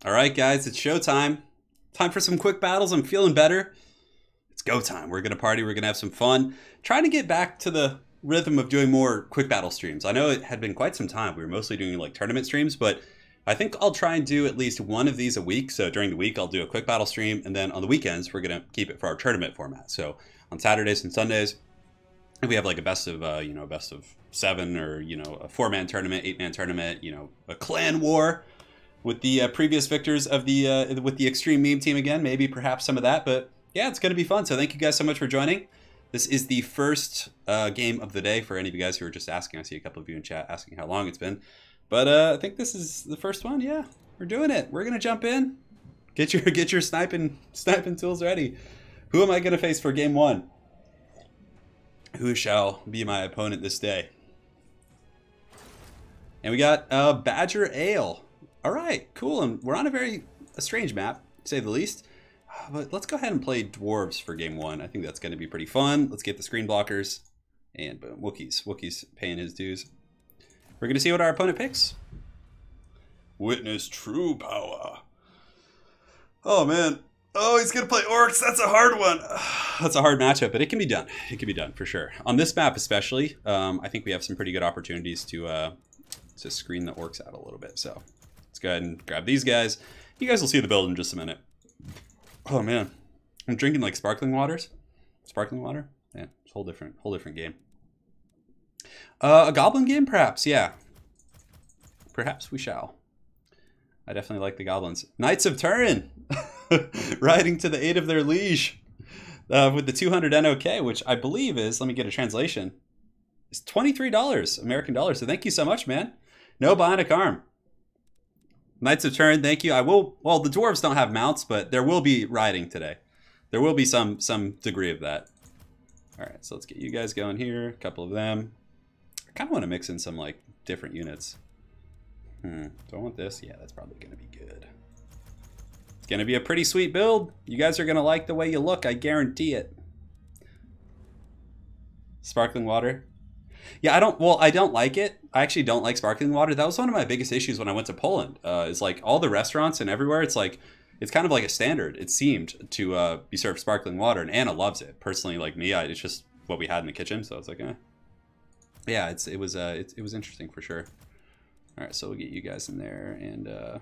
All right, guys, it's showtime. Time for some quick battles. I'm feeling better. It's go time. We're going to party. We're going to have some fun. Trying to get back to the rhythm of doing more quick battle streams. I know it had been quite some time. We were mostly doing like tournament streams, but I think I'll try and do at least one of these a week. So during the week, I'll do a quick battle stream. And then on the weekends, we're going to keep it for our tournament format. So on Saturdays and Sundays, if we have like a best of, a best of 7 or, a 4-man tournament, 8-man tournament, a clan war with the previous victors of the, with the extreme meme team again, maybe perhaps some of that, but yeah, it's going to be fun. So thank you guys so much for joining. This is the first game of the day for any of you guys who are just asking. I see a couple of you in chat asking how long it's been, but I think this is the first one. Yeah, we're doing it. We're going to jump in. Get your sniping tools ready. Who am I going to face for game 1? Who shall be my opponent this day? And we got Badger Ale. All right, cool. And we're on a strange map, to say the least. But let's go ahead and play Dwarves for game 1. I think that's going to be pretty fun. Let's get the screen blockers. And boom, Wookiee's paying his dues. We're going to see what our opponent picks. Witness true power. Oh, man. Oh, he's going to play Orcs. That's a hard one. That's a hard matchup, but it can be done. It can be done for sure. On this map especially, I think we have some pretty good opportunities to screen the Orcs out a little bit. So let's go ahead and grab these guys. You guys will see the build in just a minute. Oh, man. I'm drinking like sparkling waters. Sparkling water? Yeah, it's a whole different game. A goblin game, perhaps, yeah. Perhaps we shall. I definitely like the goblins. Knights of Turin! Riding to the aid of their liege. With the 200 NOK, which I believe is, let me get a translation, it's $23 American dollars. So thank you so much, man. No bionic arm. Knights of Turin, thank you. I will, well, the dwarves don't have mounts, but there will be riding today. There will be some degree of that. All right, so let's get you guys going here. A couple of them. I kind of want to mix in some like different units. Do I want this? Yeah, that's probably going to be good. It's going to be a pretty sweet build. You guys are going to like the way you look. I guarantee it. Sparkling water. Yeah, I don't like it. I actually don't like sparkling water. That was one of my biggest issues when I went to Poland. Is like all the restaurants and everywhere, it's like, it's kind of like a standard, it seemed, to be served sparkling water. And Anna loves it. Personally, like me, it's just what we had in the kitchen. So it's like, eh. Yeah, it was interesting for sure. All right, so we'll get you guys in there. And I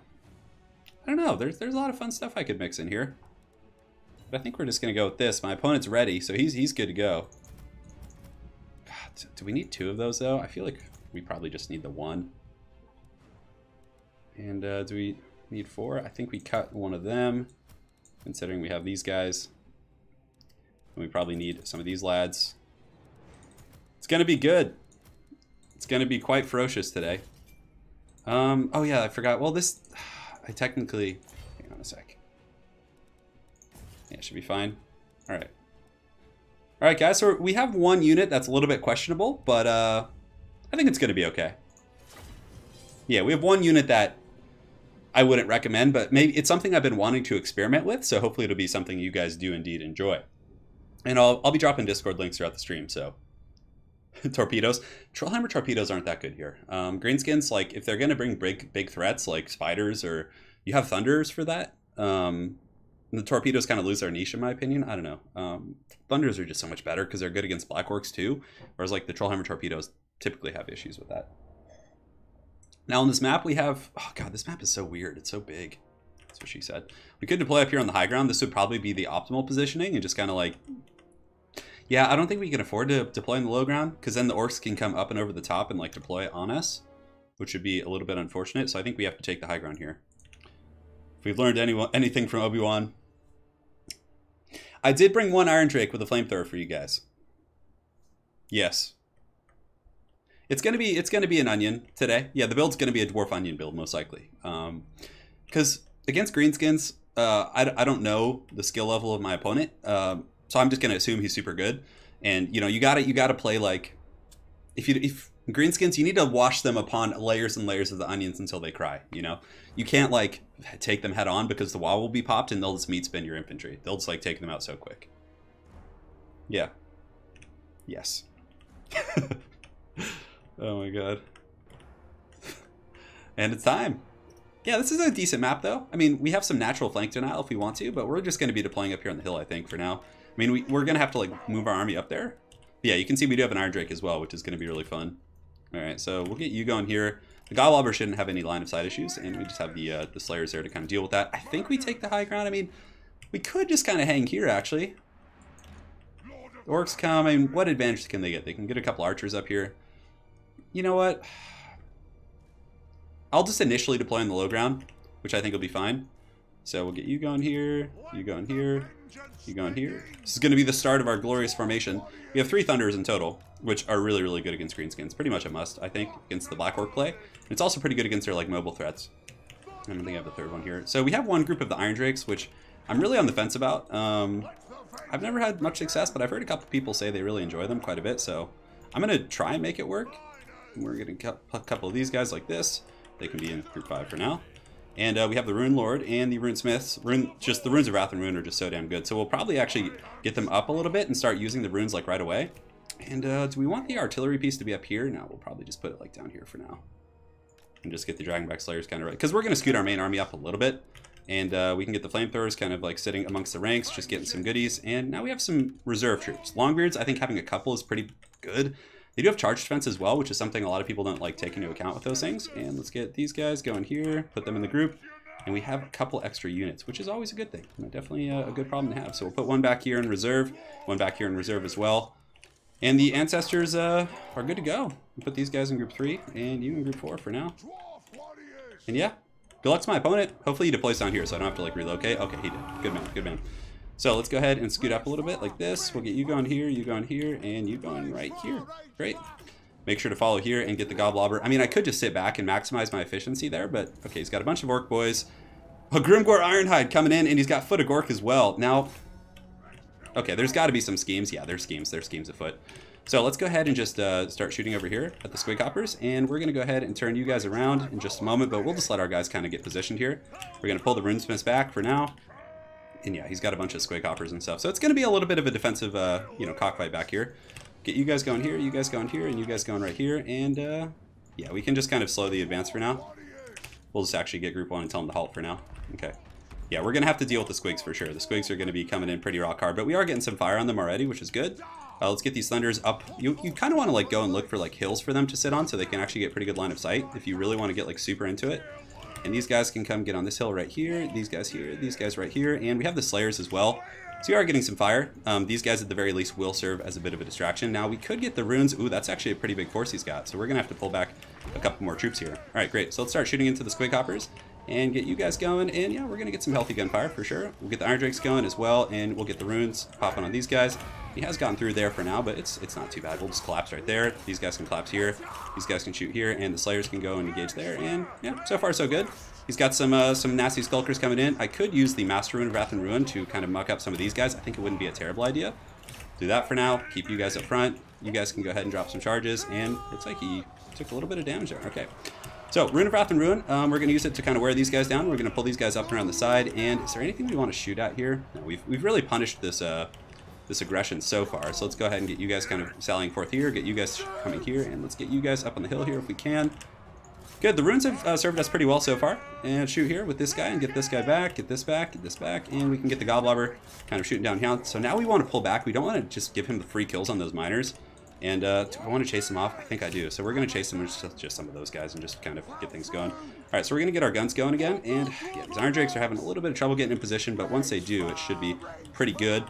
don't know, there's a lot of fun stuff I could mix in here. But I think we're just going to go with this. My opponent's ready, so he's good to go. Do we need 2 of those, though? I feel like we probably just need the 1. And do we need 4? I think we cut one of them, considering we have these guys. And we probably need some of these lads. It's going to be good. It's going to be quite ferocious today. Oh, yeah, I forgot. Well, this... I technically... Hang on a sec. Yeah, it should be fine. All right. All right, guys, so we have one unit that's a little bit questionable, but I think it's going to be okay. Yeah, we have one unit that I wouldn't recommend, but maybe it's something I've been wanting to experiment with, so hopefully it'll be something you guys do indeed enjoy. And I'll be dropping Discord links throughout the stream, so... Torpedoes. Trollhammer torpedoes aren't that good here. Greenskins, like, if they're going to bring big threats, like spiders, or you have thunders for that, the torpedoes kind of lose their niche, in my opinion. I don't know. Thunders are just so much better because they're good against black orcs too, whereas like the Trollhammer torpedoes typically have issues with that. Now on this map we have, oh god, this map is so weird. It's so big. That's what she said. We could deploy up here on the high ground. This would probably be the optimal positioning and just kind of like, yeah, I don't think we can afford to deploy in the low ground because then the orcs can come up and over the top and like deploy on us, which would be a little bit unfortunate. So I think we have to take the high ground here. If we've learned anything from Obi-Wan. I did bring one Iron Drake with a flamethrower for you guys. Yes. It's gonna be an onion today. Yeah, the build's gonna be a dwarf onion build most likely. Because against Greenskins, I don't know the skill level of my opponent, so I'm just gonna assume he's super good. And you know, you gotta play like if Greenskins, you need to wash them upon layers and layers of the onions until they cry. You know, you can't like take them head on because the wall will be popped and they'll just meat spin your infantry. They'll just like take them out so quick. Yeah. Yes. Oh my god. And it's time. Yeah, this is a decent map though. I mean, we have some natural flank denial if we want to, but we're just going to be deploying up here on the hill, I think, for now. I mean, we're going to have to like move our army up there. But yeah, you can see we do have an Iron Drake as well, which is going to be really fun. All right, so we'll get you going here. The Godlobber shouldn't have any line of sight issues, and we just have the Slayers there to kind of deal with that. I think we take the high ground. I mean, we could just kind of hang here, actually. The orcs come. I mean, what advantage can they get? They can get a couple archers up here. You know what? I'll just initially deploy on the low ground, which I think will be fine. So we'll get you going here, you going here, you going here. This is going to be the start of our glorious formation. We have 3 Thunders in total, which are really, really good against Greenskins. Pretty much a must, I think, against the Black Orc play. And it's also pretty good against their like mobile threats. I don't think I have the third one here. So we have one group of the Iron Drakes, which I'm really on the fence about. I've never had much success, but I've heard a couple people say they really enjoy them quite a bit. So I'm going to try and make it work. We're going to cut a couple of these guys like this. They can be in group 5 for now. And we have the Rune Lord and the Rune Smiths. Just the Runes of Wrath and Rune are just so damn good. So we'll probably actually get them up a little bit and start using the runes like right away. And do we want the artillery piece to be up here? No, we'll probably just put it like down here for now. And just get the Dragonback Slayers kind of right. Because we're going to scoot our main army up a little bit. And we can get the Flamethrowers kind of like sitting amongst the ranks, just getting some goodies. And now we have some reserve troops. Longbeards, I think having a couple is pretty good. They do have charge defense as well, which is something a lot of people don't like take into account with those things. And let's get these guys going here, put them in the group. And we have a couple extra units, which is always a good thing. Definitely a good problem to have. So we'll put one back here in reserve, one back here in reserve as well. And the ancestors are good to go. We'll put these guys in group 3 and you in group 4 for now. And yeah, good luck to my opponent. Hopefully he deploys down here so I don't have to like relocate. Okay, he did. Good man, good man. So let's go ahead and scoot up a little bit like this. We'll get you going here, and you going right here. Great. Make sure to follow here and get the Goblobber. I mean, I could just sit back and maximize my efficiency there, but okay, he's got a bunch of Orc boys. A Grimgor Ironhide coming in, and he's got Foot of Gork as well. Now, okay, there's got to be some schemes. Yeah, there's schemes afoot. So let's go ahead and just start shooting over here at the Squig Hoppers, and we're going to go ahead and turn you guys around in just a moment, but we'll just let our guys kind of get positioned here. We're going to pull the Runesmiths back for now. And yeah, he's got a bunch of Squig Hoppers and stuff. So it's going to be a little bit of a defensive, cockfight back here. Get you guys going here, you guys going here, and you guys going right here. And yeah, we can just kind of slow the advance for now. We'll just actually get group 1 and tell them to halt for now. Okay. Yeah, we're going to have to deal with the Squigs for sure. The Squigs are going to be coming in pretty rock hard, but we are getting some fire on them already, which is good. Let's get these Thunders up. You kind of want to like go and look for like hills for them to sit on so they can actually get pretty good line of sight if you really want to get like super into it. And these guys can come get on this hill right here, these guys right here, and we have the Slayers as well. So we are getting some fire. These guys at the very least will serve as a bit of a distraction. Now we could get the runes. Ooh, that's actually a pretty big force he's got. So we're going to have to pull back a couple more troops here. All right, great. So let's start shooting into the Squig Hoppers and get you guys going. And yeah, we're going to get some healthy gunfire for sure. We'll get the Iron Drakes going as well, and we'll get the runes popping on these guys. He has gotten through there for now, but it's not too bad. We'll just collapse right there. These guys can collapse here. These guys can shoot here, and the Slayers can go and engage there. And yeah, so far so good. He's got some nasty Skulkers coming in. I could use the Master Rune of Wrath and Ruin to kind of muck up some of these guys. I think it wouldn't be a terrible idea. Do that for now. Keep you guys up front. You guys can go ahead and drop some charges. And it's like he took a little bit of damage there. Okay. So, Rune of Wrath and Ruin, we're going to use it to kind of wear these guys down. We're going to pull these guys up and around the side. And is there anything we want to shoot at here? No, we've really punished this this aggression so far. So let's go ahead and get you guys kind of sallying forth here. Get you guys coming here. And let's get you guys up on the hill here if we can. Good, the runes have served us pretty well so far. And shoot here with this guy and get this guy back, get this back, get this back, and we can get the Goblobber kind of shooting down here. So now we want to pull back. We don't want to just give him the free kills on those miners. And do I want to chase them off? I think I do. So we're going to chase them with just some of those guys and just kind of get things going. All right, so we're going to get our guns going again. And yeah, these Iron Drakes are having a little bit of trouble getting in position, but once they do, it should be pretty good.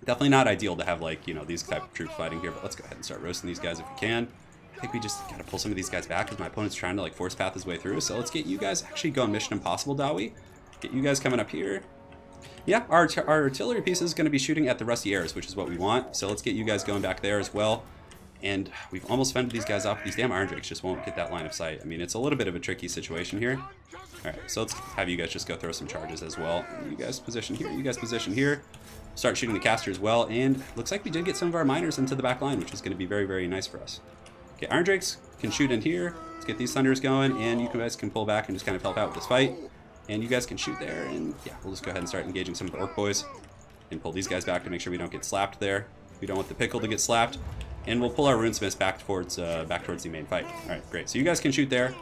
Definitely not ideal to have, like, these type of troops fighting here, but let's go ahead and start roasting these guys if we can. I think we just gotta pull some of these guys back because my opponent's trying to like force path his way through. So let's get you guys actually going Mission Impossible, Dowie. Get you guys coming up here. Yeah, our artillery piece is going to be shooting at the Rusty Arrows, which is what we want. So let's get you guys going back there as well. And we've almost fended these guys off. These damn Iron Drakes just won't get that line of sight. I mean, it's a little bit of a tricky situation here. All right, so let's have you guys just go throw some charges as well. You guys position here. You guys position here. Start shooting the caster as well. And looks like we did get some of our miners into the back line, which is going to be very, very nice for us. Okay, Iron Drakes can shoot in here. Let's get these Thunders going, and you guys can pull back and just kind of help out with this fight. And you guys can shoot there, and yeah, we'll just go ahead and start engaging some of the Orc boys and pull these guys back to make sure we don't get slapped there. We don't want the Pickle to get slapped. And we'll pull our Runesmiths back towards the main fight. All right, great. So you guys can shoot there.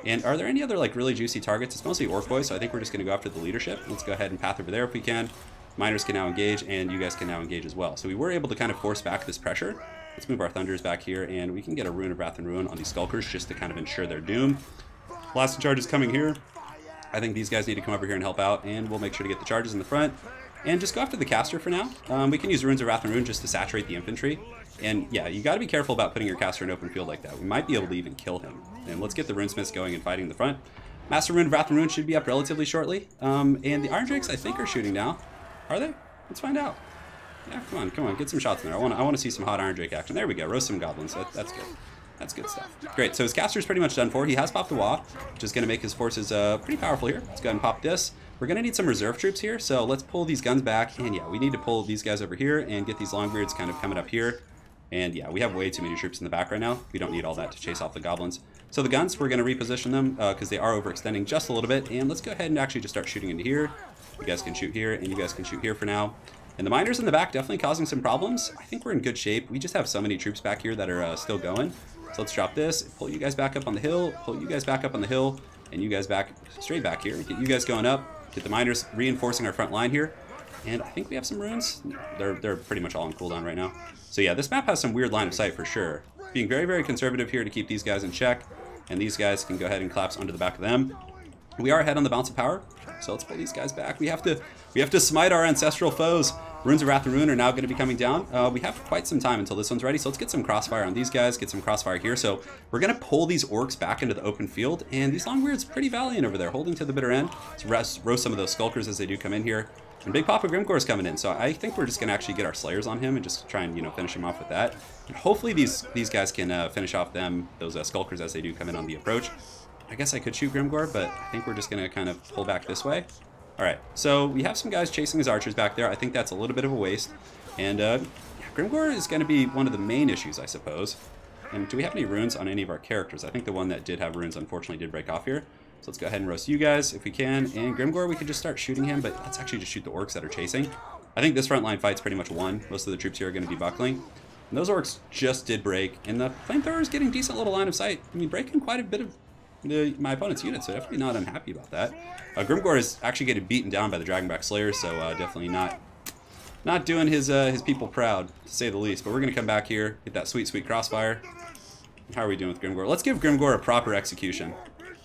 And are there any other like really juicy targets? It's mostly Orc boys, so I think we're just going to go after the leadership. Let's go ahead and path over there if we can. Miners can now engage, and you guys can now engage as well. So we were able to kind of force back this pressure. Let's move our Thunders back here, and we can get a Rune of Wrath and Ruin on these Skulkers just to kind of ensure their doom. Blasting charges coming here. I think these guys need to come over here and help out, and we'll make sure to get the charges in the front. And just go after the caster for now. We can use Runes of Wrath and Ruin just to saturate the infantry. And yeah, you got to be careful about putting your caster in open field like that. We might be able to even kill him. And let's get the Runesmiths going and fighting in the front. Master Rune of Wrath and Ruin should be up relatively shortly. And the Iron Drakes, I think, are shooting now. Are they? Let's find out. Yeah, come on, get some shots in there. I want to see some hot Iron Drake action. There we go, roast some goblins. That's good. That's good stuff. Great, so his caster's pretty much done for. He has popped the Wah, which is going to make his forces pretty powerful here. Let's go ahead and pop this. We're going to need some reserve troops here, so let's pull these guns back. And yeah, we need to pull these guys over here and get these Longbeards kind of coming up here. And yeah, we have way too many troops in the back right now. We don't need all that to chase off the goblins. So the guns, we're going to reposition them because they are overextending just a little bit. And let's go ahead and actually just start shooting into here. You guys can shoot here, and you guys can shoot here for now. And the miners in the back definitely causing some problems. I think we're in good shape. We just have so many troops back here that are still going. So let's drop this, pull you guys back up on the hill, pull you guys back up on the hill, and you guys back straight back here. Get you guys going up, get the miners reinforcing our front line here. And I think we have some runes. They're pretty much all on cooldown right now. So yeah, this map has some weird line of sight for sure. Being very, very conservative here to keep these guys in check. And these guys can go ahead and collapse onto the back of them. We are ahead on the balance of power, so let's pull these guys back. We have to smite our ancestral foes. Runes of Wrath and Ruin are now going to be coming down. We have quite some time until this one's ready, so let's get some crossfire on these guys, get some crossfire here. So we're going to pull these orcs back into the open field, and these Longbeards pretty valiant over there, holding to the bitter end. Let's roast some of those Skulkers as they do come in here. And Big Papa Grimgore's coming in, so I think we're just going to actually get our Slayers on him and just try and, you know, finish him off with that. And hopefully these guys can finish off those Skulkers as they do come in on the approach. I guess I could shoot Grimgore, but I think we're just going to kind of pull back this way. All right, so we have some guys chasing his archers back there. I think that's a little bit of a waste. And yeah, Grimgore is going to be one of the main issues, I suppose. And do we have any runes on any of our characters? I think the one that did have runes unfortunately did break off here. So let's go ahead and roast you guys if we can. And Grimgore, we could just start shooting him, but let's actually just shoot the orcs that are chasing. I think this front line fight's pretty much won. Most of the troops here are going to be buckling. And those orcs just did break. And the flamethrower is getting decent little line of sight. I mean, breaking quite a bit of my opponent's units, so definitely not unhappy about that. Grimgore is actually getting beaten down by the Dragonback Slayers, so definitely not doing his people proud, to say the least. But we're going to come back here, get that sweet, sweet crossfire. How are we doing with Grimgore? Let's give Grimgore a proper execution,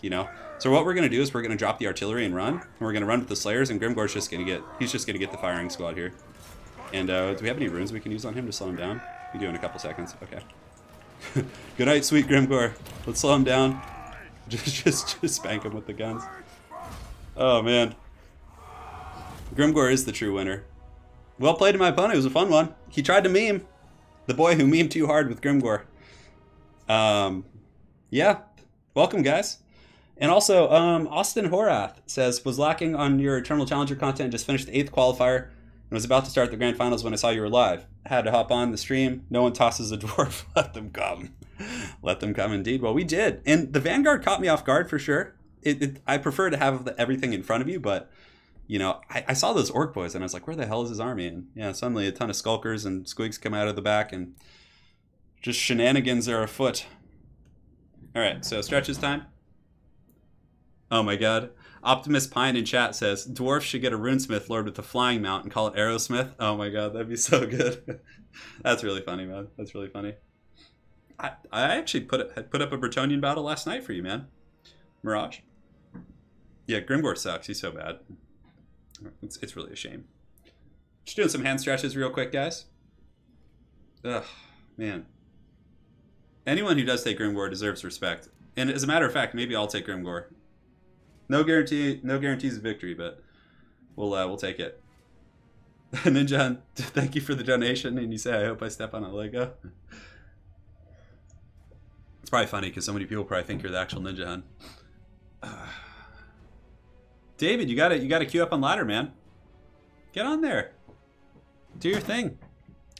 you know? So what we're going to do is we're going to drop the artillery and run. And we're going to run with the Slayers, and Grimgore's just going to get the firing squad here. And do we have any runes we can use on him to slow him down? We do in a couple seconds. Okay. Good night, sweet Grimgore. Let's slow him down. Just spank him with the guns. Oh man, Grimgore is the true winner. Well played to my opponent. It was a fun one. He tried to meme the boy who memed too hard with Grimgore. Yeah, welcome guys. And also, Austin Horath says, was lacking on your Eternal Challenger content, just finished the 8th qualifier and was about to start the grand finals when I saw you were live. Had to hop on the stream. No one tosses a dwarf. Let them come. Let them come indeed. Well, we did. And the Vanguard caught me off guard for sure. I prefer to have everything in front of you, but, you know, I saw those orc boys and I was like, where the hell is his army? And yeah, suddenly a ton of Skulkers and Squigs come out of the back and just shenanigans are afoot. All right, so stretches time. Oh my god. Optimus Pine in chat says, Dwarf should get a runesmith lord with a flying mount and call it Aerosmith. Oh my god, that'd be so good. That's really funny, man. That's really funny. I actually put up a Bretonnian battle last night for you, man. Mirage. Yeah, Grimgore sucks. He's so bad. It's really a shame. Just doing some hand stretches real quick, guys. Ugh, man. Anyone who does take Grimgore deserves respect. And as a matter of fact, maybe I'll take Grimgore. No guarantees of victory, but we'll take it. Ninja, thank you for the donation. And you say, I hope I step on a Lego. It's probably funny because so many people probably think you're the actual Ninja Hun. David, you gotta queue up on ladder, man. Get on there. Do your thing.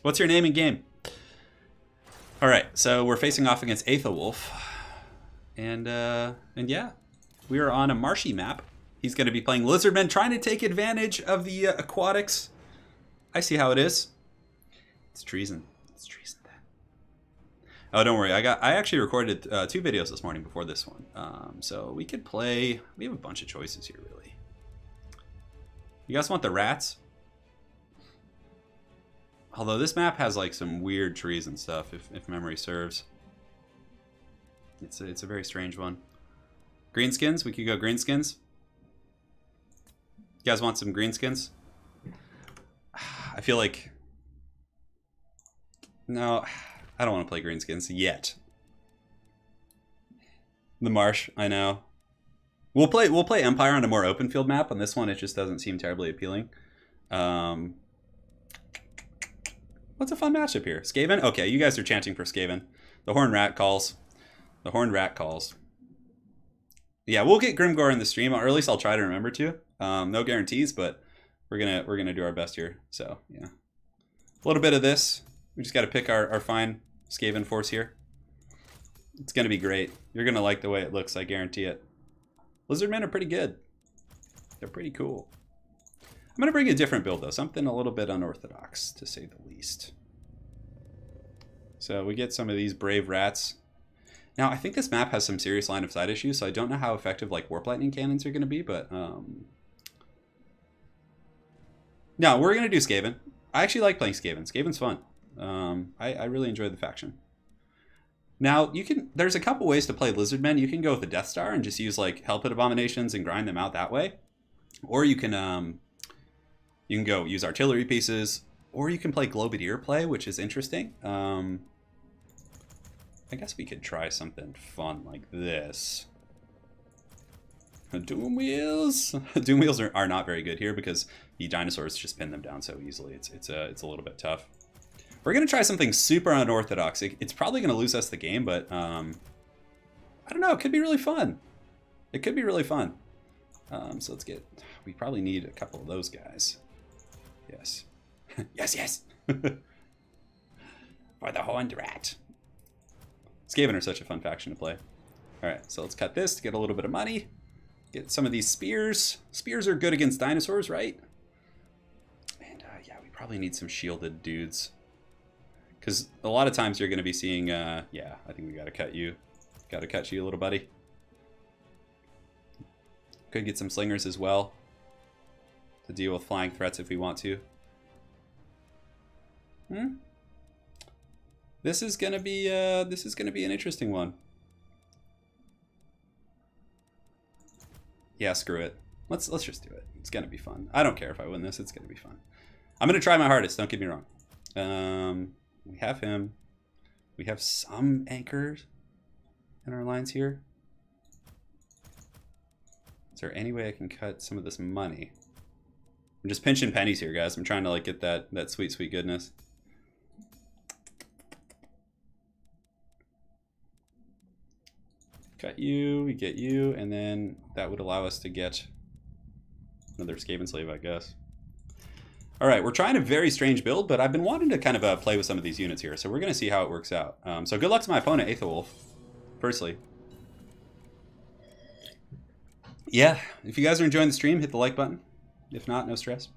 What's your name in game? All right, so we're facing off against Aethelwolf, and yeah, we are on a marshy map. He's going to be playing Lizardmen, trying to take advantage of the aquatics. I see how it is. It's treason. It's treason. Oh, don't worry. I actually recorded 2 videos this morning before this one, so we could play. We have a bunch of choices here, really. You guys want the rats? Although this map has like some weird trees and stuff, if memory serves. It's a very strange one. Greenskins, we could go Greenskins. You guys want some Greenskins? I feel like... No, I don't want to play Greenskins yet. The Marsh, I know. We'll play Empire on a more open field map. On this one, it just doesn't seem terribly appealing. What's a fun matchup here? Skaven? Okay, you guys are chanting for Skaven. The Horned Rat calls. The Horned Rat calls. Yeah, we'll get Grimgore in the stream, or at least I'll try to remember to. No guarantees, but we're gonna do our best here. So yeah, a little bit of this. We just got to pick our fine Skaven force here. It's gonna be great. You're gonna like the way it looks. I guarantee it. Lizardmen are pretty good. They're pretty cool. I'm gonna bring a different build though, something a little bit unorthodox to say the least. So we get some of these brave rats. Now, I think this map has some serious line of sight issues, so I don't know how effective like Warp Lightning cannons are going to be, but no, we're going to do Skaven. I actually like playing Skaven. Skaven's fun. I really enjoy the faction. Now, there's a couple ways to play Lizardmen. You can go with the Death Star and just use like Hell Pit Abominations and grind them out that way. Or you can go use artillery pieces, or you can play Globadier play, which is interesting. I guess we could try something fun like this. Doom Wheels. Doom Wheels are not very good here because the dinosaurs just pin them down so easily. It's a little bit tough. We're gonna try something super unorthodox. It's probably gonna lose us the game, but I don't know. It could be really fun. It could be really fun. So let's get. We probably need a couple of those guys. Yes, yes, yes. For the Horned Rat. Skaven are such a fun faction to play. All right, so let's cut this to get a little bit of money. Get some of these spears. Spears are good against dinosaurs, right? And yeah, we probably need some shielded dudes. Because a lot of times you're going to be seeing, yeah, I think we got to cut you. Got to cut you, little buddy. Could get some slingers as well to deal with flying threats if we want to. This is gonna be an interesting one. Yeah, screw it. Let's just do it. It's gonna be fun. I don't care if I win this. It's gonna be fun. I'm gonna try my hardest. Don't get me wrong. We have him. We have some anchors in our lines here. Is there any way I can cut some of this money? I'm just pinching pennies here, guys. I'm trying to like get that sweet, sweet goodness. Cut you, we get you, and then that would allow us to get another Skaven slave, I guess. All right, we're trying a very strange build, but I've been wanting to kind of play with some of these units here, so we're going to see how it works out. So good luck to my opponent, Aethelwolf, firstly. Yeah, if you guys are enjoying the stream, hit the like button. If not, no stress.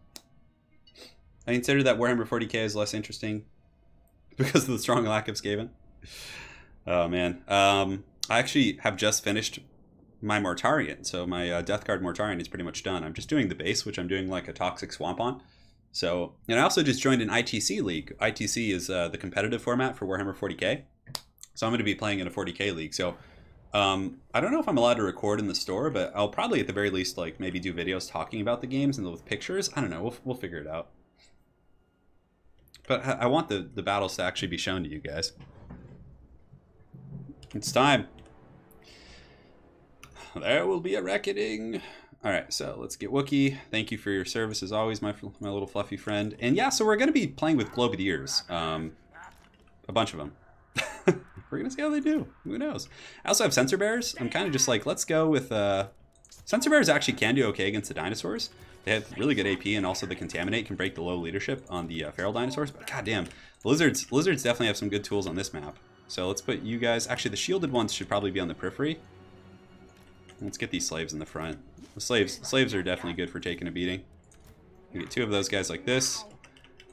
I consider that Warhammer 40k is less interesting because of the strong lack of Skaven. Oh, man. I actually have just finished my Mortarion, so my Death Guard Mortarion is pretty much done. I'm just doing the base, which I'm doing like a Toxic Swamp on. So, and I also just joined an ITC league. ITC is the competitive format for Warhammer 40k. So I'm going to be playing in a 40k league. So I don't know if I'm allowed to record in the store, but I'll probably at the very least like maybe do videos talking about the games and with pictures. I don't know. We'll figure it out. But I want the battles to actually be shown to you guys. It's time. There will be a reckoning. All right, so let's get Wookiee. Thank you for your service as always, my little fluffy friend. And yeah, so we're going to be playing with Globadiers. A bunch of them. We're going to see how they do. Who knows? I also have Sensor Bears. I'm kind of just like, let's go with... Sensor Bears actually can do okay against the dinosaurs. They have really good AP, and also the Contaminate can break the low leadership on the feral dinosaurs. But goddamn, the lizards definitely have some good tools on this map. So let's put you guys... Actually, the shielded ones should probably be on the periphery. Let's get these slaves in the front. The slaves are definitely good for taking a beating. We get two of those guys like this.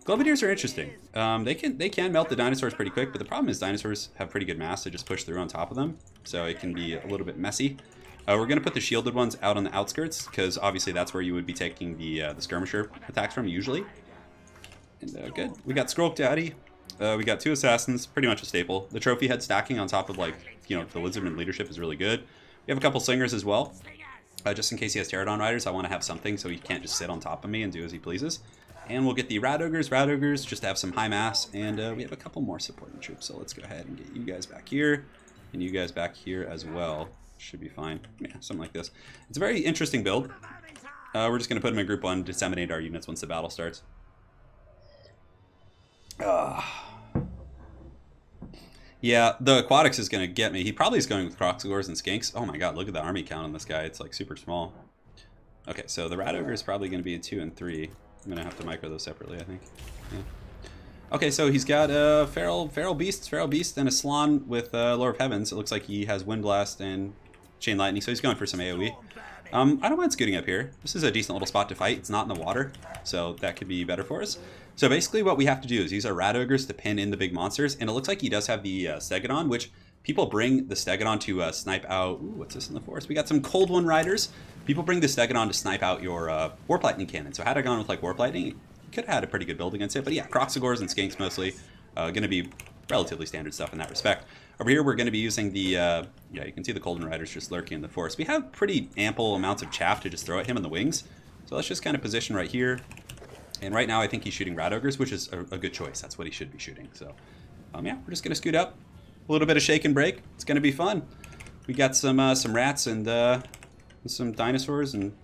Globadiers are interesting. They can melt the dinosaurs pretty quick, but the problem is dinosaurs have pretty good mass to just push through on top of them, so it can be a little bit messy. We're going to put the shielded ones out on the outskirts, because obviously that's where you would be taking the skirmisher attacks from usually. And good. We got Skrulk Daddy. We got two assassins, pretty much a staple. The trophy head stacking on top of, like, you know, the Lizardman leadership is really good. We have a couple slingers as well. Just in case he has Pterodon Riders, I want to have something so he can't just sit on top of me and do as he pleases. And we'll get the Rat Ogres just to have some high mass. And we have a couple more supporting troops, so let's go ahead and get you guys back here. And you guys back here as well. Should be fine. Yeah, something like this. It's a very interesting build. We're just going to put them in Group 1, disseminate our units once the battle starts. Yeah, the Aquatics is going to get me. He probably is going with Croxagores and Skinks. Oh my god, look at the army count on this guy. It's like super small. Okay, so the Rat Ogre is probably going to be in 2 and 3. I'm going to have to micro those separately, I think. Yeah. Okay, so he's got a Feral Beast, and a Slan with Lord of Heavens. It looks like he has Wind Blast and Chain Lightning, so he's going for some AoE. I don't mind scooting up here. This is a decent little spot to fight. It's not in the water, so that could be better for us. So basically what we have to do is use our Rat Ogres to pin in the big monsters, and it looks like he does have the Stegodon, which people bring the Stegodon to snipe out... Ooh, what's this in the forest? We got some Cold One Riders. People bring the Stegodon to snipe out your Warp Lightning cannon. So had I gone with like Warp Lightning, you could have had a pretty good build against it. But yeah, Croxagores and Skinks mostly. Going to be relatively standard stuff in that respect. Over here, we're going to be using the, yeah, you can see the Golden Riders just lurking in the forest. We have pretty ample amounts of chaff to just throw at him in the wings. So let's just kind of position right here. And right now, I think he's shooting Rat Ogres, which is a good choice. That's what he should be shooting. So, yeah, we're just going to scoot up. A little bit of shake and break. It's going to be fun. We got some rats and some dinosaurs. And,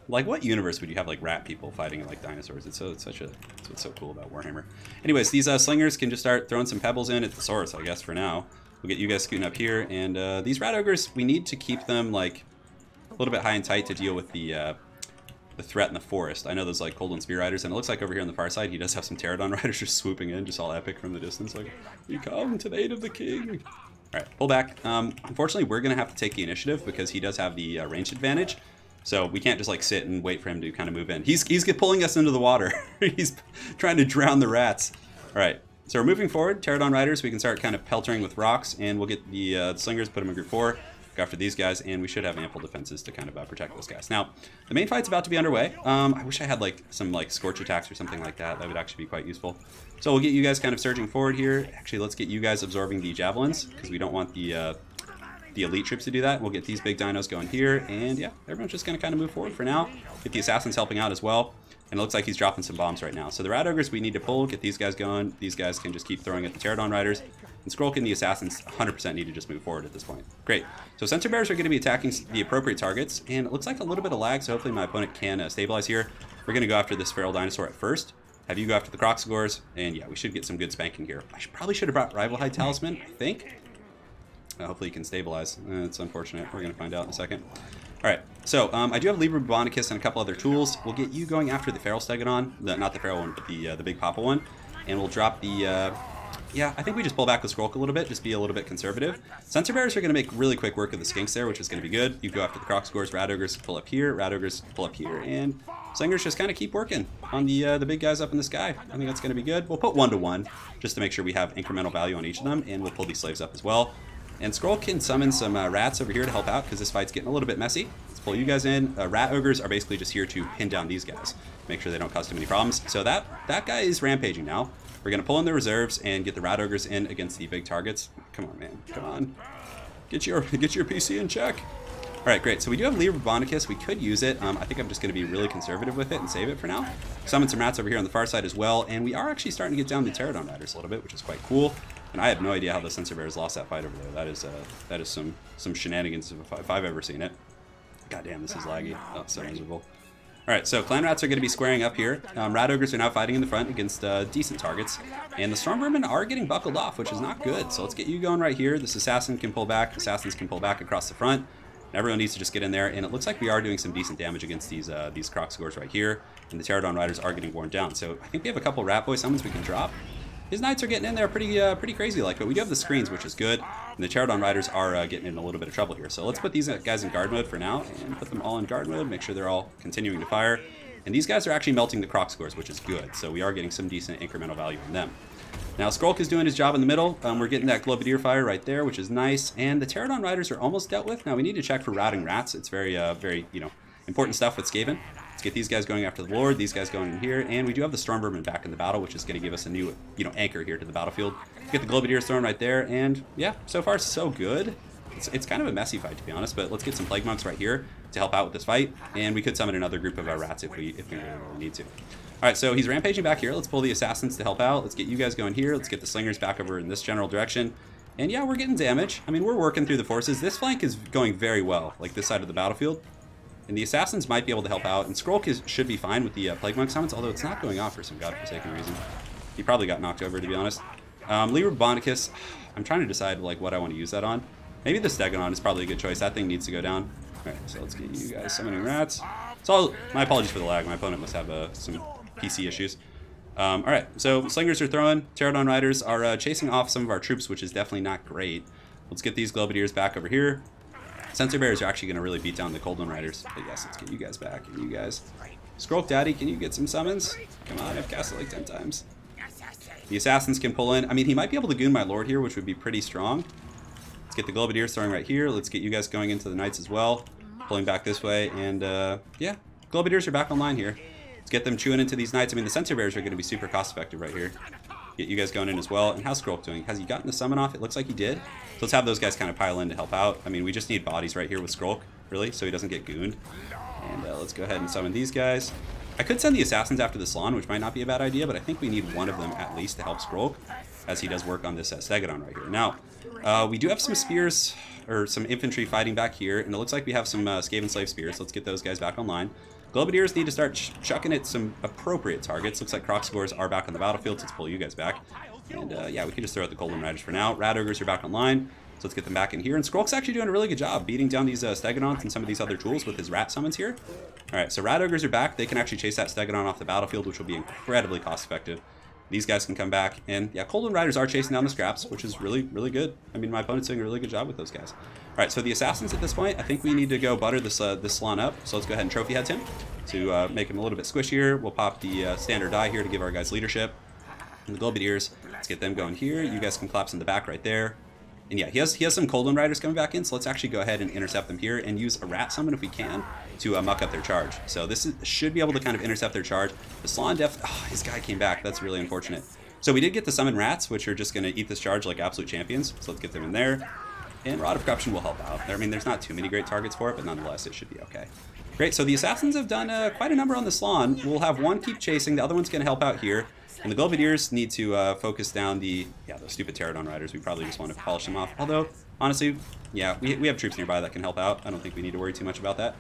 like, what universe would you have, like, rat people fighting like dinosaurs? It's what's so cool about Warhammer. Anyways, these slingers can just start throwing some pebbles in at the source, I guess, for now. We'll get you guys scooting up here. And these Rat Ogres, we need to keep them, like, a little bit high and tight to deal with the threat in the forest. I know there's like Golden Spear Riders, and it looks like over here on the far side he does have some Pterodon Riders just swooping in, just all epic from the distance, like, we come to the aid of the king. Alright, pull back. Unfortunately, we're going to have to take the initiative because he does have the range advantage, so we can't just like sit and wait for him to kind of move in. He's pulling us into the water. He's trying to drown the rats. Alright, so we're moving forward. Pterodon Riders, we can start kind of peltering with rocks, and we'll get the slingers, put them in group 4. Go after these guys, and we should have ample defenses to kind of protect those guys. Now, the main fight's about to be underway. I wish I had like some like scorch attacks or something like that. That would actually be quite useful. So we'll get you guys kind of surging forward here. Actually, let's get you guys absorbing the javelins because we don't want the elite troops to do that. We'll get these big dinos going here, and yeah, everyone's just going to kind of move forward for now. Get the assassins helping out as well. And it looks like he's dropping some bombs right now. So the Rat Ogres we need to pull, get these guys going. These guys can just keep throwing at the Pterodon Riders. And Skrulk and the Assassins 100% need to just move forward at this point. Great. So Centaur Bears are going to be attacking the appropriate targets. And it looks like a little bit of lag, so hopefully my opponent can stabilize here. We're going to go after this Feral Dinosaur at first. Have you go after the Croxagores. And yeah, we should get some good spanking here. I probably should have brought Rivalhide Talisman, I think. Hopefully he can stabilize. It's unfortunate. We're going to find out in a second. Alright, so I do have Libra Bonicus and a couple other tools. We'll get you going after the Feral Stegodon. not the Feral one, but the Big Papa one. And we'll drop the... yeah, I think we just pull back the Skrulk a little bit, just be a little bit conservative. Centaur Bears are going to make really quick work of the Skinks there, which is going to be good. You go after the Croxagores, Rat Ogres pull up here, Rat Ogres pull up here, and Slingers just kind of keep working on the big guys up in the sky. I think that's going to be good. We'll put 1-to-1 just to make sure we have incremental value on each of them, and we'll pull these slaves up as well. And Skrull can summon some rats over here to help out because this fight's getting a little bit messy. Let's pull you guys in. Rat Ogres are basically just here to pin down these guys, make sure they don't cause too many problems. So that guy is rampaging now. We're going to pull in the reserves and get the Rat Ogres in against the big targets. Come on, man. Come on. Get your PC in check. All right, great. So we do have Libra Bonicus. We could use it. I think I'm just going to be really conservative with it and save it for now. Summon some rats over here on the far side as well. And we are actually starting to get down the Pterodon Riders a little bit, which is quite cool. And I have no idea how the Centaur Bears lost that fight over there. That is some shenanigans if I've ever seen it. God damn, this is laggy. Oh, so miserable. All right, so Clan Rats are going to be squaring up here. Rat Ogres are now fighting in the front against decent targets. And the Storm Vermin are getting buckled off, which is not good. So let's get you going right here. This Assassin can pull back. Assassins can pull back across the front. Everyone needs to just get in there. And it looks like we are doing some decent damage against these Croxagores right here. And the Pterodon Riders are getting worn down. So I think we have a couple Rat Boy summons we can drop. His Knights are getting in there pretty crazy like, but we do have the screens, which is good. And the Pterodon Riders are getting in a little bit of trouble here. So let's put these guys in guard mode for now and put them all in guard mode. Make sure they're all continuing to fire. And these guys are actually melting the Croxagores, which is good. So we are getting some decent incremental value from them. Now Skrulk is doing his job in the middle. We're getting that Globadier fire right there, which is nice. And the Pterodon Riders are almost dealt with. Now we need to check for routing rats. It's very important stuff with Skaven. Let's get these guys going after the Lord, these guys going in here, and we do have the Storm Vermin back in the battle, which is going to give us a new, anchor here to the battlefield. Get the Globadiers thrown right there, and yeah, so far so good. It's kind of a messy fight, to be honest, but let's get some Plague Monks right here to help out with this fight, and we could summon another group of our rats if we really need to. All right, so he's rampaging back here. Let's pull the Assassins to help out. Let's get you guys going here. Let's get the Slingers back over in this general direction. And yeah, we're getting damage. I mean, we're working through the forces. This flank is going very well, like this side of the battlefield. And the Assassins might be able to help out. And Skrulk should be fine with the Plague Monk summons, although it's not going off for some godforsaken reason. He probably got knocked over, to be honest. Libra Bonicus, I'm trying to decide like what I want to use that on. Maybe the Stegodon is probably a good choice. That thing needs to go down. All right, so let's get you guys summoning rats. So my apologies for the lag. My opponent must have some PC issues. All right, so Slingers are throwing. Pterodon Riders are chasing off some of our troops, which is definitely not great. Let's get these Globadiers back over here. Centaur Bears are actually going to really beat down the Golden Riders. But yes, let's get you guys back. And you guys. Skrulk Daddy, can you get some summons? Come on, I've cast it like 10 times. The Assassins can pull in. I mean, he might be able to goon my Lord here, which would be pretty strong. Let's get the Globadiers throwing right here. Let's get you guys going into the Knights as well. Pulling back this way. And yeah, Globadiers are back online here. Let's get them chewing into these Knights. I mean, the Centaur Bears are going to be super cost effective right here. Get you guys going in as well. And how's Skrulk doing? Has he gotten the summon off? It looks like he did. So let's have those guys kind of pile in to help out. I mean, we just need bodies right here with Skrulk, really, so he doesn't get gooned. And let's go ahead and summon these guys. I could send the assassins after the Salon, which might not be a bad idea, but I think we need one of them at least to help Skrulk, as he does work on this Stegodon right here. Now, we do have some spears, or some infantry fighting back here, and it looks like we have some Skaven slave spears. Let's get those guys back online. Globadiers need to start chucking at some appropriate targets. Looks like Croc Scores are back on the battlefield, so let's pull you guys back. And yeah, we can just throw out the Golden Riders for now. Rat Ogres are back online, so let's get them back in here. And Skrulk's actually doing a really good job beating down these Stegodons and some of these other tools with his rat summons here. Alright, so Rat Ogres are back. They can actually chase that Stegodon off the battlefield, which will be incredibly cost effective. These guys can come back, and yeah, Golden Riders are chasing down the scraps, which is really, really good. I mean, my opponent's doing a really good job with those guys. All right, so the assassins at this point, I think we need to go butter this Salon up. So let's go ahead and trophy heads him to make him a little bit squishier. We'll pop the standard die here to give our guys leadership. And the Globadiers, let's get them going here. You guys can collapse in the back right there. And yeah, he has some Golden Riders coming back in, so let's actually go ahead and intercept them here and use a rat summon if we can to muck up their charge. So this should be able to kind of intercept their charge. The Salon his guy came back. That's really unfortunate. So we did get the summon rats, which are just going to eat this charge like absolute champions. So let's get them in there. And Rod of Corruption will help out. I mean, there's not too many great targets for it, but nonetheless, it should be okay. Great, so the Assassins have done quite a number on the Salon. We'll have one keep chasing, the other one's going to help out here. And the Globadiers need to focus down those stupid Pterodon Riders. We probably just want to polish them off. Although, honestly, yeah, we have troops nearby that can help out. I don't think we need to worry too much about that.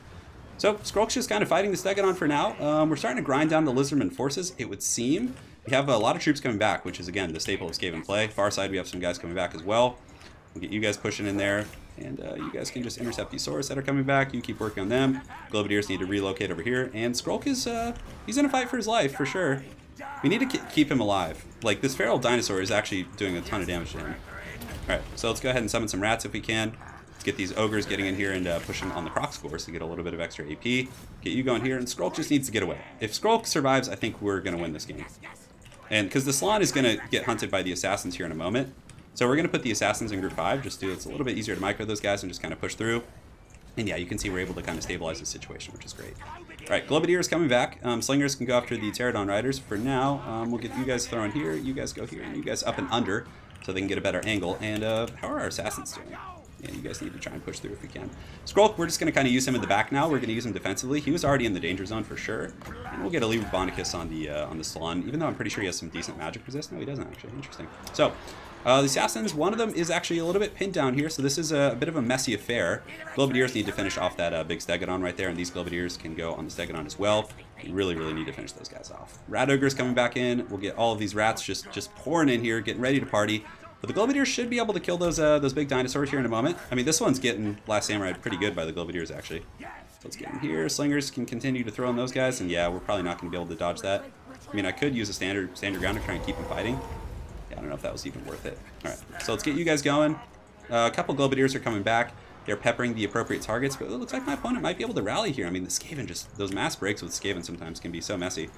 So, Skrulk's just kind of fighting the Stegodon for now. We're starting to grind down the Lizardmen forces, it would seem. We have a lot of troops coming back, which is, again, the staple of Skaven play. Far side, we have some guys coming back as well. We'll get you guys pushing in there, and you guys can just intercept these swords that are coming back. You keep working on them. Globadiers need to relocate over here, and Skrulk is, he's in a fight for his life, for sure. We need to keep him alive. Like, this feral dinosaur is actually doing a ton of damage to him. Alright, so let's go ahead and summon some rats if we can. Let's get these ogres getting in here and pushing on the Croc Scores to get a little bit of extra AP. Get you going here, and Skrulk just needs to get away. If Skrulk survives, I think we're going to win this game. And because the Salon is going to get hunted by the Assassins here in a moment. So we're going to put the Assassins in Group 5, just so it's a little bit easier to micro those guys and just kind of push through. And yeah, you can see we're able to kind of stabilize the situation, which is great. Alright, Globadiers coming back. Slingers can go after the Pterodon Riders. For now, we'll get you guys thrown here, you guys go here, and you guys up and under, so they can get a better angle. And how are our Assassins doing? Yeah, you guys need to try and push through if we can. Skrulk, we're just going to kind of use him in the back now. We're going to use him defensively. He was already in the danger zone for sure. And we'll get a Libra Bonicus on the Salon, even though I'm pretty sure he has some decent magic resist. No, he doesn't actually. Interesting. So, the Assassins, one of them is actually a little bit pinned down here, so this is a bit of a messy affair. Globadiers need to finish off that big Stegodon right there, and these Globadiers can go on the Stegodon as well. We really, really need to finish those guys off. Rat Ogre's coming back in. We'll get all of these rats just pouring in here, getting ready to party. But the Globadiers should be able to kill those big dinosaurs here in a moment. I mean, this one's getting Last Samurai pretty good by the Globadiers, actually. So let's get in here. Slingers can continue to throw in those guys, and yeah, we're probably not going to be able to dodge that. I mean, I could use a standard ground to try and keep them fighting. I don't know if that was even worth it. Alright, so let's get you guys going. A couple Globadiers are coming back. They're peppering the appropriate targets, but it looks like my opponent might be able to rally here. I mean, the Skaven those mass breaks with Skaven sometimes can be so messy.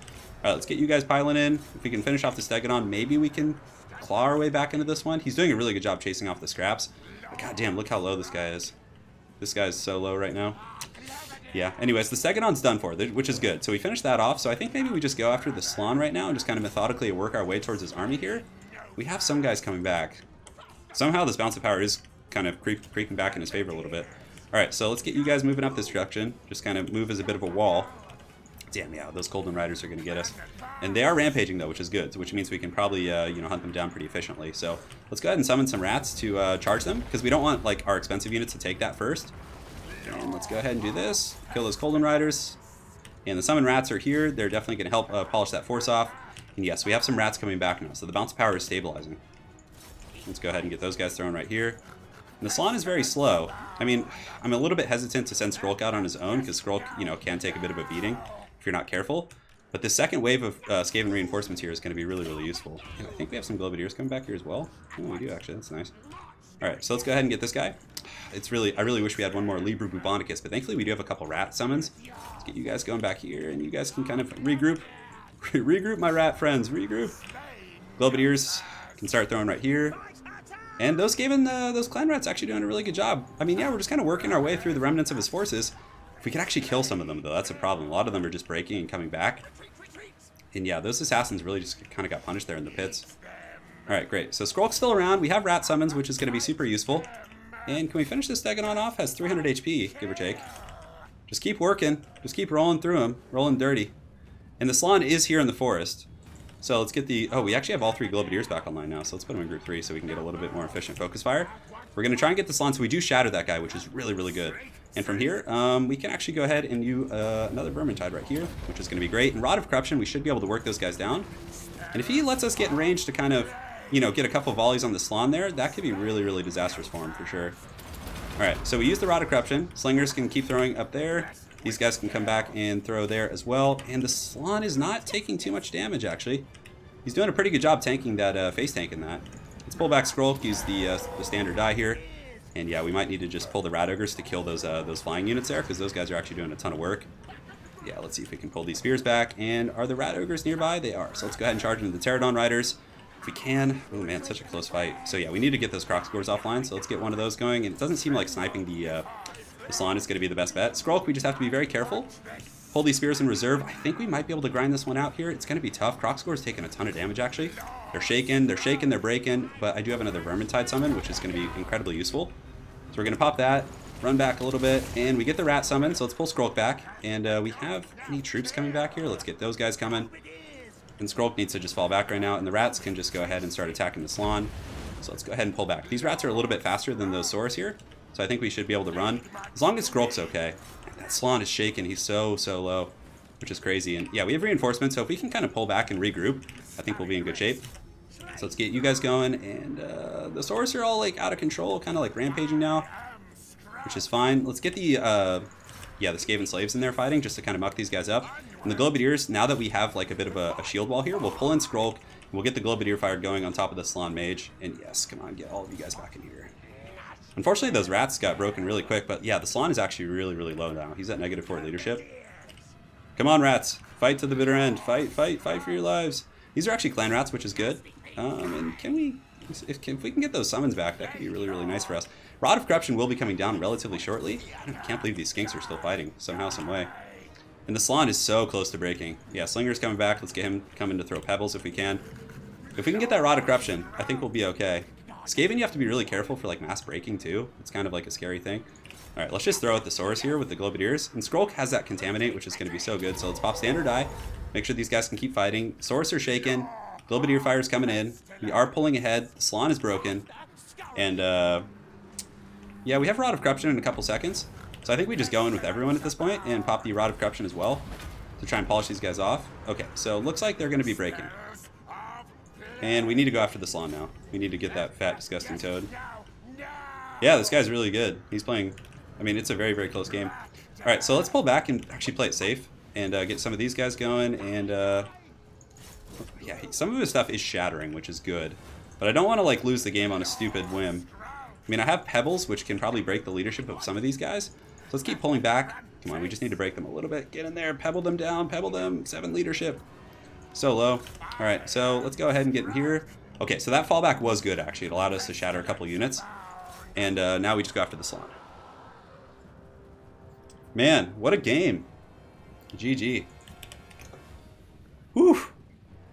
Alright, let's get you guys piling in. If we can finish off the Stegodon, maybe we can claw our way back into this one. He's doing a really good job chasing off the scraps. But goddamn, look how low this guy is. This guy is so low right now. Yeah, anyways, the Stegodon's done for, which is good. So we finished that off, so I think maybe we just go after the Salon right now and just kind of methodically work our way towards his army here. We have some guys coming back. Somehow this bounce of power is kind of creeping back in his favor a little bit. Alright, so let's get you guys moving up this direction. Just kind of move as a bit of a wall. Damn, yeah, those Golden Riders are going to get us. And they are rampaging, though, which is good, which means we can probably, hunt them down pretty efficiently. So let's go ahead and summon some rats to charge them, because we don't want, like, our expensive units to take that first. And let's go ahead and do this. Kill those Golden Riders. And the summon rats are here. They're definitely going to help polish that force off. And yes, we have some rats coming back now, so the bounce power is stabilizing. Let's go ahead and get those guys thrown right here. And the Salon is very slow. I mean, I'm a little bit hesitant to send Skrulk out on his own, because Skrulk, can take a bit of a beating if you're not careful. But the second wave of Skaven reinforcements here is going to be really, really useful. And I think we have some Globadiers coming back here as well. Oh, we do actually. That's nice. Alright, so let's go ahead and get this guy. I really wish we had one more Libra Bubonicus, but thankfully we do have a couple rat summons. Let's get you guys going back here, and you guys can kind of regroup. Regroup, my rat friends. Regroup. Globadiers can start throwing right here. And those clan rats actually doing a really good job. I mean, yeah, we're just kind of working our way through the remnants of his forces. If we could actually kill some of them, though, that's a problem. A lot of them are just breaking and coming back. And yeah, those assassins really just kind of got punished there in the pits. Alright, great. So Skrulk's still around. We have rat summons, which is going to be super useful. And can we finish this Stegonon off? Has 300 HP, give or take. Just keep working. Just keep rolling through him. Rolling dirty. And the Slon is here in the forest. So let's get the... Oh, we actually have all 3 Globadiers back online now. So let's put them in group 3 so we can get a little bit more efficient focus fire. We're going to try and get the Slon. So we do shatter that guy, which is really, really good. And from here, we can actually go ahead and do another Vermintide right here, which is going to be great. And Rod of Corruption, we should be able to work those guys down. And if he lets us get in range to kind of, you know, get a couple volleys on the Slon there, that could be really, really disastrous for him for sure. Alright, so we use the Rod of Corruption. Slingers can keep throwing up there. These guys can come back and throw there as well. And the Slon is not taking too much damage, actually. He's doing a pretty good job tanking that, face tanking that. Let's pull back Skrulk, use the standard die here. And yeah, we might need to just pull the Rat Ogres to kill those flying units there, because those guys are actually doing a ton of work. Yeah, let's see if we can pull these spears back. And are the Rat Ogres nearby? They are. So let's go ahead and charge into the Pterodon Riders. If we can. Oh man, such a close fight. So yeah, we need to get those Croc Scores offline. So let's get one of those going. And it doesn't seem like sniping the Slon is going to be the best bet. Skrulk, we just have to be very careful. Hold these spears in reserve. I think we might be able to grind this one out here. It's going to be tough. Croc Score's taking a ton of damage, actually. They're shaking, they're breaking. But I do have another Vermintide summon, which is going to be incredibly useful. So we're going to pop that, run back a little bit, and we get the Rat summon. So let's pull Skrulk back. And we have any troops coming back here. Let's get those guys coming. And Skrulk needs to just fall back right now. And the Rats can just go ahead and start attacking the Slon. So let's go ahead and pull back. These Rats are a little bit faster than those Saurs here. So I think we should be able to run. As long as Skrulk's okay. That Slon is shaking. He's so low, which is crazy. And yeah, we have reinforcements. So if we can kind of pull back and regroup, I think we'll be in good shape. So let's get you guys going. And the Saurs are all like out of control, kind of like rampaging now, which is fine. Let's get the Skaven slaves in there fighting just to kind of muck these guys up. And the Globadiers, now that we have like a bit of a shield wall here, we'll pull in Skrulk. And we'll get the Globadier fire going on top of the Slon Mage. And yes, come on, get all of you guys back in here. Unfortunately, those Rats got broken really quick. But yeah, the Slon is actually really, really low now. He's at -4 leadership. Come on, Rats. Fight to the bitter end. Fight for your lives. These are actually clan Rats, which is good. And if we can get those summons back, that could be really, really nice for us. Rod of Corruption will be coming down relatively shortly. I can't believe these skinks are still fighting somehow, some way. And the Slon is so close to breaking. Yeah, Slinger's coming back. Let's get him coming to throw pebbles if we can. If we can get that Rod of Corruption, I think we'll be okay. Skaven, you have to be really careful for like mass breaking too. It's kind of like a scary thing. All right, let's just throw out the Saurs here with the Globadiers. And Skrulk has that Contaminate, which is going to be so good. So let's pop Standard Die. Make sure these guys can keep fighting. Saurs are shaking. Globadier fire's coming in. We are pulling ahead. The Slon is broken. And yeah, we have Rod of Corruption in a couple seconds. So I think we just go in with everyone at this point and pop the Rod of Corruption as well to try and polish these guys off. Okay, so looks like they're going to be breaking. And we need to go after the Slon now. We need to get that fat, disgusting toad. Yeah, this guy's really good. He's playing... I mean, it's a very, very close game. All right, so let's pull back and actually play it safe and get some of these guys going. And yeah, some of his stuff is shattering, which is good. But I don't want to like lose the game on a stupid whim. I mean, I have Pebbles, which can probably break the leadership of some of these guys. So let's keep pulling back. Come on, we just need to break them a little bit. Get in there, pebble them down, pebble them. 7 leadership. So low. All right, so let's go ahead and get in here. Okay, so that fallback was good, actually. It allowed us to shatter a couple units. And now we just go after the Slon. Man, what a game. GG. Whew.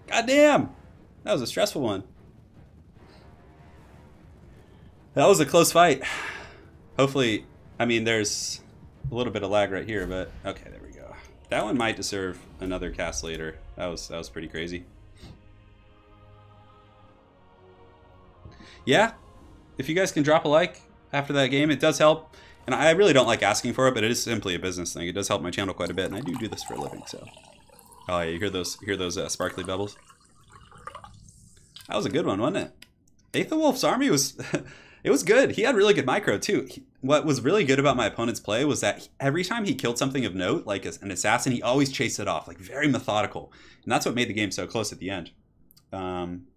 Goddamn. That was a stressful one. That was a close fight. Hopefully, I mean, there's a little bit of lag right here, but okay, there we go. That one might deserve another cast later. That was pretty crazy. Yeah, if you guys can drop a like after that game, it does help. And I really don't like asking for it, but it is simply a business thing. It does help my channel quite a bit, and I do this for a living, so. Oh yeah, you hear those sparkly bubbles? That was a good one, wasn't it? Aethelwulf's army was... It was good. He had really good micro, too. What was really good about my opponent's play was that every time he killed something of note, like an assassin, he always chased it off, like very methodical. And that's what made the game so close at the end. Darren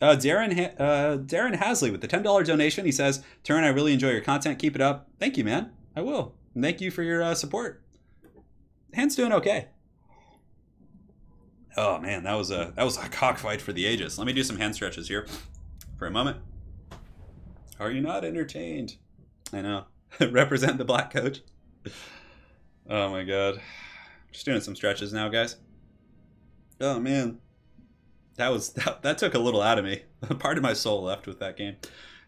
Hasley with the $10 donation. He says, Turin, I really enjoy your content. Keep it up. Thank you, man. I will. And thank you for your support. Hand's doing okay. Oh, man, that was a cockfight for the ages. Let me do some hand stretches here for a moment. Are you not entertained? I know. Represent the black coach. Oh my god. Just doing some stretches now, guys. Oh man. that took a little out of me. Part of my soul left with that game.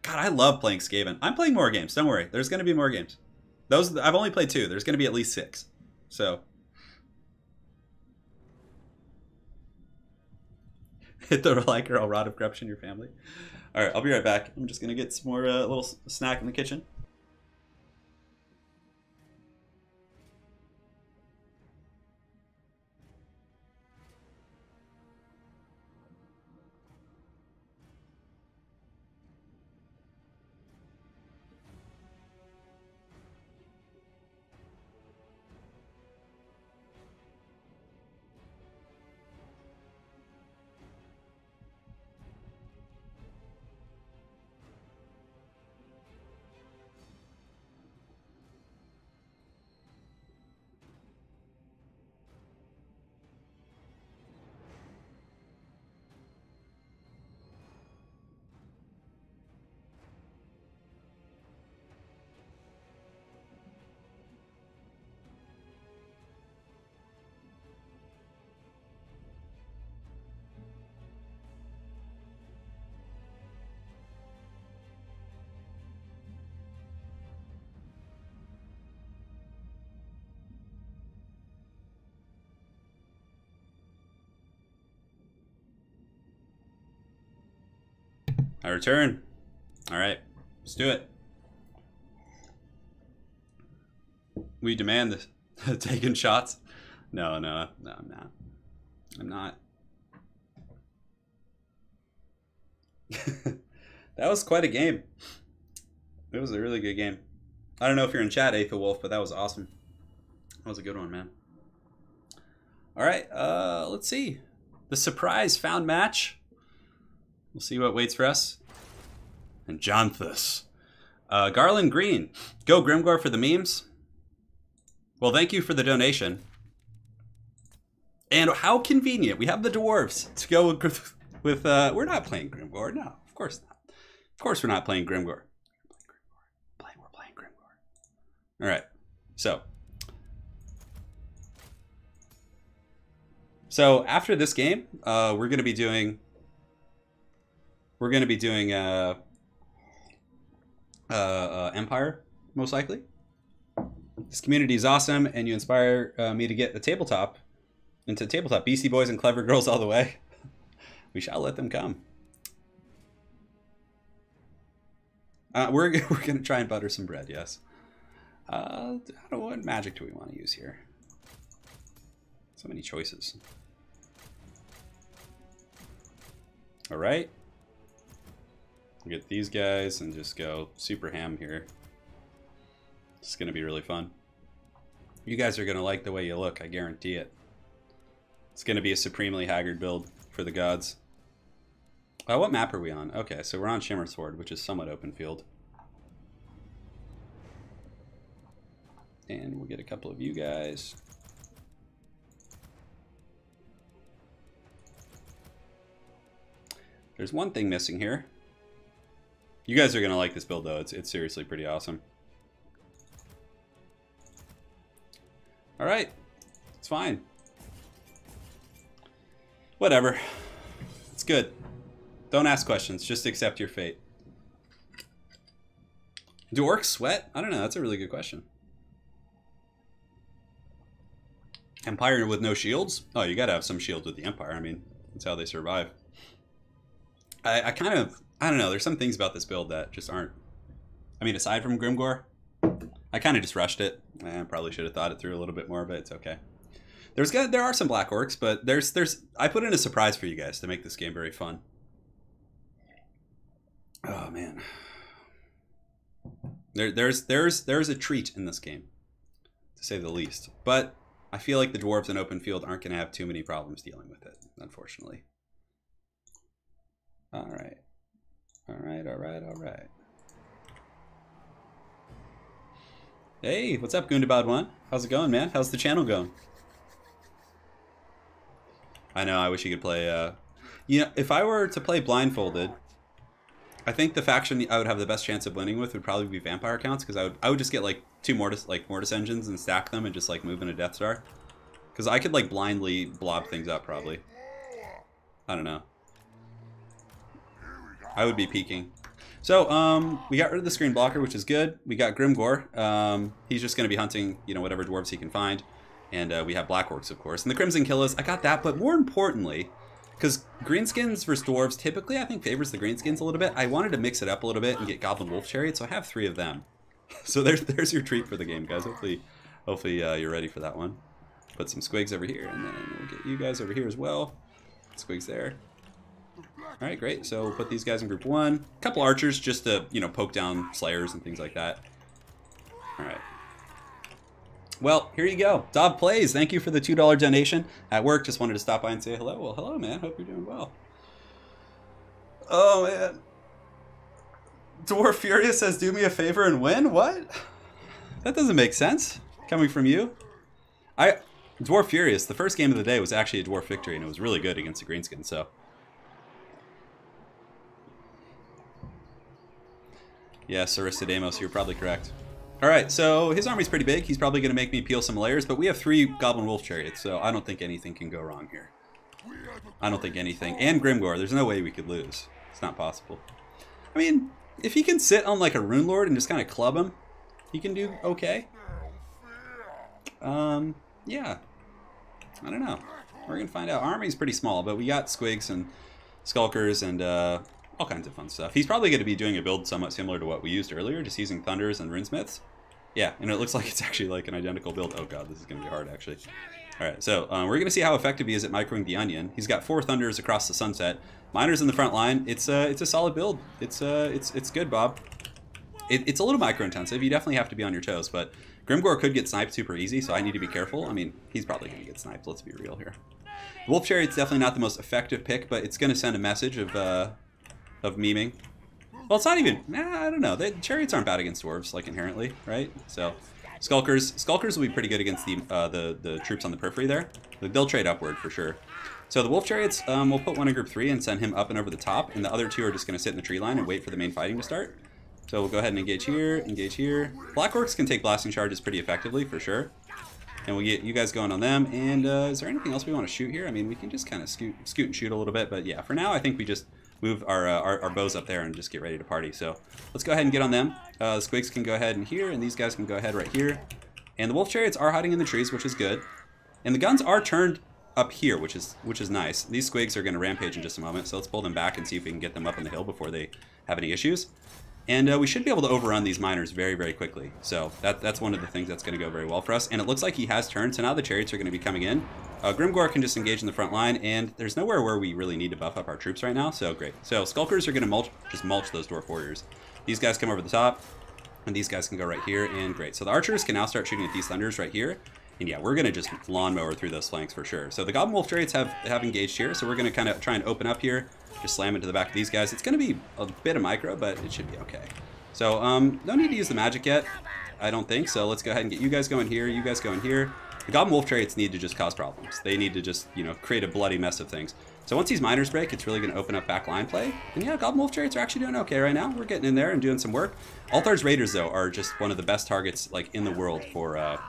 God, I love playing Skaven. I'm playing more games. Don't worry. There's going to be more games. Those I've only played 2. There's going to be at least 6. So hit the like or I'll rot of corruption in your family. All right, I'll be right back. I'm just going to get some more little snack in the kitchen. I return. All right, let's do it. We demand the taking shots. No, I'm not. I'm not. That was quite a game. It was a really good game. I don't know if you're in chat, Aether Wolf, but that was awesome. That was a good one, man. All right, let's see. The surprise found match. We'll see what waits for us. And Jonthus. Garland Green. Go Grimgor for the memes. Well, thank you for the donation. And how convenient. We have the Dwarfs to go with... we're not playing Grimgor. No, of course not. Of course we're not playing Grimgor. We're playing Grimgor. All right. So after this game, we're going to be doing... Empire, most likely. This community is awesome, and you inspire me to get the tabletop into tabletop. BC boys and clever girls all the way. We shall let them come. We're gonna try and butter some bread. Yes. I don't know, what magic do we want to use here? So many choices. All right. We'll get these guys and just go super ham here. It's going to be really fun. You guys are going to like the way you look, I guarantee it. It's going to be a supremely haggard build for the gods. What map are we on? Okay, so we're on Shimmersword, which is somewhat open field. And we'll get a couple of you guys. There's one thing missing here. You guys are going to like this build, though. It's seriously pretty awesome. All right. It's fine. Whatever. It's good. Don't ask questions. Just accept your fate. Do orcs sweat? I don't know. That's a really good question. Empire with no shields? Oh, you got to have some shields with the Empire. I mean, that's how they survive. I kind of... I don't know, there's some things about this build that just aren't... I mean, aside from Grimgor, I kind of just rushed it. I probably should have thought it through a little bit more, but it's okay. There are some black orcs, but I put in a surprise for you guys to make this game very fun. Oh, man. There's a treat in this game, to say the least. But I feel like the dwarves in open field aren't going to have too many problems dealing with it, unfortunately. All right. All right. Hey, what's up, Gundabad1? How's it going, man? How's the channel going? I know, I wish you could play, you know, if I were to play blindfolded, I think the faction I would have the best chance of winning with would probably be vampire counts, because I would just get, like, 2 Mortis engines and stack them and just, like, move in a Death Star. Because I could, like, blindly blob things up, probably. I don't know. I would be peeking. So, we got rid of the screen blocker, which is good. We got Grimgor. He's just going to be hunting, you know, whatever dwarves he can find. And we have Black Orcs, of course. And the Crimson Killers, I got that. But more importantly, because Greenskins versus Dwarves typically, I think, favors the Greenskins a little bit. I wanted to mix it up a little bit and get Goblin Wolf Chariot, so I have 3 of them. So there's your treat for the game, guys. Hopefully you're ready for that one. Put some squigs over here, and then we'll get you guys over here as well. Squigs there. All right, great. So we'll put these guys in group 1. A couple archers just to, you know, poke down slayers and things like that. All right. Well, here you go. Dob Plays, thank you for the $2 donation. At work, just wanted to stop by and say hello. Well, hello, man. Hope you're doing well. Oh, man. Dwarf Furious says, do me a favor and win? What? That doesn't make sense. Coming from you. Dwarf Furious, the first game of the day was actually a dwarf victory, and it was really good against the Greenskins, so. Yes, Aristodamos, you're probably correct. Alright, so his army's pretty big. He's probably going to make me peel some layers, but we have 3 Goblin Wolf Chariots, so I don't think anything can go wrong here. I don't think anything. And Grimgor, there's no way we could lose. It's not possible. I mean, if he can sit on like a Rune Lord and just kind of club him, he can do okay. Yeah. I don't know. We're going to find out. Our army's pretty small, but we got Squigs and Skulkers and all kinds of fun stuff. He's probably going to be doing a build somewhat similar to what we used earlier, just using Thunders and Runesmiths. Yeah, and it looks like it's actually like an identical build. Oh god, this is going to be hard actually. Alright, so we're going to see how effective he is at microing the onion. He's got 4 Thunders across the sunset. Miners in the front line. It's a solid build. It's good, Bob. It's a little micro-intensive. You definitely have to be on your toes, but Grimgor could get sniped super easy, so I need to be careful. I mean, he's probably going to get sniped. Let's be real here. The Wolf Chariot's definitely not the most effective pick, but it's going to send a message of memeing. Well, it's not even. I don't know. The chariots aren't bad against dwarves, like inherently, right? So, Skulkers will be pretty good against the troops on the periphery there. They'll trade upward for sure. So the Wolf Chariots, we'll put one in group 3 and send him up and over the top, and the other 2 are just going to sit in the tree line and wait for the main fighting to start. So we'll go ahead and engage here, engage here. Black Orcs can take blasting charges pretty effectively for sure. And we'll get you guys going on them. And is there anything else we want to shoot here? I mean, we can just kind of scoot and shoot a little bit, but yeah, for now I think we just move our bows up there and just get ready to party. So let's go ahead and get on them. The Squigs can go ahead in here, and these guys can go ahead right here. And the Wolf Chariots are hiding in the trees, which is good. And the guns are turned up here, which is nice. These Squigs are going to rampage in just a moment, so let's pull them back and see if we can get them up on the hill before they have any issues. And we should be able to overrun these miners very, very quickly. So that's one of the things that's going to go very well for us. And it looks like he has turned, so now the chariots are going to be coming in. Grimgor can just engage in the front line, and there's nowhere where we really need to buff up our troops right now, so great. So Skulkers are going to just mulch those Dwarf Warriors. These guys come over the top, and these guys can go right here, and great. So the archers can now start shooting at these Thunders right here. And yeah, we're going to just lawnmower through those flanks for sure. So the Goblin Wolf Chariots have engaged here, so we're going to kind of try and open up here. Just slam into the back of these guys. It's going to be a bit of micro, but it should be okay. So, no need to use the magic yet, I don't think. So let's go ahead and get you guys going here, you guys going here. The Goblin Wolf Chariots need to just cause problems. They need to just, you know, create a bloody mess of things. So once these miners break, it's really going to open up back line play. And yeah, Goblin Wolf Chariots are actually doing okay right now. We're getting in there and doing some work. Althar's Raiders, though, are just one of the best targets, like, in the world for,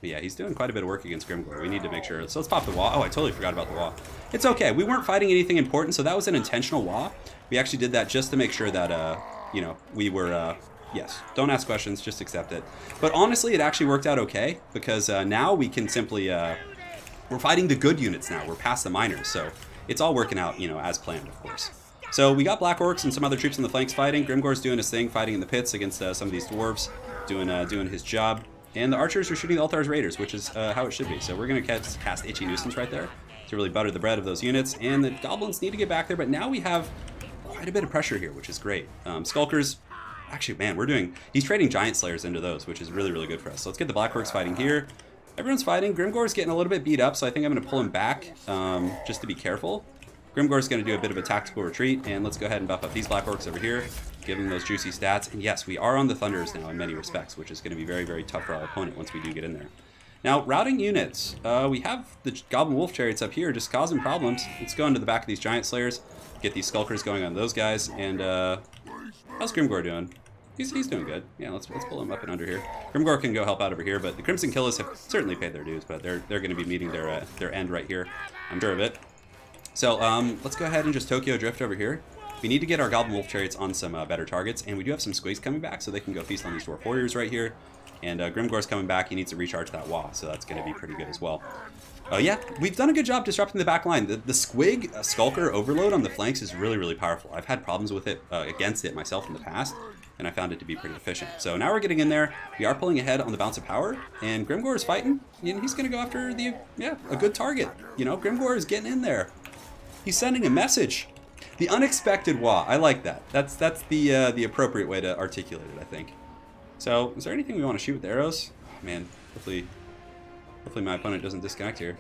yeah, he's doing quite a bit of work against Grimgor. We need to make sure. So let's pop the wall. Oh, I totally forgot about the wall. It's okay. We weren't fighting anything important, so that was an intentional wall. We actually did that just to make sure that, you know, we were, yes, don't ask questions, just accept it. But honestly, it actually worked out okay, because now we can simply, we're fighting the good units now. We're past the miners, so it's all working out, you know, as planned, of course. So we got Black Orcs and some other troops in the flanks fighting. Grimgor's doing his thing, fighting in the pits against some of these dwarves, doing his job. And the archers are shooting the Althar's Raiders, which is how it should be. So we're going to cast Itchy Nuisance right there to really butter the bread of those units. And the goblins need to get back there, but now we have quite a bit of pressure here, which is great. Skulkers, actually, man, he's trading Giant Slayers into those, which is really, really good for us. So let's get the Black Orcs fighting here. Everyone's fighting. Grimgor's getting a little bit beat up, so I think I'm going to pull him back just to be careful. Grimgor's going to do a bit of a tactical retreat, and let's go ahead and buff up these Black Orcs over here. Give them those juicy stats. And yes, we are on the Thunders now in many respects, which is going to be very, very tough for our opponent once we do get in there. Now, routing units. We have the Goblin Wolf Chariots up here just causing problems. Let's go into the back of these Giant Slayers, get these Skulkers going on those guys. And how's Grimgor doing? He's doing good. Yeah, let's pull him up and under here. Grimgor can go help out over here, but the Crimson Killers have certainly paid their dues, but they're going to be meeting their end right here. I'm sure of it. So let's go ahead and just Tokyo Drift over here. We need to get our Goblin Wolf Chariots on some better targets, and we do have some Squigs coming back, so they can go feast on these Dwarf Warriors right here. And Grimgore's coming back. He needs to recharge that Wah, so that's going to be pretty good as well. Yeah, we've done a good job disrupting the back line. The Squig Skulker overload on the flanks is really, really powerful. I've had problems with it, against it myself in the past, and I found it to be pretty efficient. So now we're getting in there. We are pulling ahead on the bounce of power, and Grimgore is fighting, and he's going to go after a good target. You know, Grimgore is getting in there. He's sending a message. The unexpected Wah. I like that. That's the appropriate way to articulate it, I think. So, is there anything we want to shoot with arrows? Oh, man, hopefully my opponent doesn't disconnect here.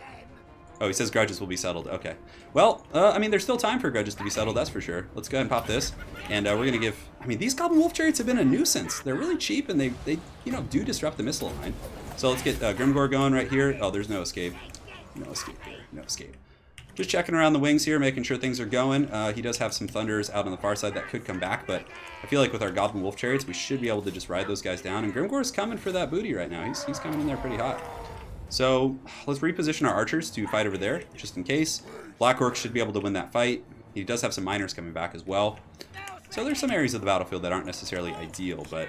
Oh, he says grudges will be settled. Okay. Well, I mean, there's still time for grudges to be settled, that's for sure. Let's go ahead and pop this. And we're going to give... I mean, these Goblin Wolf Chariots have been a nuisance. They're really cheap, and they you know, do disrupt the missile line. So let's get Grimgore going right here. Oh, there's no escape. No escape here. No escape. Just checking around the wings here, making sure things are going. He does have some Thunders out on the far side that could come back, but I feel like with our Goblin Wolf Chariots, we should be able to just ride those guys down. And Grimgore's coming for that booty right now. He's coming in there pretty hot. So let's reposition our archers to fight over there, just in case. Black Orc should be able to win that fight. He does have some miners coming back as well. So there's some areas of the battlefield that aren't necessarily ideal, but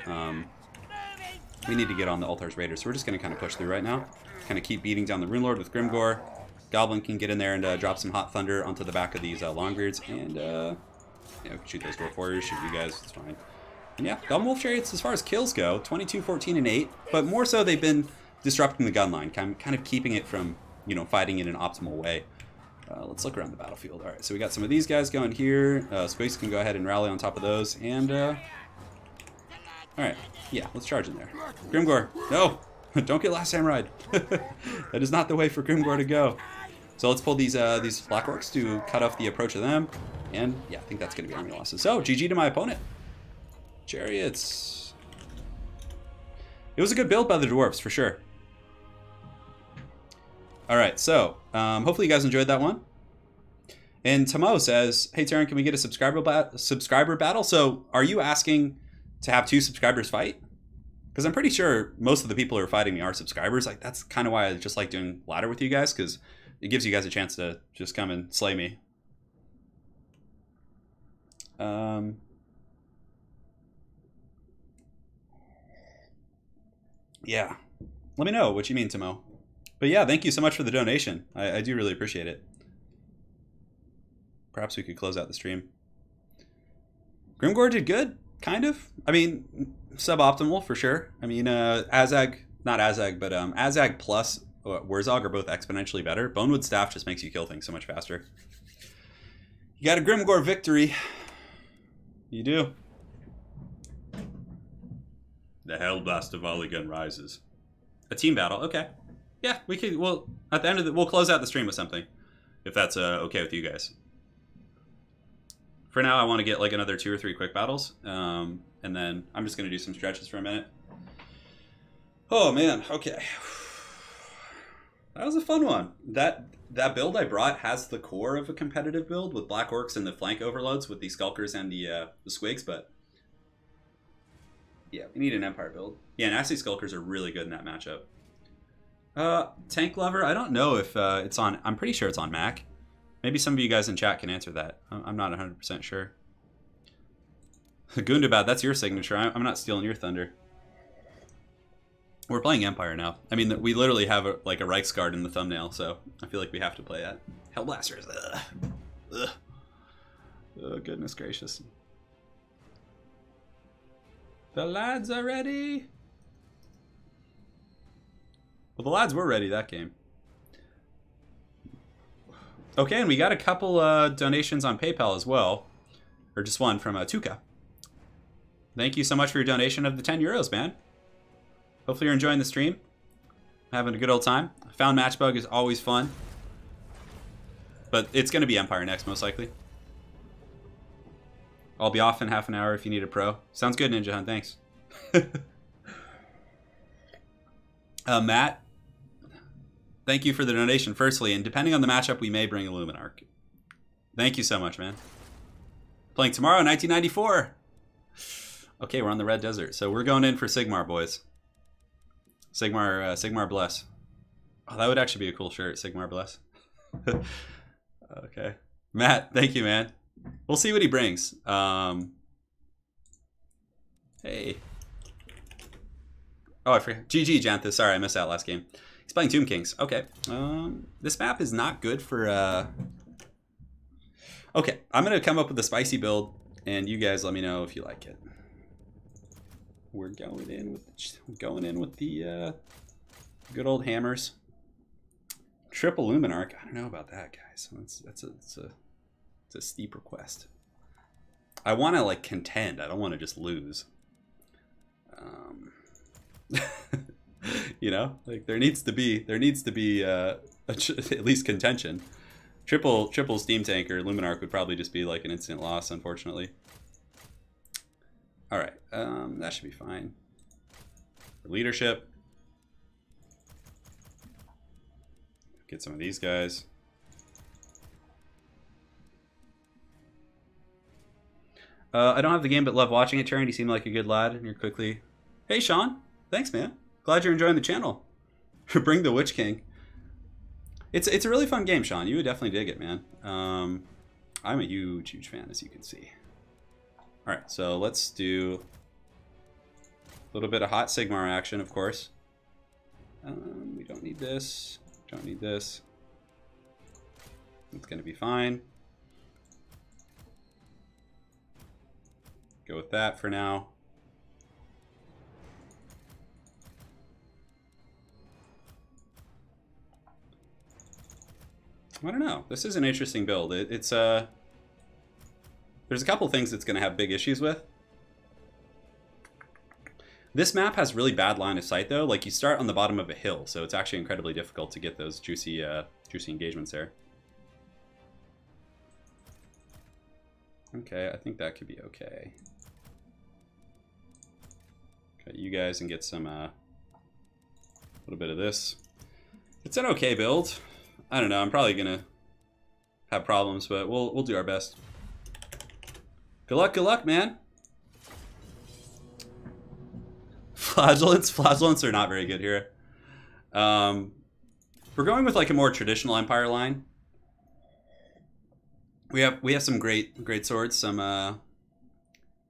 we need to get on the Altar's Raiders. So we're just going to kind of push through right now. Kind of keep beating down the Rune Lord with Grimgore. Goblin can get in there and drop some hot thunder onto the back of these Longbeards, and yeah, we can shoot those Dwarf Warriors, shoot you guys, it's fine. And yeah, Goblin Wolf Chariots, as far as kills go, 22, 14, and 8, but more so they've been disrupting the gun line, kind of keeping it from, you know, fighting in an optimal way. Let's look around the battlefield. All right, so we got some of these guys going here. Squigs can go ahead and rally on top of those, and all right, yeah, let's charge in there. Grimgore, no, don't get last samurai. That is not the way for Grimgore to go. So let's pull these Black Orcs to cut off the approach of them. And yeah, I think that's going to be army losses. So GG to my opponent. Chariots. It was a good build by the Dwarfs, for sure. All right, so hopefully you guys enjoyed that one. And Tomo says, hey, Turin, can we get a subscriber battle? So are you asking to have 2 subscribers fight? Because I'm pretty sure most of the people who are fighting me are subscribers. Like, that's kind of why I just like doing ladder with you guys, because it gives you guys a chance to just come and slay me. Yeah. Let me know what you mean, Tomo. But yeah, thank you so much for the donation. I do really appreciate it. Perhaps we could close out the stream. Grimgore did good, kind of. I mean, suboptimal for sure. I mean, Azag, not Azag, but Azag plus Wurzog are both exponentially better. Bonewood Staff just makes you kill things so much faster. You got a Grimgore victory. You do. The Hellblast of Volleygun rises. A team battle, okay. Yeah, we could. Well, at the end of we'll close out the stream with something, if that's okay with you guys. For now, I want to get like another 2 or 3 quick battles, and then I'm just gonna do some stretches for a minute. Oh man, okay. That was a fun one. That build I brought has the core of a competitive build with Black Orcs and the flank overloads with the Skulkers and the Squigs, but yeah, we need an Empire build. Yeah, Nasty Skulkers are really good in that matchup. Tank Lover, I don't know if it's on, I'm pretty sure it's on Mac. Maybe some of you guys in chat can answer that. I'm not 100% sure. Gundabad, that's your signature. I'm not stealing your thunder. We're playing Empire now. I mean, we literally have like a Reichsguard in the thumbnail, so I feel like we have to play that. Hellblasters. Ugh. Ugh. Oh, goodness gracious. The lads are ready. Well, the lads were ready that game. Okay, and we got a couple donations on PayPal as well. Or just one from Tuka. Thank you so much for your donation of the 10 euros, man. Hopefully you're enjoying the stream. Having a good old time. Found Matchbug is always fun. But it's going to be Empire next, most likely. I'll be off in half an hour if you need a pro. Sounds good, Ninja Hunt. Thanks. Matt, thank you for the donation, firstly. And depending on the matchup, we may bring Illuminarch. Thank you so much, man. Playing tomorrow, 1994. Okay, we're on the Red Desert. So we're going in for Sigmar, boys. Sigmar Bless. Oh, that would actually be a cool shirt, Sigmar Bless. Okay. Matt, thank you, man. We'll see what he brings. Hey. Oh, I forgot. GG, Janthus. Sorry, I missed that last game. He's playing Tomb Kings. Okay. This map is not good for... Okay, I'm going to come up with a spicy build, and you guys let me know if you like it. We're going in with the good old hammers. Triple Luminarch. I don't know about that, guys. It's a steep request. I want to like contend. I don't want to just lose. You know, like there needs to be at least contention. Triple Steam Tanker Luminarch would probably just be like an instant loss, unfortunately. All right, that should be fine. For leadership, get some of these guys. I don't have the game, but love watching it, Turin. You seem like a good lad, and you're quickly... Hey, Sean. Thanks, man. Glad you're enjoying the channel. Bring the Witch King. It's a really fun game, Sean. You would definitely dig it, man. I'm a huge fan, as you can see. All right, so let's do a little bit of hot Sigmar action, of course. We don't need this. Don't need this. It's going to be fine. Go with that for now. I don't know. This is an interesting build. There's a couple things it's going to have big issues with. This map has really bad line of sight, though. Like, you start on the bottom of a hill, so it's actually incredibly difficult to get those juicy engagements there. Okay, I think that could be okay. Cut you guys and get some little bit of this. It's an okay build. I don't know. I'm probably gonna have problems, but we'll do our best. Good luck, man. Flagellants are not very good here. We're going with like a more traditional Empire line. We have some great swords. Some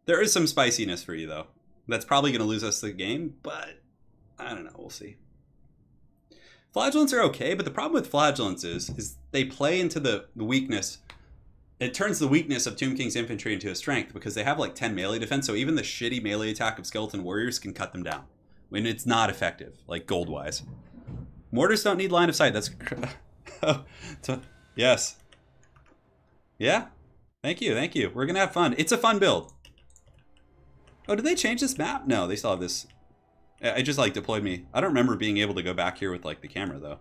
there is some spiciness for you though. That's probably going to lose us the game, but I don't know. We'll see. Flagellants are okay, but the problem with Flagellants is they play into the weakness. It turns the weakness of Tomb King's infantry into a strength because they have like 10 melee defense, so even the shitty melee attack of skeleton warriors can cut them down when it's not effective, like gold-wise. Mortars don't need line of sight. That's... Yes. Yeah. Thank you. We're going to have fun. It's a fun build. Oh, did they change this map? No, they still have this... I just like deployed me. I don't remember being able to go back here with like the camera though. All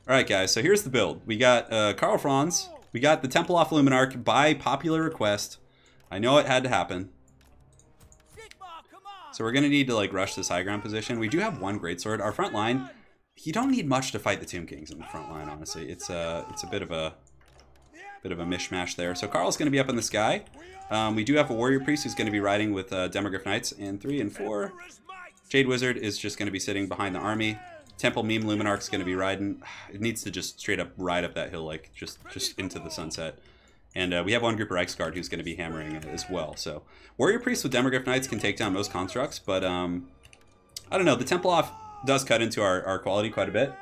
right, guys. So here's the build. We got Karl Franz. We got the Templar Luminarch by popular request. I know it had to happen. So we're gonna need to like rush this high ground position. We do have one greatsword. Our front line. You don't need much to fight the Tomb Kings in the front line. Honestly, it's a bit of a mishmash there. So Karl's gonna be up in the sky. We do have a warrior priest who's gonna be riding with Demogryph Knights in 3 and 4. Jade Wizard is just going to be sitting behind the army. Temple Meme Luminarch's going to be riding. It needs to just straight up ride up that hill, like just into the sunset. And we have one group of Reichsguard who's going to be hammering it as well. So Warrior Priests with Demogryph Knights can take down most constructs, but I don't know. The Templar does cut into our quality quite a bit.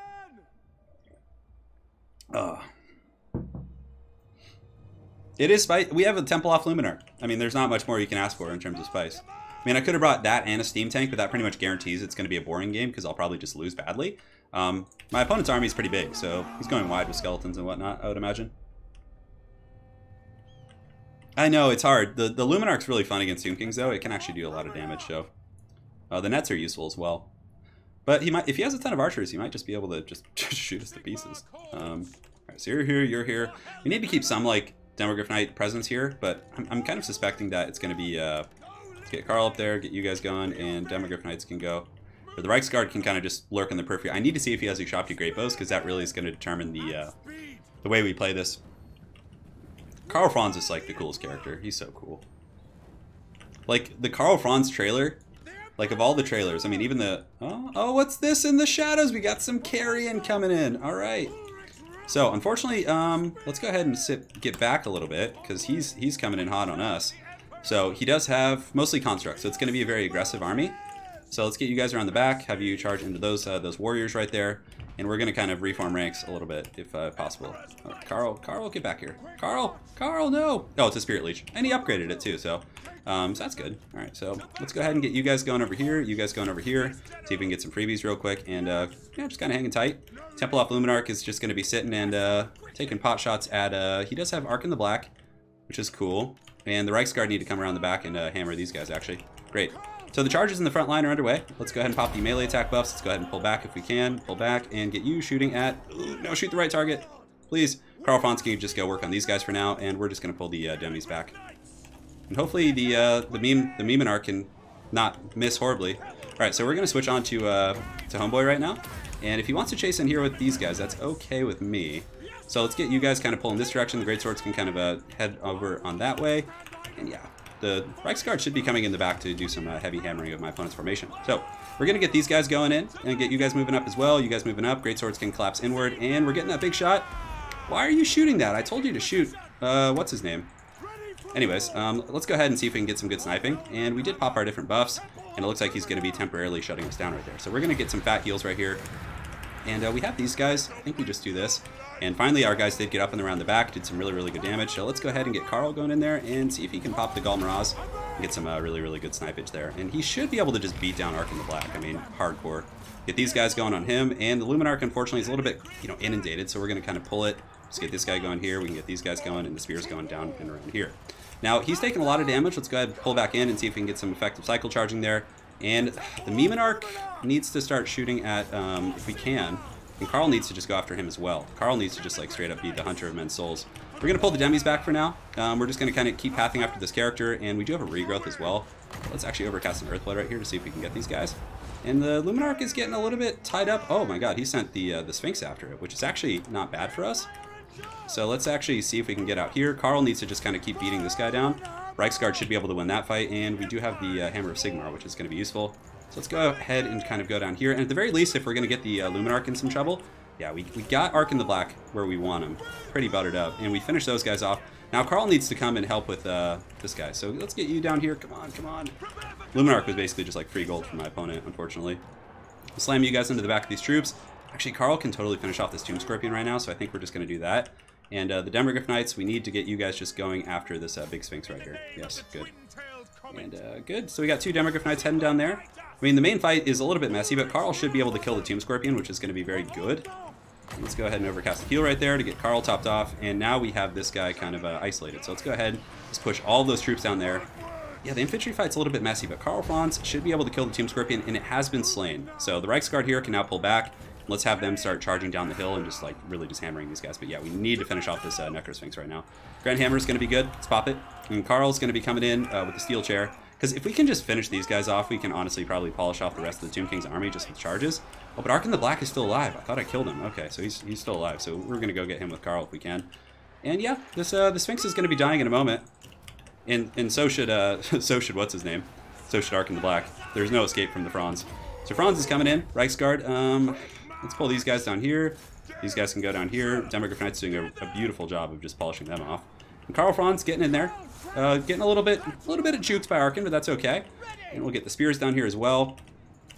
It is spice. We have a Templar Luminarch. I mean, there's not much more you can ask for in terms of spice. I mean, I could have brought that and a steam tank, but that pretty much guarantees it's going to be a boring game because I'll probably just lose badly. My opponent's army is pretty big, so he's going wide with skeletons and whatnot, I would imagine. I know, it's hard. The Luminarch's really fun against Tomb Kings, though. It can actually do a lot of damage, so... the nets are useful as well. But he might, if he has a ton of archers, he might just be able to just shoot us to pieces. Alright, so you're here. We need to keep some, like, Demogryph Knight presence here, but I'm kind of suspecting that it's going to be... Get Karl up there, get you guys going, and Demogryph Knights can go. Or the Reichsguard can kind of just lurk in the periphery. I need to see if he has Ushopti Great Bows, because that really is going to determine the way we play this. Karl Franz is like the coolest character. He's so cool. Like, the Karl Franz trailer, like of all the trailers, I mean, even the... Oh, what's this in the shadows? We got some carrion coming in. All right. So unfortunately, let's go ahead and get back a little bit because he's coming in hot on us. So he does have mostly constructs, so it's going to be a very aggressive army. So let's get you guys around the back, have you charge into those warriors right there, and we're going to kind of reform ranks a little bit if possible. Oh, Carl, get back here. Carl, no! Oh, it's a Spirit Leech, and he upgraded it too, so that's good. All right, so let's go ahead and get you guys going over here, you guys going over here, see if we can get some freebies real quick, and yeah, just kind of hanging tight. Temple off Luminarch is just going to be sitting and taking pot shots at, he does have Arc in the Black, which is cool, and the Reiksguard need to come around the back and hammer these guys, actually. Great. So the charges in the front line are underway. Let's go ahead and pop the melee attack buffs. Let's go ahead and pull back if we can. Pull back and get you shooting at... Ooh, no, shoot the right target. Please. Karl Franz can just go work on these guys for now, and we're just going to pull the demis back. And hopefully the Memenar can not miss horribly. Alright, so we're going to switch on to Homeboy right now. And if he wants to chase in here with these guys, that's okay with me. So let's get you guys kind of pulling this direction. The Greatswords can kind of head over on that way. And yeah. The Reiksguard should be coming in the back to do some heavy hammering of my opponent's formation. So we're going to get these guys going in and get you guys moving up as well. You guys moving up. Greatswords can collapse inward. And we're getting that big shot. Why are you shooting that? I told you to shoot. What's his name? Anyways, let's go ahead and see if we can get some good sniping. And we did pop our different buffs. And it looks like he's going to be temporarily shutting us down right there. So we're going to get some fat heals right here. And we have these guys. I think we just do this. And finally, our guys did get up and around the back, did some really, really good damage. So let's go ahead and get Carl going in there and see if he can pop the Galmaraz and get some really, really good snipage there. And he should be able to just beat down Arc in the Black. I mean, hardcore. Get these guys going on him. And the Luminarch, unfortunately, is a little bit, inundated. So we're going to kind of pull it. Just get this guy going here. We can get these guys going, and the spear's going down and around here. Now, he's taking a lot of damage. Let's go ahead and pull back in and see if we can get some effective cycle charging there. And the Memenar needs to start shooting at, if we can. And Carl needs to just go after him as well. Carl needs to just like straight up be the hunter of men's souls. We're going to pull the demis back for now. We're just going to kind of keep pathing after this character, and we do have a regrowth as well. Let's actually overcast an Earthblood right here to see if we can get these guys. And the Luminarch is getting a little bit tied up. Oh my god, he sent the Sphinx after it, which is actually not bad for us. So let's actually see if we can get out here. Carl needs to just kind of keep beating this guy down. Reiksguard should be able to win that fight, and we do have the Hammer of Sigmar, which is going to be useful. So let's go ahead and kind of go down here. And at the very least, if we're going to get the Luminarch in some trouble, yeah, we got Arc in the Black where we want him. Pretty buttered up. And we finished those guys off. Now Carl needs to come and help with this guy. So let's get you down here. Come on, come on. Luminarch was basically just like free gold for my opponent, unfortunately. We'll slam you guys into the back of these troops. Actually, Carl can totally finish off this Tomb Scorpion right now, so I think we're just going to do that. And the Demogryph Knights, we need to get you guys just going after this big Sphinx right here. Yes, good. And good. So we got 2 Demogryph Knights heading down there. I mean, the main fight is a little bit messy, but Carl should be able to kill the Tomb Scorpion, which is going to be very good. Let's go ahead and overcast the heal right there to get Carl topped off, and now we have this guy kind of isolated. So let's go ahead, let's push all those troops down there. Yeah, the infantry fight's a little bit messy, but Karl Franz should be able to kill the Tomb Scorpion, and it has been slain. So the Reiksguard here can now pull back. Let's have them start charging down the hill and just like really just hammering these guys. But yeah, we need to finish off this Necrosphinx right now. Grand Hammer is going to be good. Let's pop it. And Carl's going to be coming in with the steel chair. Because if we can just finish these guys off, we can honestly probably polish off the rest of the Tomb King's army just with charges. Oh, but Arc in the Black is still alive. I thought I killed him. Okay, so he's still alive. So we're going to go get him with Carl if we can. And yeah, this the Sphinx is going to be dying in a moment. And so should what's his name? So should Arc in the Black. There's no escape from the Franz. So Franz is coming in. Reiksguard. Let's pull these guys down here. These guys can go down here. Demogryph Knight's doing a beautiful job of just polishing them off. And Karl Franz getting in there. Getting a little bit of jukes by Arkin, but that's okay. And we'll get the spears down here as well.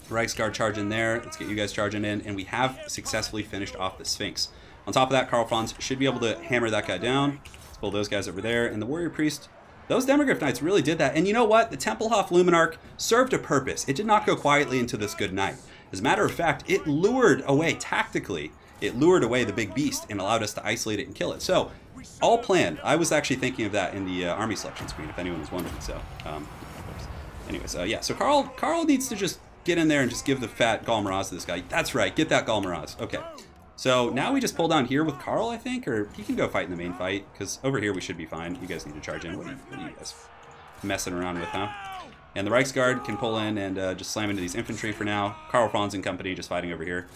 Reiksguard charge in there. Let's get you guys charging in. And we have successfully finished off the Sphinx. On top of that, Karl Franz should be able to hammer that guy down. Let's pull those guys over there. And the Warrior Priest, those Demogryph Knights really did that. And you know what? The Templehof Luminarch served a purpose. It did not go quietly into this good night. As a matter of fact, it lured away tactically. It lured away the big beast and allowed us to isolate it and kill it. So, all planned. I was actually thinking of that in the army selection screen, if anyone was wondering. So, anyways, yeah. So Carl needs to just get in there and just give the fat Galmaraz to this guy. That's right. Get that Galmaraz. Okay. So now we just pull down here with Carl, I think, or he can go fight in the main fight because over here we should be fine. You guys need to charge in. What are you guys messing around with, huh? And the Reiksguard can pull in and just slam into these infantry for now. Karl Franz and company just fighting over here.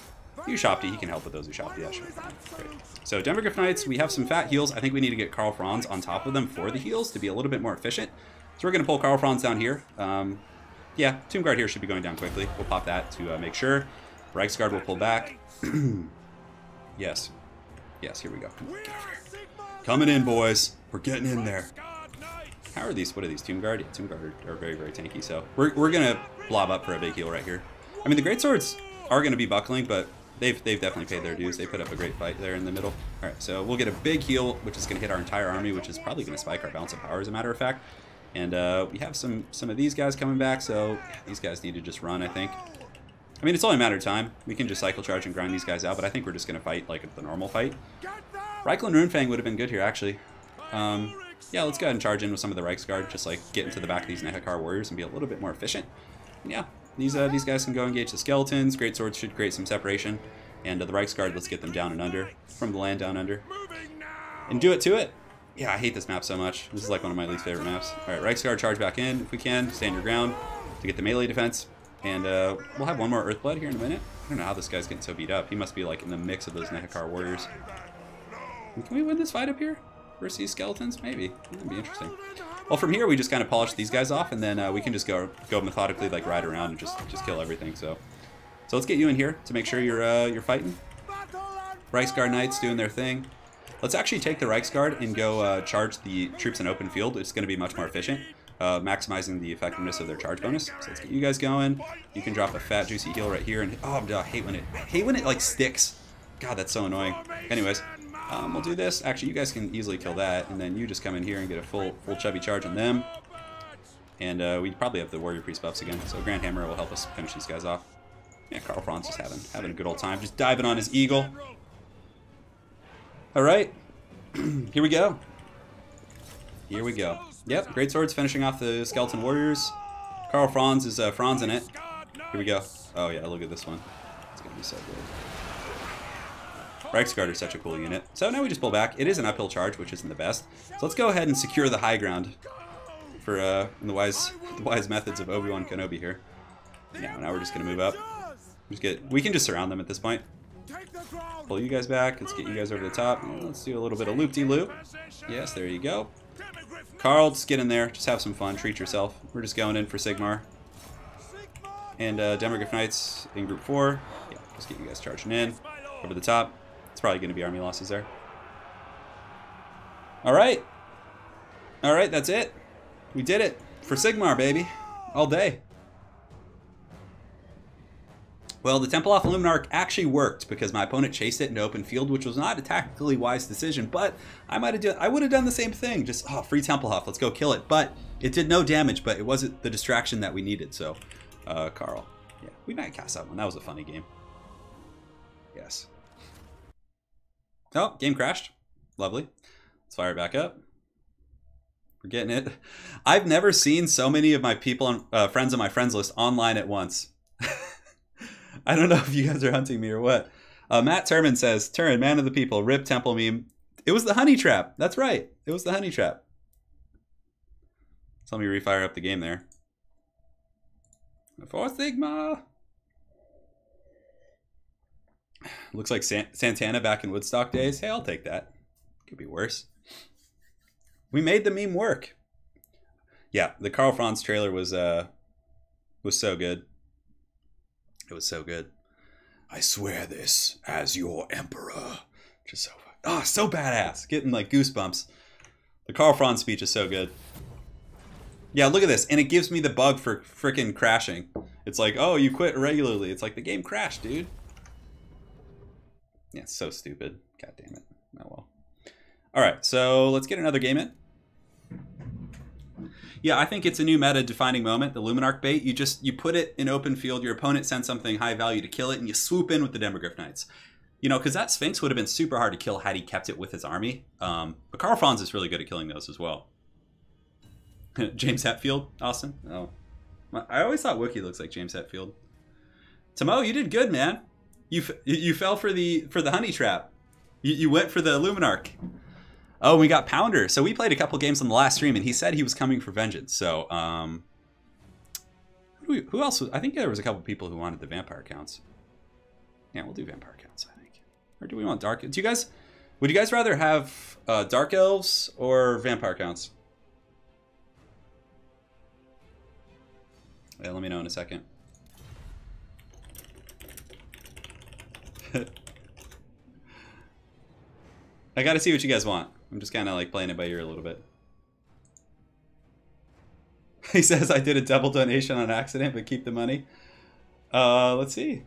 Ushopti, he can help with those Ushopti. Yeah, sure. Great. So Demogryph Knights, we have some fat heals. I think we need to get Karl Franz on top of them for the heals to be a little bit more efficient. So we're going to pull Karl Franz down here. Yeah, Tomb Guard here should be going down quickly. We'll pop that to make sure. Reiksguard will pull back. Yes. Yes, here we go. Come on, get over here. Coming in, boys. We're getting in there. How are these? What are these? Tomb Guard? Yeah, Tomb Guard are very, very tanky. So we're going to blob up for a big heal right here. I mean, the Greatswords are going to be buckling, but they've definitely paid their dues. They put up a great fight there in the middle. All right, so we'll get a big heal, which is going to hit our entire army, which is probably going to spike our balance of power, as a matter of fact. And we have some of these guys coming back, so these guys need to just run, I think. I mean, it's only a matter of time. We can just cycle charge and grind these guys out, but I think we're just going to fight like the normal fight. Reichel and Runefang would have been good here, actually. Yeah, let's go ahead and charge in with some of the Reiksguard, just like get into the back of these Nehekar warriors and be a little bit more efficient. And yeah, these guys can go engage the skeletons. Greatswords should create some separation. And the Reiksguard, let's get them down and under, from the land down under. And do it to it. Yeah, I hate this map so much. This is like one of my least favorite maps. Alright, Reiksguard, charge back in if we can. Stand your ground to get the melee defense. And we'll have one more Earthblood here in a minute. I don't know how this guy's getting so beat up. He must be like in the mix of those Nehekar warriors. And can we win this fight up here versus these skeletons? Maybe. That'd be interesting. Well, from here we just kind of polish these guys off, and then we can just go methodically, like ride around and just kill everything. So let's get you in here to make sure you're fighting. Reiksguard Knights doing their thing. Let's actually take the Reiksguard and go charge the troops in open field. It's going to be much more efficient, maximizing the effectiveness of their charge bonus. So let's get you guys going. You can drop a fat juicy heal right here, and oh, I hate when it like sticks. God, that's so annoying. Anyways. We'll do this. Actually, you guys can easily kill that, and then you just come in here and get a full chubby charge on them. And we probably have the Warrior Priest buffs again, so Grand Hammer will help us finish these guys off. Yeah, Karl Franz just having a good old time, just diving on his eagle. All right, here we go. Here we go. Yep, Greatsword's finishing off the Skeleton Warriors. Karl Franz is Franzing it. Here we go. Oh yeah, look at this one. It's gonna be so good. Reiksguard are such a cool unit. So now we just pull back. It is an uphill charge, which isn't the best. So let's go ahead and secure the high ground for in the wise methods of Obi-Wan Kenobi here. Yeah, now we're just gonna move up. We can just surround them at this point. Pull you guys back. Let's get you guys over the top. Let's do a little bit of loop-de-loop. Yes, there you go. Karl, just get in there. Just have some fun. Treat yourself. We're just going in for Sigmar. And Demogryph Knights in group 4. Yeah, just get you guys charging in. Over the top. It's probably going to be army losses there. Alright. Alright, that's it. We did it. For Sigmar, baby. All day. Well, the Temple off Illuminarch actually worked because my opponent chased it into open field, which was not a tactically wise decision, but I would have done the same thing. Just, free Templehof, let's go kill it. But it did no damage, but it wasn't the distraction that we needed. So, Karl. Yeah, we might cast that one. That was a funny game. Yes. Oh, game crashed. Lovely. Let's fire it back up. We're getting it. I've never seen so many of my people, friends on my friends list online at once. I don't know if you guys are hunting me or what. Matt Turman says, Turin, man of the people, rip temple meme. It was the honey trap. That's right. It was the honey trap. So let me refire up the game there. For Sigma. Looks like Santana back in Woodstock days. Hey, I'll take that. Could be worse. We made the meme work. Yeah, the Karl Franz trailer was so good. It was so good. I swear this as your emperor. Just so so badass. Getting like goosebumps. The Karl Franz speech is so good. Yeah, look at this. And it gives me the bug for freaking crashing. It's like, oh, you quit irregularly. It's like the game crashed, dude. Yeah, it's so stupid. God damn it. Oh well. Alright, so let's get another game in. Yeah, I think it's a new meta defining moment, the Luminarch bait. You put it in open field, your opponent sends something high value to kill it, and you swoop in with the Demogryph Knights. You know, because that Sphinx would have been super hard to kill had he kept it with his army. But Karl Franz is really good at killing those as well. James Hetfield, Austin. Oh, I always thought Wookiee looks like James Hetfield. Tomo, you did good, man. You fell for the honey trap. You went for the Luminarch. Oh, we got Pounder. So we played a couple games on the last stream, and he said he was coming for vengeance. So, who else? I think there was a couple people who wanted the vampire counts. Yeah, we'll do vampire counts, I think. Or do we want dark? Would you guys rather have dark elves or vampire counts? Yeah, let me know in a second. I gotta see what you guys want. I'm just kind of like playing it by ear a little bit. He says I did a double donation on accident, but keep the money. Let's see.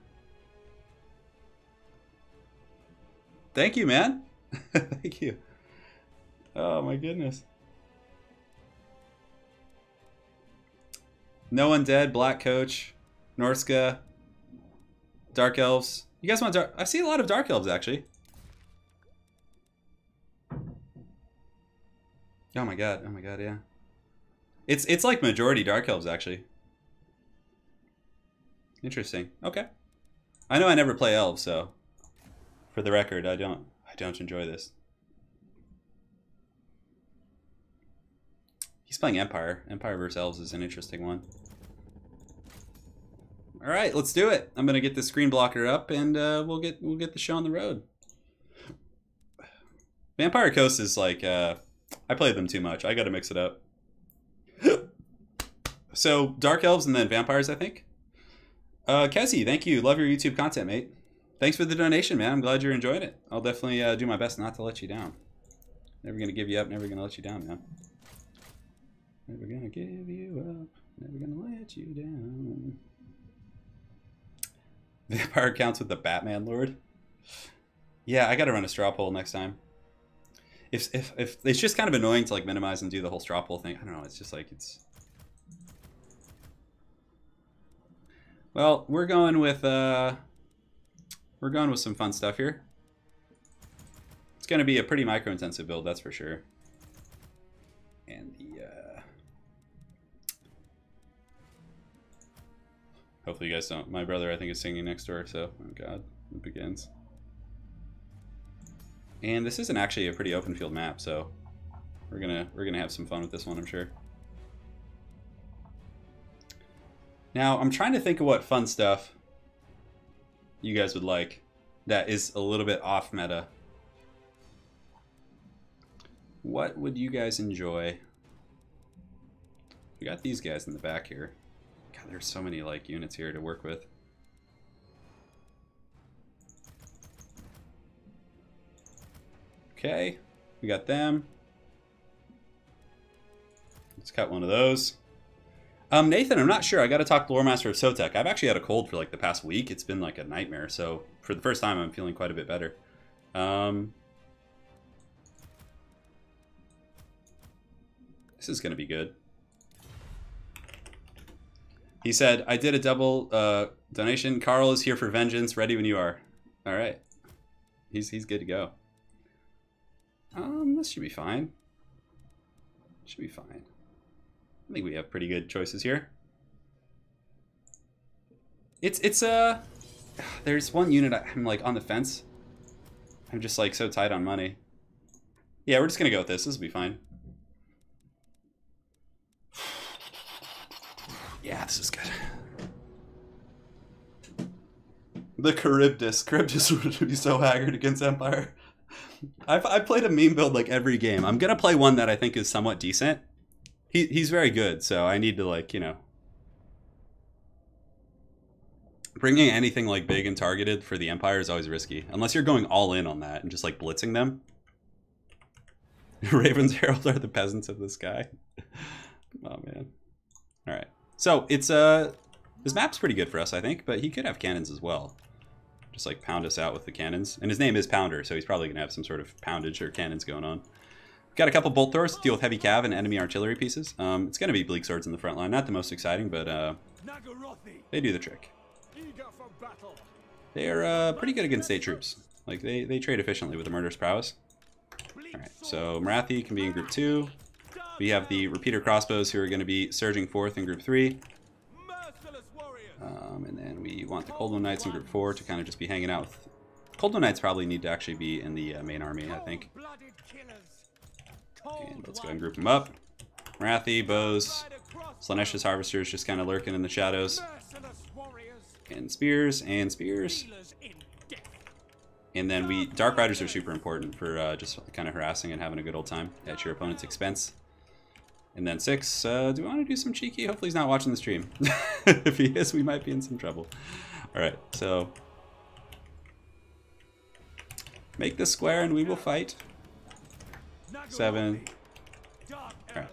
Thank you, man. Thank you. Oh my goodness. No Undead, Black Coach, Norska, Dark Elves. You guys want Dark? I see a lot of Dark Elves actually. Oh my god, yeah. It's like majority Dark Elves actually. Interesting. Okay. I know I never play Elves, so for the record, I don't enjoy this. He's playing Empire. Empire versus Elves is an interesting one. All right, let's do it. I'm gonna get the screen blocker up, and we'll get the show on the road. Vampire Coast is like I play them too much. I got to mix it up. So Dark Elves and then Vampires, I think. Kessie, thank you. Love your YouTube content, mate. Thanks for the donation, man. I'm glad you're enjoying it. I'll definitely do my best not to let you down. Never gonna give you up. Never gonna let you down, man. Never gonna give you up. Never gonna let you down. Vampire counts with the Batman Lord. Yeah, I gotta run a straw poll next time. If it's just kind of annoying to like minimize and do the whole straw poll thing. I don't know. It's just like it's. Well, we're going with some fun stuff here. It's gonna be a pretty micro-intensive build, that's for sure. And the hopefully you guys don't. My brother, I think, is singing next door. So, oh god, it begins. And this isn't actually a pretty open field map, so we're gonna have some fun with this one, I'm sure. Now, I'm trying to think of what fun stuff you guys would like that is a little bit off meta. What would you guys enjoy? We got these guys in the back here. God, there's so many like units here to work with. Okay, we got them. Let's cut one of those. Nathan, I'm not sure. I got to talk to Lore Master of Sotek. I've actually had a cold for like the past week. It's been like a nightmare. So for the first time, I'm feeling quite a bit better. This is going to be good. He said, I did a double donation. Carl is here for vengeance. Ready when you are. All right. He's good to go. This should be fine. Should be fine. I think we have pretty good choices here. There's one unit I'm like on the fence. I'm just like so tight on money. Yeah, we're just gonna go with this. This will be fine. Yeah, this is good. The Charybdis. Charybdis would be so haggard against Empire. I've played a meme build like every game. I'm gonna play one that I think is somewhat decent. He's very good, so I need to like, you know, bringing anything like big and targeted for the Empire is always risky, unless you're going all in on that and just like blitzing them. Raven's Herald are the peasants of the sky. Oh man. All right. So it's this map's pretty good for us, I think, but he could have cannons as well. Just like pound us out with the cannons, and his name is Pounder, so he's probably gonna have some sort of poundage or cannons going on. Got a couple bolt throwers to deal with heavy cav and enemy artillery pieces. It's going to be bleak swords in the front line. Not the most exciting, but they do the trick. They are pretty good against state troops. Like they trade efficiently with the murderous prowess. All right, so Marathi can be in group 2. We have the repeater crossbows who are going to be surging forth in group 3. And then we want the Cold One Knights in group 4 to kind of just be hanging out with. Cold One Knights probably need to actually be in the main army, I think. And let's go ahead and group them up. Marathi, bows, Slaanesha's harvesters just kind of lurking in the shadows. And spears, and spears. And then Dark Riders are super important for just kind of harassing and having a good old time at your opponent's expense. And then 6, do we want to do some cheeky? Hopefully he's not watching the stream. If he is, we might be in some trouble. Alright, so make this square and we will fight. 7. All right.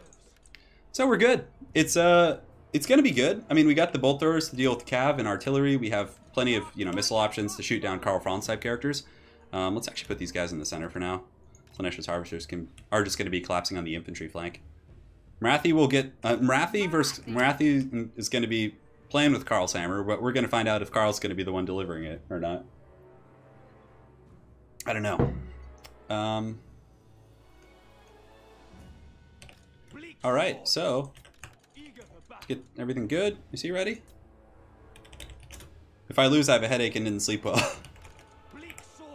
So we're good. It's going to be good. I mean, we got the bolt throwers to deal with cav and artillery. We have plenty of, missile options to shoot down Karl Franz type characters. Let's actually put these guys in the center for now. Slanesh's Harvesters are just going to be collapsing on the infantry flank. Marathi will get... Marathi is going to be playing with Karl's hammer, but we're going to find out if Karl's going to be the one delivering it or not. I don't know. All right, so... Get everything good. Is he ready? If I lose, I have a headache and didn't sleep well.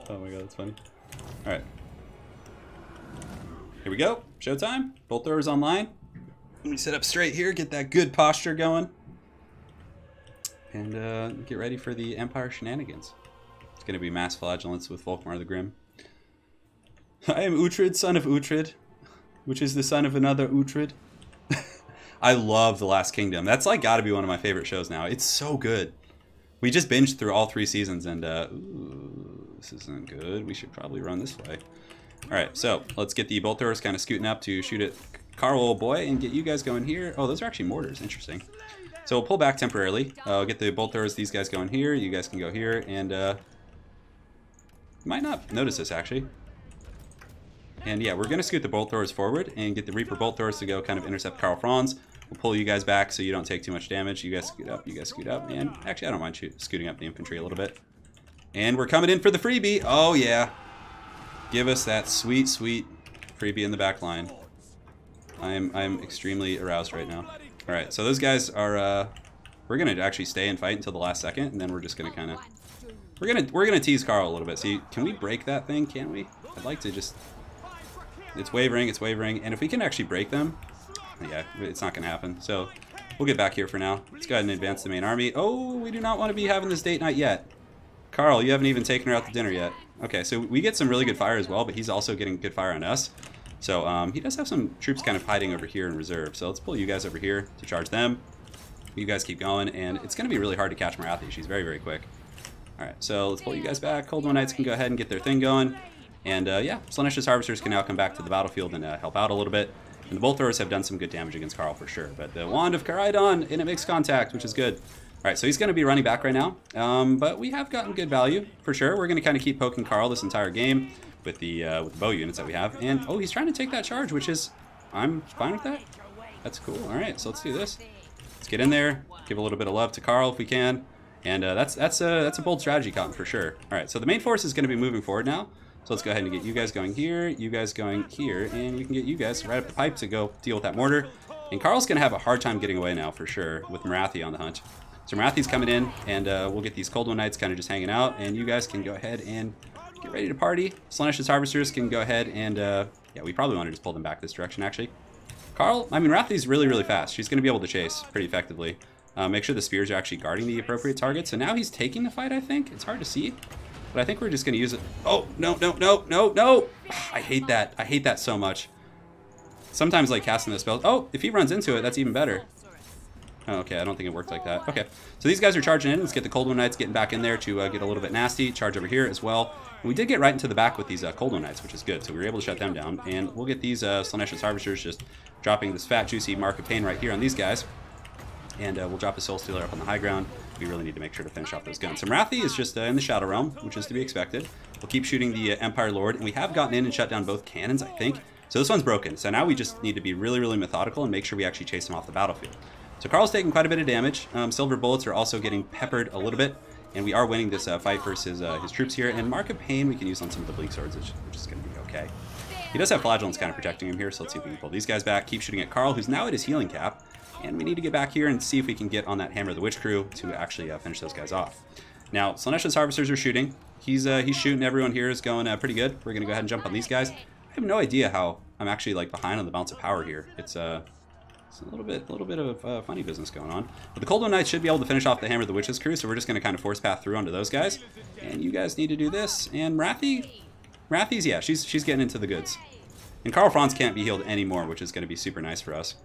Oh my god, that's funny. Alright. Here we go. Showtime. Bolt throwers online. Let me sit up straight here, get that good posture going. And get ready for the Empire shenanigans. It's going to be mass flagellance with Volkmar the Grim. I am Uhtred, son of Uhtred, which is the son of another Uhtred. I love The Last Kingdom. That's like got to be one of my favorite shows now. It's so good. We just binged through all 3 seasons and ooh, this isn't good. We should probably run this way. All right, so let's get the bolt throwers kind of scooting up to shoot at Karl, old boy, and get you guys going here. Oh, those are actually mortars. Interesting. So we'll pull back temporarily. I'll get the bolt throwers, these guys going here. You guys can go here, and you might not notice this actually. And yeah, we're going to scoot the bolt throwers forward and get the Reaper bolt throwers to go kind of intercept Karl Franz. We'll pull you guys back so you don't take too much damage. You guys scoot up, and actually I don't mind scooting up the infantry a little bit. And we're coming in for the freebie. Oh yeah. Give us that sweet, sweet freebie in the back line. I'm extremely aroused right now. All right, so those guys are, we're going to actually stay and fight until the last second, and then we're just going to kind of, we're gonna tease Karl a little bit. See, can we break that thing? Can we? I'd like to just, it's wavering, and if we can actually break them, yeah, it's not going to happen. So we'll get back here for now. Let's go ahead and advance the main army. Oh, we do not want to be having this date night yet. Karl, you haven't even taken her out to dinner yet. Okay, so we get some really good fire as well, but he's also getting good fire on us. So he does have some troops kind of hiding over here in reserve. So let's pull you guys over here to charge them. You guys keep going, and it's going to be really hard to catch Marathi. She's very, very quick. All right, so let's pull you guys back. Cold One Knights can go ahead and get their thing going. And yeah, Slanesh's Harvesters can now come back to the battlefield and help out a little bit. And the bolt throwers have done some good damage against Karl for sure. But the Wand of Karaidon, and it makes contact, which is good. All right, so he's going to be running back right now. But we have gotten good value for sure. We're going to kind of keep poking Karl this entire game with the bow units that we have. And oh, he's trying to take that charge, which is, I'm fine with that. That's cool. All right, so let's do this. Let's get in there, give a little bit of love to Karl if we can. And that's a bold strategy, Cotton, for sure. All right, so the main force is going to be moving forward now. So let's go ahead and get you guys going here, you guys going here, and we can get you guys right up the pipe to go deal with that mortar. And Karl's going to have a hard time getting away now for sure with Marathi on the hunt. So Marathi's coming in, and we'll get these Cold One Knights kind of just hanging out, and you guys can go ahead and get ready to party. Slanesh's Harvesters can go ahead and, yeah, we probably want to just pull them back this direction, actually. Karl, I mean, Marathi's really, really fast. She's going to be able to chase pretty effectively. Make sure the spears are actually guarding the appropriate targets. So now he's taking the fight, I think. It's hard to see. But I think we're just going to use it. Oh, no, no, no, no, no. I hate that. I hate that so much. Sometimes, like, casting those spells. Oh, if he runs into it, that's even better. Oh, okay, I don't think it worked like that. Okay, so these guys are charging in. Let's get the Cold One Knights getting back in there to get a little bit nasty. Charge over here as well. And we did get right into the back with these Cold One Knights, which is good. So we were able to shut them down. And we'll get these Slanesh's Harvesters just dropping this fat, juicy Mark of Pain right here on these guys. And we'll drop the Soul Stealer up on the high ground. We really need to make sure to finish off those guns. So Marathi is just in the Shadow Realm, which is to be expected. We'll keep shooting the Empire Lord. And we have gotten in and shut down both cannons, I think. So this one's broken. So now we just need to be really, really methodical and make sure we actually chase them off the battlefield. So Karl's taking quite a bit of damage. Silver bullets are also getting peppered a little bit. And we are winning this fight versus his troops here. And Mark of Pain we can use on some of the Bleak Swords, which is going to be okay. He does have Flagellants kind of protecting him here, so let's see if we can pull these guys back. Keep shooting at Karl, who's now at his healing cap. And we need to get back here and see if we can get on that Hammer of the Witch crew to actually finish those guys off. Now, Slanesh's Harvesters are shooting. He's shooting. Everyone here is going pretty good. We're going to go ahead and jump on these guys. I have no idea how I'm actually like behind on the bounce of power here. It's a little bit of funny business going on. But the Cold One Knights should be able to finish off the Hammer of the Witch's crew, so we're just going to kind of force path through onto those guys. And you guys need to do this. And Marathi's, yeah, she's getting into the goods. And Karl Franz can't be healed anymore, which is going to be super nice for us.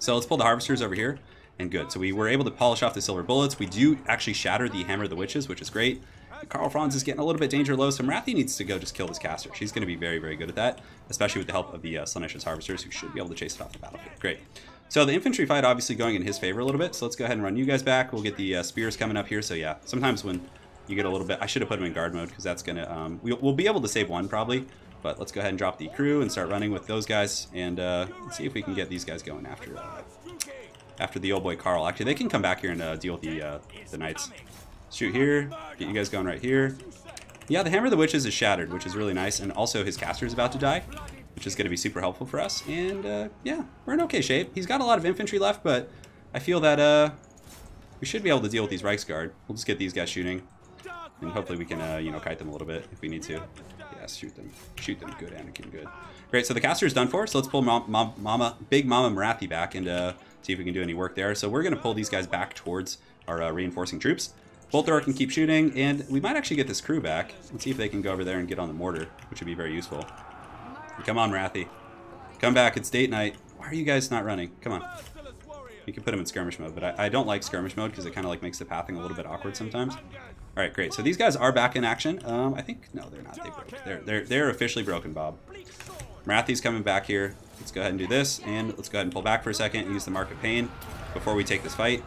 So let's pull the Harvesters over here. And good. So we were able to polish off the silver bullets. We do actually shatter the Hammer of the Witches, which is great. Karl Franz is getting a little bit danger low, so Marathi needs to go just kill this caster. She's going to be very, very good at that, especially with the help of the Slaanesha's Harvesters, who should be able to chase it off the battlefield. Great. So the infantry fight obviously going in his favor a little bit, so let's go ahead and run you guys back. We'll get the spears coming up here, so yeah, sometimes when you get a little bit... I should have put him in guard mode, because that's going to... we'll be able to save one, probably, but let's go ahead and drop the crew and start running with those guys, and let's see if we can get these guys going after the old boy Karl. Actually, they can come back here and deal with the knights. Shoot here, get you guys going right here. Yeah, the Hammer of the Witches is shattered, which is really nice, and also his caster is about to die, which is going to be super helpful for us. And yeah, we're in okay shape. He's got a lot of infantry left, but I feel that we should be able to deal with these Reichsguard. We'll just get these guys shooting, and hopefully we can, you know, kite them a little bit if we need to. Yes, shoot them. Shoot them. Good, Anakin, good. Great, so the caster is done for, so let's pull Big Mama Marathi back and see if we can do any work there. So we're going to pull these guys back towards our reinforcing troops. Bolt Thrower can keep shooting, and we might actually get this crew back. Let's see if they can go over there and get on the mortar, which would be very useful. Come on, Marathi. Come back, it's date night. Why are you guys not running? Come on. You can put them in skirmish mode, but I don't like skirmish mode because it kind of like makes the pathing a little bit awkward sometimes. Alright, great. So these guys are back in action. I think, no, they're not. They broke. They're officially broken, Bob. Marathi's coming back here. Let's go ahead and do this, and let's go ahead and pull back for a second and use the Mark of Pain before we take this fight.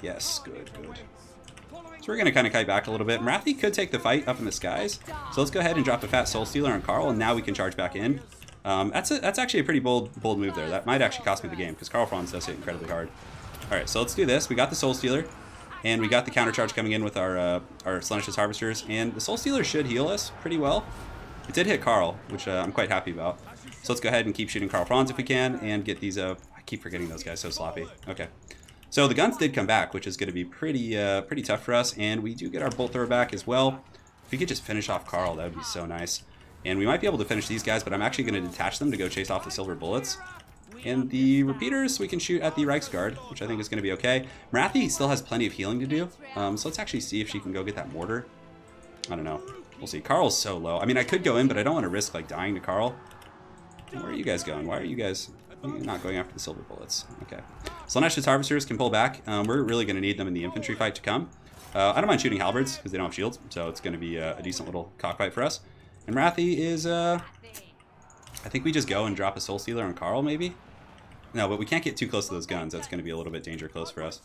Yes, good, good. So we're going to kind of kite back a little bit. Marathi could take the fight up in the skies. So let's go ahead and drop a Fat Soul Stealer on Karl, and now we can charge back in. That's actually a pretty bold move there. That might actually cost me the game, because Karl Franz does hit incredibly hard. Alright, so let's do this. We got the Soul Stealer, and we got the countercharge coming in with our Slaanesha's Harvesters, and the Soul Stealer should heal us pretty well. It did hit Karl, which I'm quite happy about. So let's go ahead and keep shooting Karl Franz if we can, and get these... I keep forgetting those guys, so sloppy. Okay. So the guns did come back, which is going to be pretty tough for us, and we do get our Bolt Thrower back as well. If we could just finish off Karl, that would be so nice. And we might be able to finish these guys, but I'm actually going to detach them to go chase off the silver bullets. And the repeaters we can shoot at the Reichsguard, which I think is going to be okay. Marathi still has plenty of healing to do, so let's actually see if she can go get that mortar. I don't know. We'll see. Karl's so low. I mean, I could go in, but I don't want to risk like dying to Karl. Where are you guys going? Why are you guys not going after the silver bullets? Okay. Slaanesha's Harvesters can pull back. We're really going to need them in the infantry fight to come. I don't mind shooting halberds because they don't have shields, so it's going to be a decent little cockfight for us. And Marathi is, I think we just go and drop a Soul Stealer on Karl, maybe? No, but we can't get too close to those guns. That's going to be a little bit danger close for us.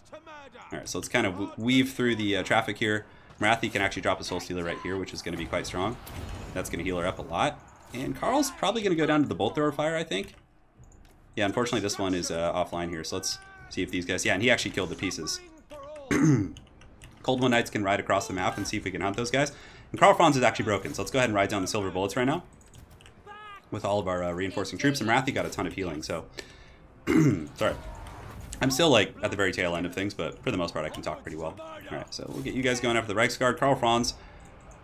Alright, so let's kind of weave through the traffic here. Marathi can actually drop a Soul Stealer right here, which is going to be quite strong. That's going to heal her up a lot. And Karl's probably going to go down to the Bolt Thrower fire, I think. Yeah, unfortunately this one is offline here, so let's see if these guys... Yeah, and he actually killed the pieces. Cold One Knights can ride across the map and see if we can hunt those guys. And Karl Franz is actually broken, so let's go ahead and ride down the silver bullets right now with all of our reinforcing troops. And Marathi got a ton of healing, so... Sorry. I'm still, like, at the very tail end of things, but for the most part I can talk pretty well. Alright, so we'll get you guys going after the Reichsguard. Karl Franz.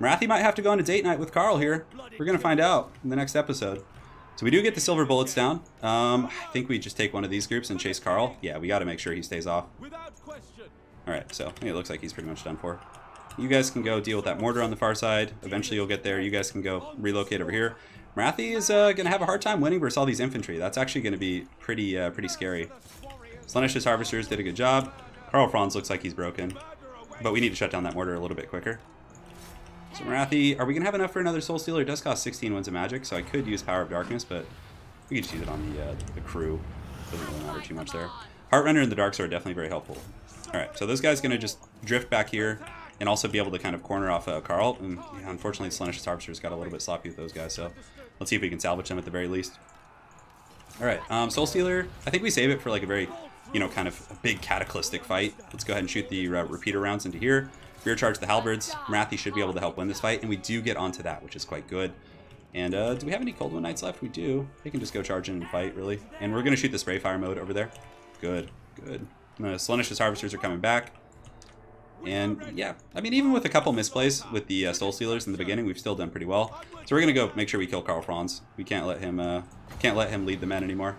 Marathi might have to go on a date night with Karl here. We're going to find out in the next episode. So we do get the silver bullets down. I think we just take one of these groups and chase Karl. Yeah, we got to make sure he stays off. Alright, so it looks like he's pretty much done for. You guys can go deal with that mortar on the far side. Eventually you'll get there. You guys can go relocate over here. Marathi is going to have a hard time winning versus all these infantry. That's actually going to be pretty scary. Slaanesha's Harvesters did a good job. Karl Franz looks like he's broken. But we need to shut down that mortar a little bit quicker. So Marathi, are we going to have enough for another Soul Stealer? It does cost 16 Winds of Magic, so I could use Power of Darkness, but we could just use it on the crew. Doesn't really matter too much there. Heartrender and the Dark Sword are definitely very helpful. Alright, so this guy's going to just drift back here and also be able to kind of corner off Karl. And yeah, unfortunately, Slaanesha's Harvesters got a little bit sloppy with those guys, so let's see if we can salvage them at the very least. Alright, Soul Stealer, I think we save it for like a very, you know, kind of a big cataclysmic fight. Let's go ahead and shoot the repeater rounds into here. Rear charge the halberds. Marathi should be able to help win this fight, and we do get onto that, which is quite good. And do we have any Cold One Knights left? We do. They can just go charge in and fight, really. And we're going to shoot the spray fire mode over there. Good, good. Slaanesha's Harvesters are coming back. And yeah, I mean, even with a couple misplays with the Soul Stealers in the beginning, we've still done pretty well. So we're going to go make sure we kill Karl Franz. We can't let him lead the men anymore.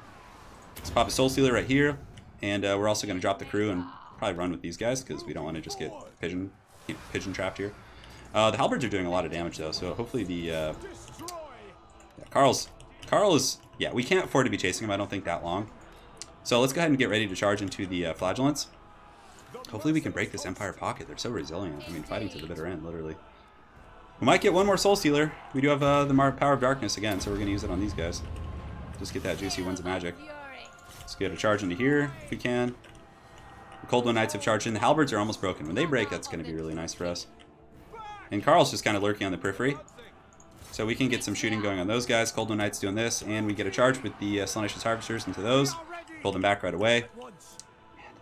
Let's pop a Soul Stealer right here. And we're also going to drop the crew and probably run with these guys because we don't want to just get pigeon trapped here. The halberds are doing a lot of damage though, so hopefully the yeah, Karl is, yeah, we can't afford to be chasing him, I don't think, that long. So let's go ahead and get ready to charge into the flagellants. Hopefully we can break this Empire pocket. They're so resilient. I mean, fighting to the bitter end, literally. We might get one more Soul Stealer. We do have the Power of Darkness again, so we're going to use it on these guys. Just get that juicy Winds of Magic. Let's get a charge into here if we can. The Cold One Knights have charged in. The Halberds are almost broken. When they break, that's going to be really nice for us. And Carl's just kind of lurking on the periphery. So we can get some shooting going on those guys. Cold One Knights doing this, and we get a charge with the Slaanesh Harvesters into those. Pull them back right away.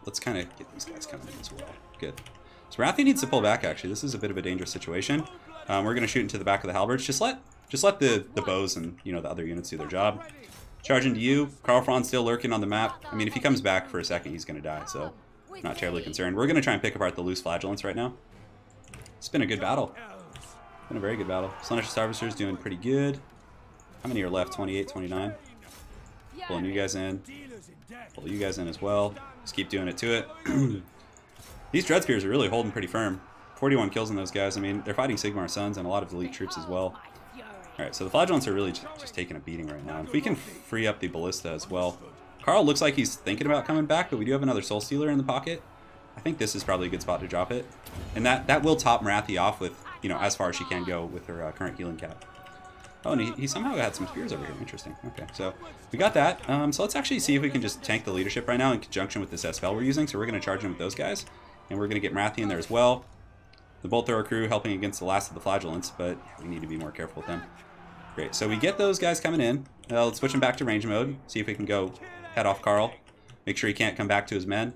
Let's kind of get these guys coming in as well. Good. So Wrathy needs to pull back, actually. This is a bit of a dangerous situation. We're going to shoot into the back of the Halberds. Just let the bows and, you know, the other units do their job. Charge into you. Karl Franz still lurking on the map. I mean, if he comes back for a second, he's going to die, so not terribly concerned. We're going to try and pick apart the loose flagellants right now. It's been a good battle. It's been a very good battle. Slaanesh Harvester's doing pretty good. How many are left? 28, 29. Pulling you guys in. Pull you guys in as well. Just keep doing it to it. These Dread Spears are really holding pretty firm. 41 kills on those guys. I mean, they're fighting Sigmar Sons and a lot of elite troops as well. Alright, so the Flagellants are really just taking a beating right now. If we can free up the Ballista as well. Karl looks like he's thinking about coming back, but we do have another Soul Stealer in the pocket. I think this is probably a good spot to drop it. And that will top Wrathy off with, you know, as far as she can go with her current healing cap. Oh, and he somehow had some spears over here. Interesting. Okay, so we got that. So let's actually see if we can just tank the leadership right now in conjunction with this spell we're using. So we're going to charge in with those guys. And we're going to get Wrathy in there as well. The Bolt Thrower crew helping against the last of the Flagellants, but we need to be more careful with them. Great, so we get those guys coming in. Let's switch them back to range mode. See if we can go head off Karl. Make sure he can't come back to his men.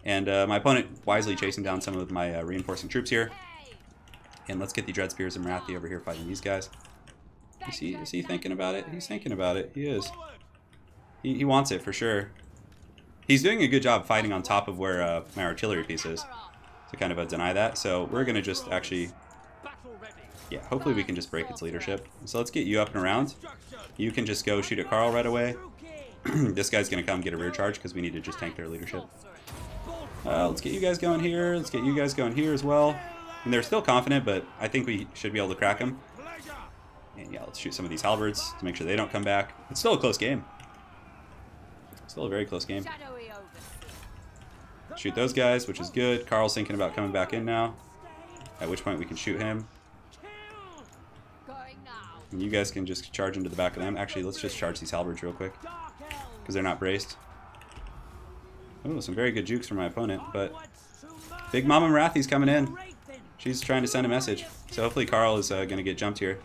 And my opponent wisely chasing down some of my reinforcing troops here. And let's get the Dread Spears and Wrathy over here fighting these guys. Is he thinking about it? He's thinking about it. He is. He wants it for sure. He's doing a good job fighting on top of where my artillery piece is. To kind of deny that. So we're going to just actually... Yeah, hopefully we can just break its leadership. So let's get you up and around. You can just go shoot at Karl right away. This guy's going to come get a rear charge because we need to just tank their leadership. Let's get you guys going here. Let's get you guys going here as well. And they're still confident, but I think we should be able to crack them. And yeah, let's shoot some of these halberds to make sure they don't come back. It's still a close game. Still a very close game. Shoot those guys, which is good. Karl's thinking about coming back in now. At which point we can shoot him. And you guys can just charge into the back of them. Actually, let's just charge these halberds real quick. Because they're not braced. Oh, some very good jukes from my opponent. But Big Mama Wrathy's coming in. She's trying to send a message. So hopefully Karl is going to get jumped here.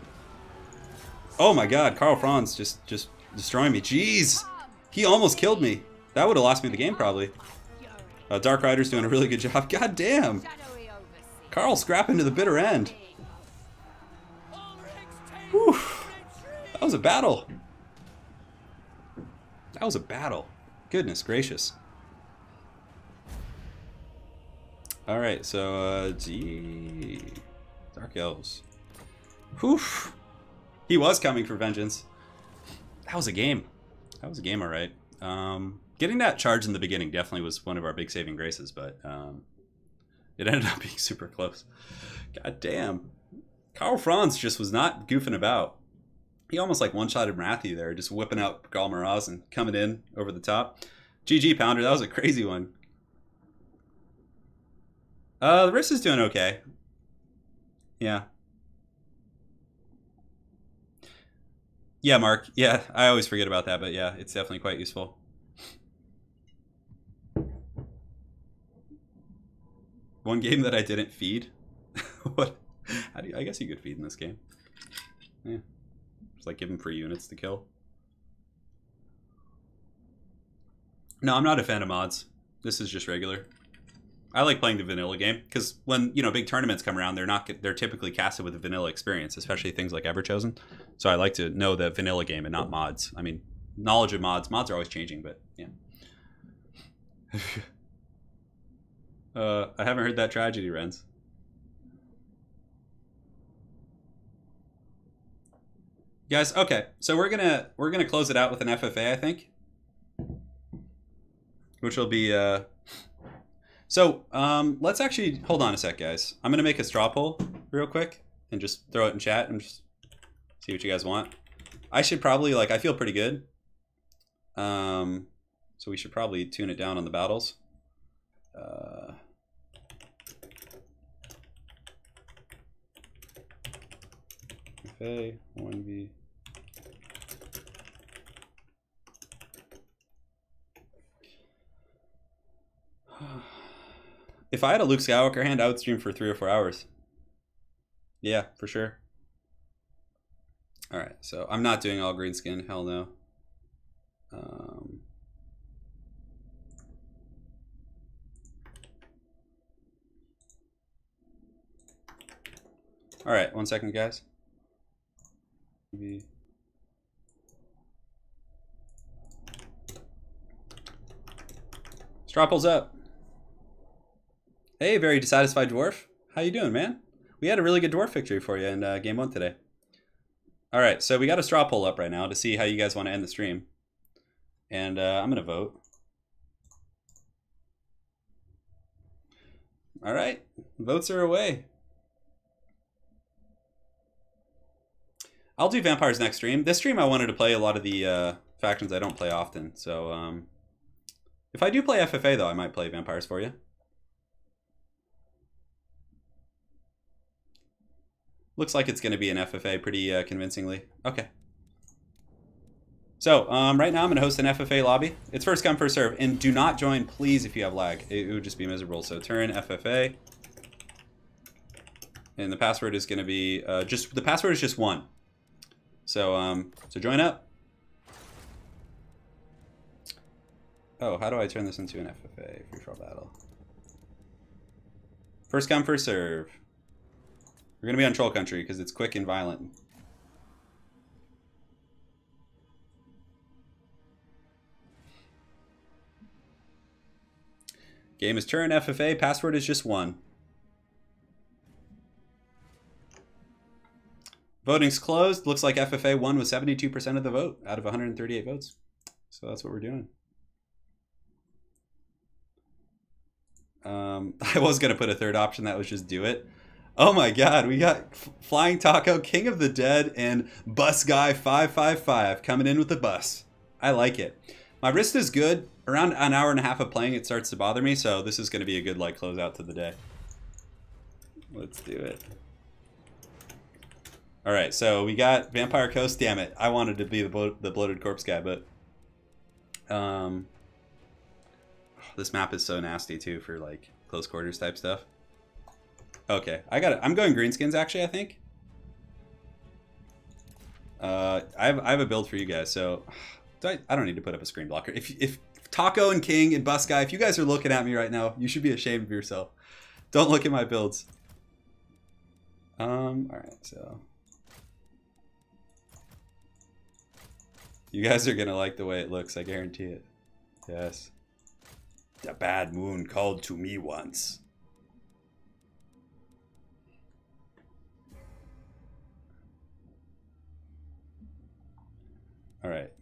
Oh my god, Karl Franz just destroying me. Jeez! He almost killed me. That would have lost me the game probably. Dark Rider's doing a really good job. God damn! Karl scrapping to the bitter end. Whew. That was a battle. That was a battle. Goodness gracious. Alright, so, Dark Elves. Whew. He was coming for vengeance. That was a game. That was a game, alright. Getting that charge in the beginning definitely was one of our big saving graces, but it ended up being super close. God damn. Karl Franz just was not goofing about. He almost like one-shotted Wrathy there, just whipping out Gal Maraz and coming in over the top. GG Pounder, that was a crazy one. The wrist is doing okay. Yeah. Yeah, Mark. Yeah, I always forget about that, but yeah, it's definitely quite useful. One game that I didn't feed. What? How do you, I guess you could feed in this game. Yeah. Just like give him free units to kill. No, I'm not a fan of mods. This is just regular. I like playing the vanilla game because when, you know, big tournaments come around, they're typically casted with a vanilla experience, especially things like Everchosen. So I like to know the vanilla game and not mods. I mean, knowledge of mods. Mods are always changing, but yeah. I haven't heard that tragedy, Renz. Guys, okay, so we're gonna close it out with an FFA, I think, which will be So let's actually hold on a sec, guys. I'm gonna make a straw poll real quick and just throw it in chat and just see what you guys want. I should probably I feel pretty good, so we should probably tune it down on the battles. FFA 1v. If I had a Luke Skywalker hand, I would stream for 3 or 4 hours. Yeah, for sure. Alright, so I'm not doing all greenskin. Hell no. Alright, 1 second, guys. Straw pulls up. Hey, very dissatisfied dwarf. How you doing, man? We had a really good dwarf victory for you in game 1 today. Alright, so we got a straw poll up right now to see how you guys want to end the stream. And I'm going to vote. Alright, votes are away. I'll do vampires next stream. This stream I wanted to play a lot of the factions I don't play often. So if I do play FFA though, I might play vampires for you. Looks like it's going to be an FFA pretty convincingly. Okay. So right now I'm going to host an FFA lobby. It's first come, first serve. And do not join, please, if you have lag. It would just be miserable. So Turin FFA. And the password is going to be the password is just 1. So so join up. Oh, how do I turn this into an FFA free-for-all battle? First come, first serve. We're going to be on Troll Country because it's quick and violent. Game is Turin FFA. Password is just 1. Voting's closed. Looks like FFA won with 72% of the vote out of 138 votes. So that's what we're doing. I was going to put a third option that was just do it. Oh my god, we got Flying Taco, King of the Dead, and Bus Guy 555 coming in with the bus. I like it. My wrist is good. Around an hour and a half of playing, it starts to bother me, so this is going to be a good like closeout to the day. Let's do it. Alright, so we got Vampire Coast. Damn it, I wanted to be the bloated corpse guy, but this map is so nasty too for like close quarters type stuff. Okay, I got it. I'm going Greenskins actually, I think. I have a build for you guys, so I don't need to put up a screen blocker. If Taco and King and Bus Guy, if you guys are looking at me right now, you should be ashamed of yourself. Don't look at my builds. Alright, so you guys are gonna like the way it looks, I guarantee it. Yes. The bad moon called to me once. Alright.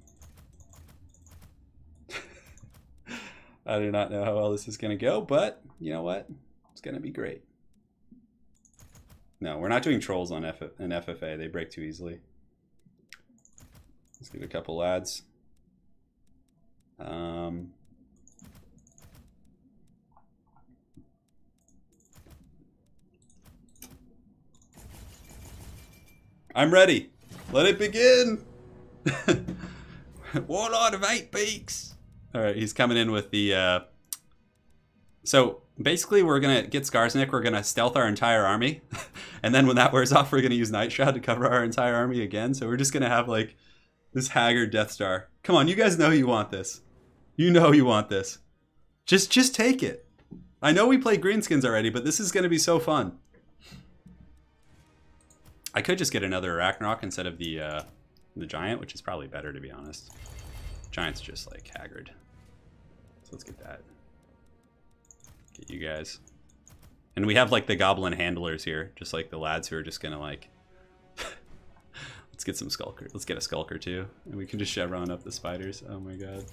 I do not know how well this is going to go, but you know what? It's going to be great. No, we're not doing trolls on FFA. They break too easily. Let's get a couple lads. I'm ready. Let it begin. Warlord of 8 Peaks. All right, he's coming in with the. So basically, we're gonna get Skarsnik. We're gonna stealth our entire army, and then when that wears off, we're gonna use Night Shroud to cover our entire army again. So we're just gonna have like this haggard Death Star. Come on, you guys know you want this. You know you want this. Just take it. I know we played Greenskins already, but this is gonna be so fun. I could just get another Arachnarok instead of the Giant, which is probably better to be honest. Giant's just like haggard. So let's get that. Get you guys. And we have like the goblin handlers here, just like the lads who are just gonna like let's get some skulker. Let's get a skulker too. And we can just chevron up the spiders. Oh my god.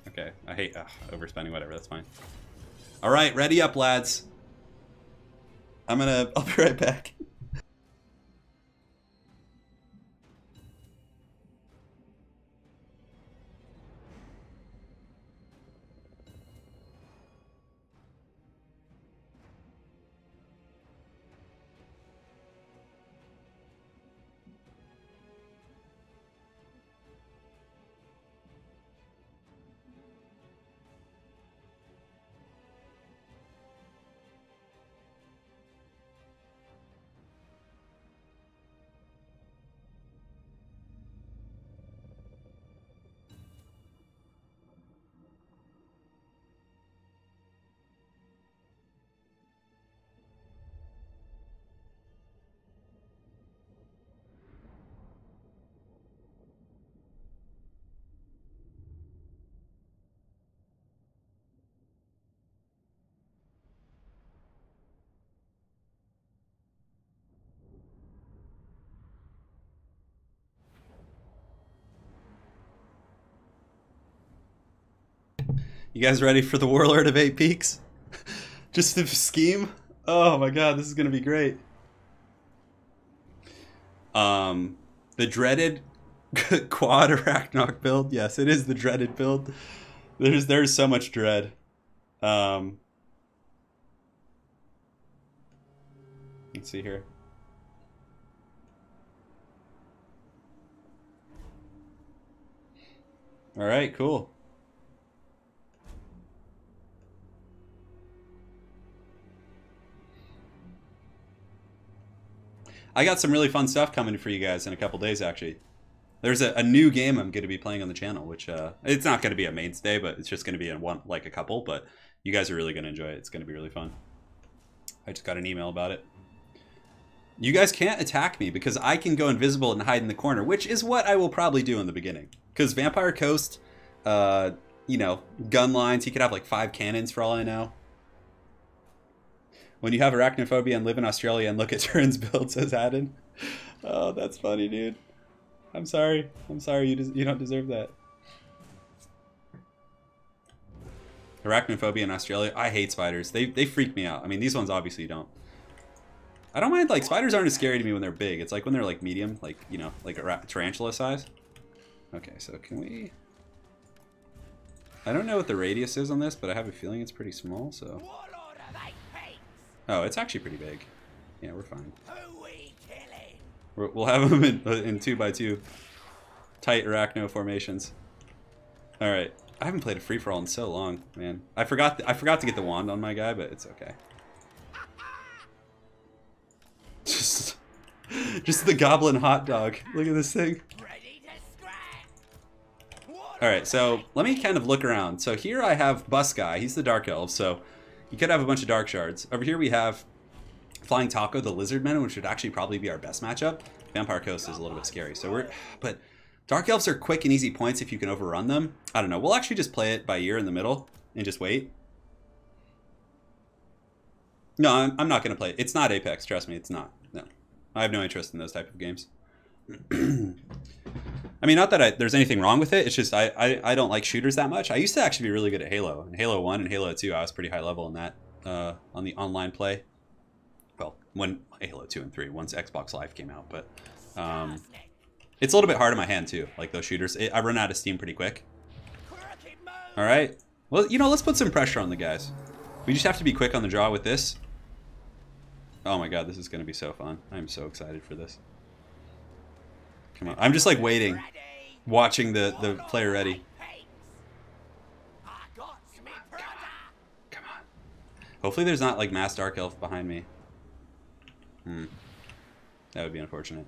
Okay, I hate overspending, whatever, that's fine. Alright, ready up lads. I'll be right back. You guys ready for the Warlord of 8 Peaks? Just the scheme? Oh my god, this is gonna be great. The dreaded quad Arachnok build. Yes, it is the dreaded build. There's so much dread. Let's see here. All right, cool. I got some really fun stuff coming for you guys in a couple days, actually. There's a new game I'm going to be playing on the channel, which it's not going to be a mainstay, but it's just going to be in a couple. But you guys are really going to enjoy it. It's going to be really fun. I just got an email about it. You guys can't attack me because I can go invisible and hide in the corner, which is what I will probably do in the beginning. Because Vampire Coast, you know, gun lines, he could have like 5 cannons for all I know. When you have arachnophobia and live in Australia and look at Turin's build, says Haddon. Oh, that's funny, dude. I'm sorry. I'm sorry. You don't deserve that. Arachnophobia in Australia. I hate spiders. They freak me out. I mean, these ones obviously don't. I don't mind, like, spiders aren't as scary to me when they're big. It's like when they're, like, medium, like, you know, like a tarantula size. Okay, so can we... I don't know what the radius is on this, but I have a feeling it's pretty small, so... Oh, it's actually pretty big. Yeah, we're fine. We'll have them in 2x2 tight arachno formations. All right, I haven't played a free for all in so long, man. I forgot to get the wand on my guy, but it's okay. Just the goblin hot dog. Look at this thing. All right, so let me kind of look around. So here I have Bus Guy. He's the Dark Elf, so you could have a bunch of Dark Shards. Over here we have Flying Taco, the Lizardmen, which would actually probably be our best matchup. Vampire Coast is a little bit scary, so but Dark Elves are quick and easy points if you can overrun them. I don't know. We'll actually just play it by ear in the middle and just wait. No, I'm not going to play it. It's not Apex. Trust me, it's not. No, I have no interest in those type of games. I mean, not that there's anything wrong with it. It's just I don't like shooters that much. I used to actually be really good at Halo. In Halo 1 and Halo 2, I was pretty high level in that on the online play. Well, when Halo 2 and 3, once Xbox Live came out. But it's a little bit hard in my hand, too, like those shooters. I run out of steam pretty quick. All right. Well, you know, let's put some pressure on the guys. We just have to be quick on the draw with this. Oh, my God, this is going to be so fun. I'm so excited for this. Come on. I'm just, like, waiting, watching the player ready. Come on. Hopefully there's not, like, Mass Dark Elf behind me. That would be unfortunate.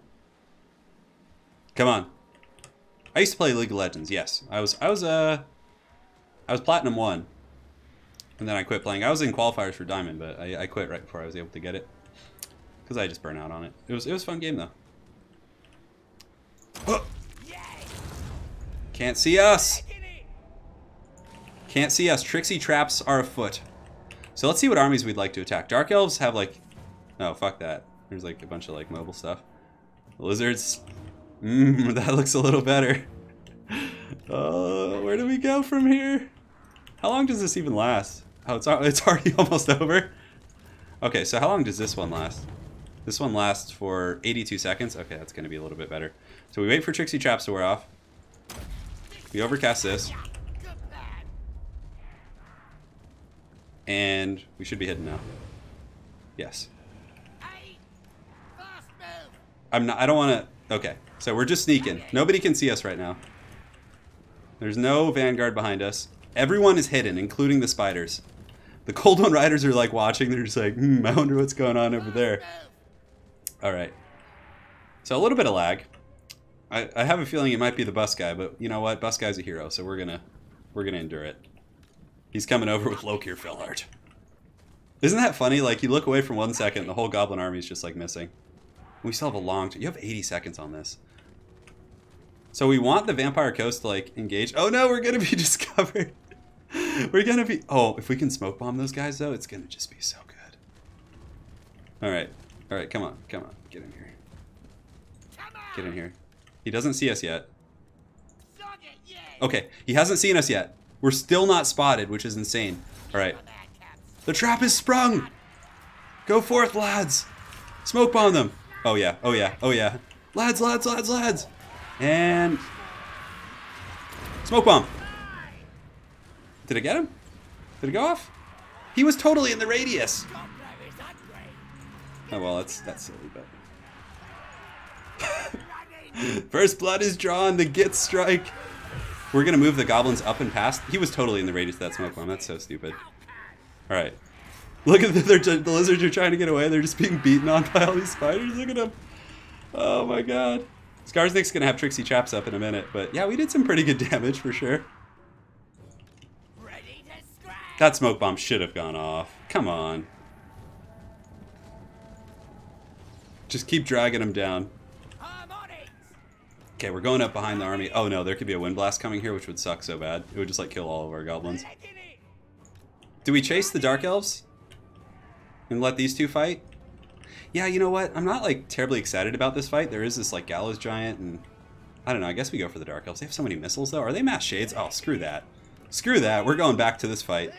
Come on. I used to play League of Legends. Yes, I was Platinum 1, and then I quit playing. I was in qualifiers for Diamond, but I quit right before I was able to get it because I just burned out on it. It was a fun game though. Oh. Can't see us. Can't see us. Tricksy traps are afoot. So let's see what armies we'd like to attack. Dark Elves have like... Oh, fuck that. There's like a bunch of like mobile stuff. Lizards. That looks a little better. Where do we go from here? How long does this even last? Oh, it's already almost over. Okay, so how long does this one last? This one lasts for 82 seconds. Okay, that's going to be a little bit better. So we wait for Tricksy Traps to wear off. We overcast this. And we should be hidden now. Yes. I don't want to... Okay, so we're just sneaking. Nobody can see us right now. There's no Vanguard behind us. Everyone is hidden, including the spiders. The Cold One Riders are like watching. They're just like, I wonder what's going on over there. All right. So a little bit of lag. I have a feeling it might be the Bus Guy, but you know what? Bus Guy's a hero, so we're gonna endure it. He's coming over with Lokir Fellart. Isn't that funny? Like, you look away for 1 second, and the whole Goblin army is just like missing. We still have a long... You have 80 seconds on this. So we want the Vampire Coast to, like, engage. Oh, no, we're going to be discovered. We're going to be... Oh, if we can smoke bomb those guys, though, it's going to just be so good. All right. All right, come on. Come on. Get in here. Get in here. He doesn't see us yet. Okay, he hasn't seen us yet. We're still not spotted, which is insane. All right. The trap is sprung. Go forth, lads. Smoke bomb them. Oh, yeah. Oh, yeah. Oh, yeah. Lads, lads, lads, lads. And... smoke bomb. Did I get him? Did it go off? He was totally in the radius. Oh, well, that's silly, but... First blood is drawn. The Git strike. We're going to move the goblins up and past. He was totally in the radius of that smoke bomb. That's so stupid. All right. Look at the lizards are trying to get away. They're just being beaten on by all these spiders. Look at them. Oh, my God. Skarsnik's going to have Trixie Traps up in a minute. But, yeah, we did some pretty good damage for sure. That smoke bomb should have gone off. Come on. Just keep dragging them down. Okay, we're going up behind the army. Oh no, there could be a wind blast coming here, which would suck so bad. It would just like kill all of our goblins. Do we chase the Dark Elves? And let these two fight? Yeah, you know what? I'm not like terribly excited about this fight. There is this like gallows giant and... I don't know, I guess we go for the Dark Elves. They have so many missiles though. Are they mass shades? Oh, screw that. Screw that. We're going back to this fight.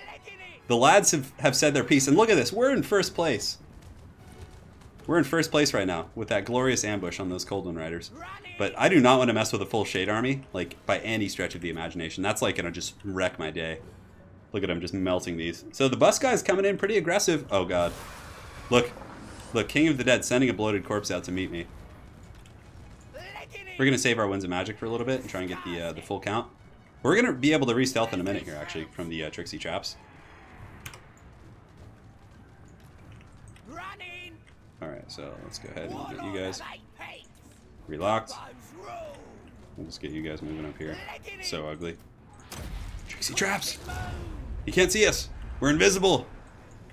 The lads have said their piece. And look at this. We're in first place. We're in first place right now with that glorious ambush on those Coldwind Riders. But I do not want to mess with a full Shade army, like, by any stretch of the imagination. That's, like, going to just wreck my day. Look at him just melting these. So the bus guy's coming in pretty aggressive. Oh, God. Look. Look, King of the Dead sending a bloated corpse out to meet me. We're going to save our Winds of Magic for a little bit and try and get the full count. We're going to be able to re-stealth in a minute here, actually, from the Trixie Traps. Alright, so let's go ahead and get you guys relocked. We'll just get you guys moving up here. So ugly. Trixie Traps! He can't see us! We're invisible!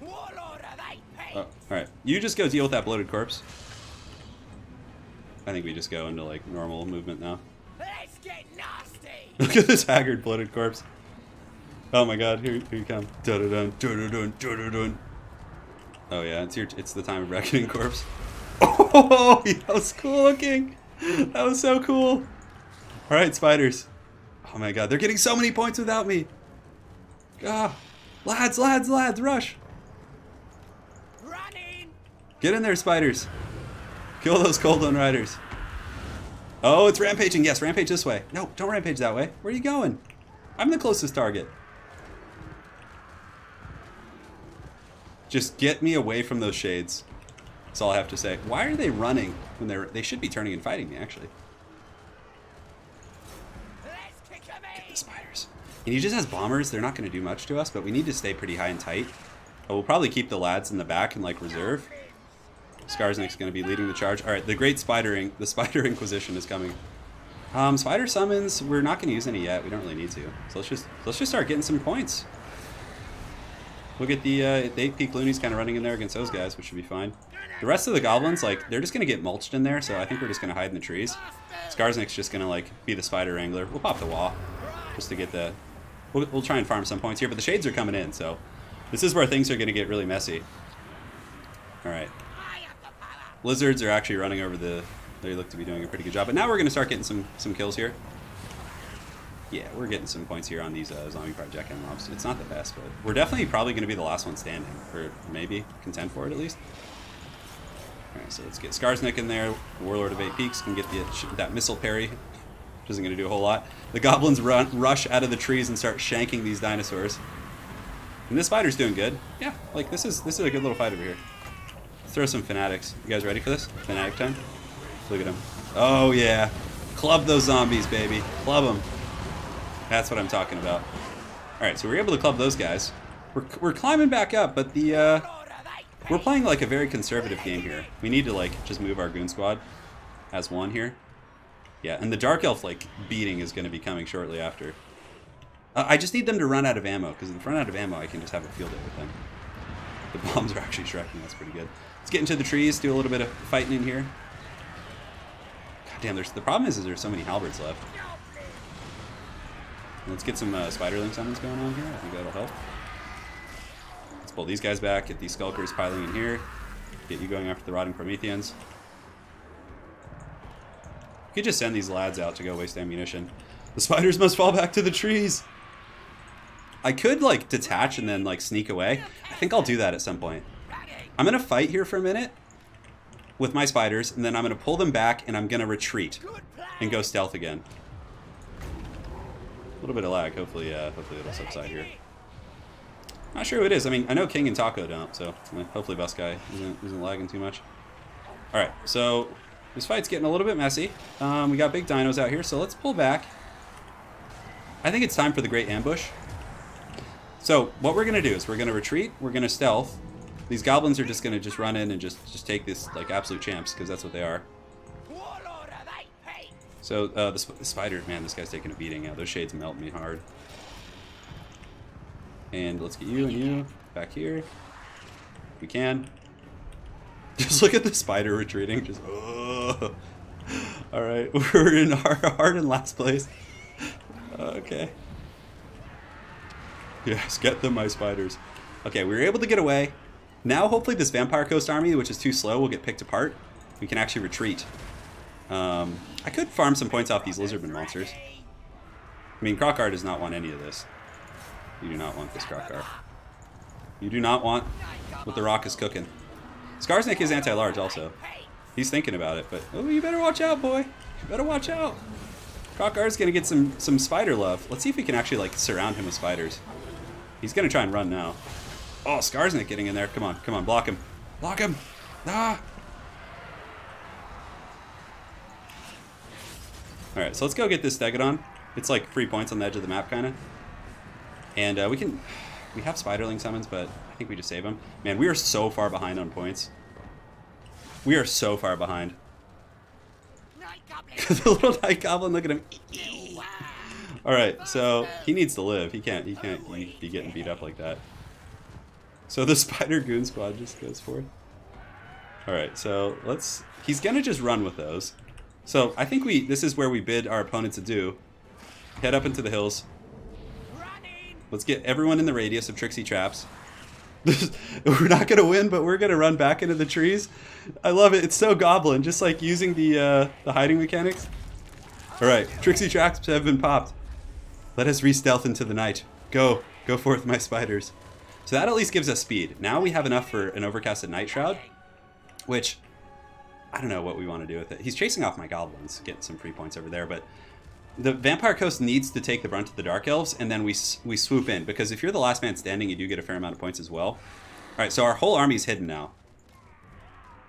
Oh, alright. You just go deal with that bloated corpse. I think we just go into like normal movement now. Look at this haggard bloated corpse. Oh my god, here you come. Dun-dun-dun, dun-dun-dun, dun-dun-dun. Oh yeah, it's the time of reckoning, corpse. Oh, that was cool looking. That was so cool. All right, spiders. Oh my god, they're getting so many points without me. Ah, lads, lads, lads, rush! Get in there, spiders. Kill those Coldwind Riders. Oh, it's rampaging. Yes, rampage this way. No, don't rampage that way. Where are you going? I'm the closest target. Just get me away from those shades. That's all I have to say. Why are they running when they should be turning and fighting me, actually? Get the spiders. And he just has bombers. They're not going to do much to us, but we need to stay pretty high and tight. We'll probably keep the lads in the back and like reserve. Skarsnik's going to be leading the charge. All right, the Spider Inquisition is coming. Spider summons. We're not going to use any yet. We don't really need to. So let's just start getting some points. We'll get the 8-peak loonies kind of running in there against those guys, which should be fine. The rest of the goblins, like, they're just going to get mulched in there, so I think we're just going to hide in the trees. Skarsnik's just going to, like, be the spider wrangler. We'll pop the wall just to get the... We'll try and farm some points here, but the shades are coming in, so this is where things are going to get really messy. All right. Lizards are actually running over the... They look to be doing a pretty good job, but now we're going to start getting some kills here. Yeah, we're getting some points here on these zombie project mobs. It's not the best, but we're definitely probably going to be the last one standing, or maybe contend for it at least. Alright, so let's get Skarsnik in there. The Warlord of 8 Peaks can get that missile parry, which isn't going to do a whole lot. The goblins rush out of the trees and start shanking these dinosaurs. And this fighter's doing good. Yeah, like this is a good little fight over here. Let's throw some fanatics. You guys ready for this? Fanatic time? Look at him. Oh yeah. Club those zombies, baby. Club them. That's what I'm talking about. Alright, so we're able to club those guys. We're climbing back up, but we're playing like a very conservative game here. We need to like just move our goon squad as one here. Yeah, and the Dark Elf like beating is going to be coming shortly after. I just need them to run out of ammo, because if they run out of ammo, I can just have a field day with them. The bombs are actually shrekking, that's pretty good. Let's get into the trees, do a little bit of fighting in here. God damn, the problem is there's so many halberds left. Let's get some spiderling summons going on here. I think that'll help. Let's pull these guys back, get these skulkers piling in here, get you going after the rotting Prometheans. You could just send these lads out to go waste ammunition. The spiders must fall back to the trees. I could, like, detach and then, like, sneak away. I think I'll do that at some point. I'm going to fight here for a minute with my spiders, and then I'm going to pull them back, and I'm going to retreat and go stealth again. A little bit of lag. Hopefully it'll subside here. Not sure who it is. I mean, I know King and Taco don't, so hopefully Bus Guy isn't lagging too much. Alright, so this fight's getting a little bit messy. We got big dinos out here, so let's pull back. I think it's time for the Great Ambush. So what we're going to do is we're going to retreat, we're going to stealth. These goblins are just going to just run in and just take this like absolute champs, because that's what they are. So the spider, man, this guy's taking a beating. Those shades melt me hard. And let's get you and you back here. If we can. Just look at the spider retreating. Just, oh. Alright, we're in hard in last place. Okay. Yes, get them, my spiders. Okay, we were able to get away. Now, hopefully, this Vampire Coast army, which is too slow, will get picked apart. We can actually retreat. I could farm some points off these Lizardmen monsters. I mean, Krokar does not want any of this. You do not want this, Krokar. You do not want what the rock is cooking. Skarsnik is anti-large also. He's thinking about it, but oh, you better watch out, boy. You better watch out. Krokar's gonna get some spider love. Let's see if we can actually like surround him with spiders. He's gonna try and run now. Oh, Skarsnik getting in there. Come on, come on, block him. Block him. Ah. Alright, so let's go get this Stegodon. It's like 3 points on the edge of the map, kind of. And we have Spiderling summons, but I think we just save them. Man, we are so far behind on points. We are so far behind. The little Night Goblin, look at him. Alright, so he needs to live. He can't be getting beat up like that. So the Spider Goon Squad just goes forth. Alright, so he's gonna just run with those. So I think this is where we bid our opponents adieu. Head up into the hills. Let's get everyone in the radius of Trixie traps. We're not gonna win, but we're gonna run back into the trees. I love it. It's so Goblin, just like using the hiding mechanics. Alright, Trixie traps have been popped. Let us re-stealth into the night. Go forth, my spiders. So that at least gives us speed. Now we have enough for an overcasted Night Shroud, which I don't know what we want to do with it. He's chasing off my goblins, getting some free points over there, but the Vampire Coast needs to take the brunt of the Dark Elves, and then we swoop in, because if you're the last man standing, you do get a fair amount of points as well. Alright, so our whole army's hidden now.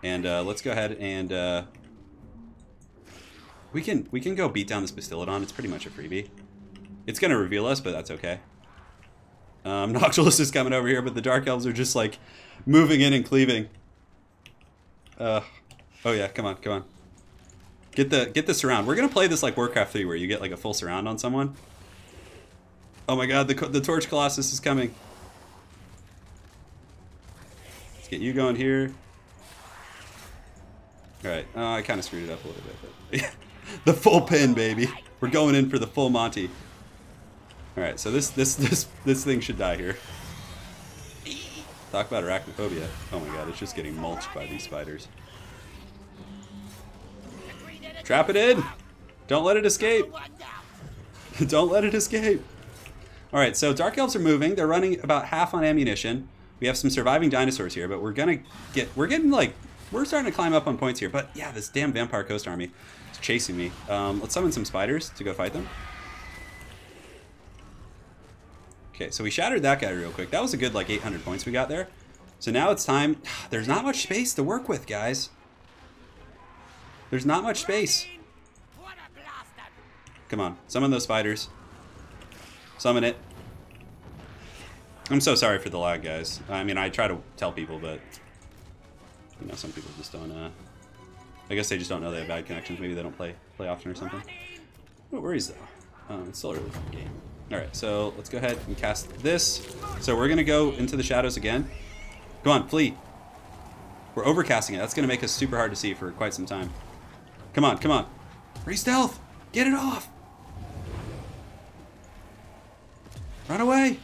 And let's go ahead and we can go beat down this Bastillodon. It's pretty much a freebie. It's going to reveal us, but that's okay. Noctilus is coming over here, but the Dark Elves are just like moving in and cleaving. Oh yeah, come on, come on. Get the surround. We're gonna play this like Warcraft 3, where you get like a full surround on someone. Oh my God, the Torch Colossus is coming. Let's get you going here. All right. Oh, I kind of screwed it up a little bit, but the full pin, baby. We're going in for the full Monty. All right, so this thing should die here. Talk about arachnophobia. Oh my God, it's just getting mulched by these spiders. Trap it in! Don't let it escape! Don't let it escape! Alright, so Dark Elves are moving. They're running about half on ammunition. We have some surviving dinosaurs here, but we're starting to climb up on points here. But yeah, this damn Vampire Coast army is chasing me. Let's summon some spiders to go fight them. Okay, so we shattered that guy real quick. That was a good like 800 points we got there. So now it's time. There's not much space to work with, guys. There's not much space. Come on, summon those spiders. Summon it. I'm so sorry for the lag, guys. I mean, I try to tell people, but you know, some people just don't. I guess they just don't know they have bad connections. Maybe they don't play often or something. No worries though. It's still a really fun game. All right, so let's go ahead and cast this. So we're gonna go into the shadows again. Come on, flee. We're overcasting it. That's gonna make us super hard to see for quite some time. Come on, come on. Re-stealth! Get it off! Run away!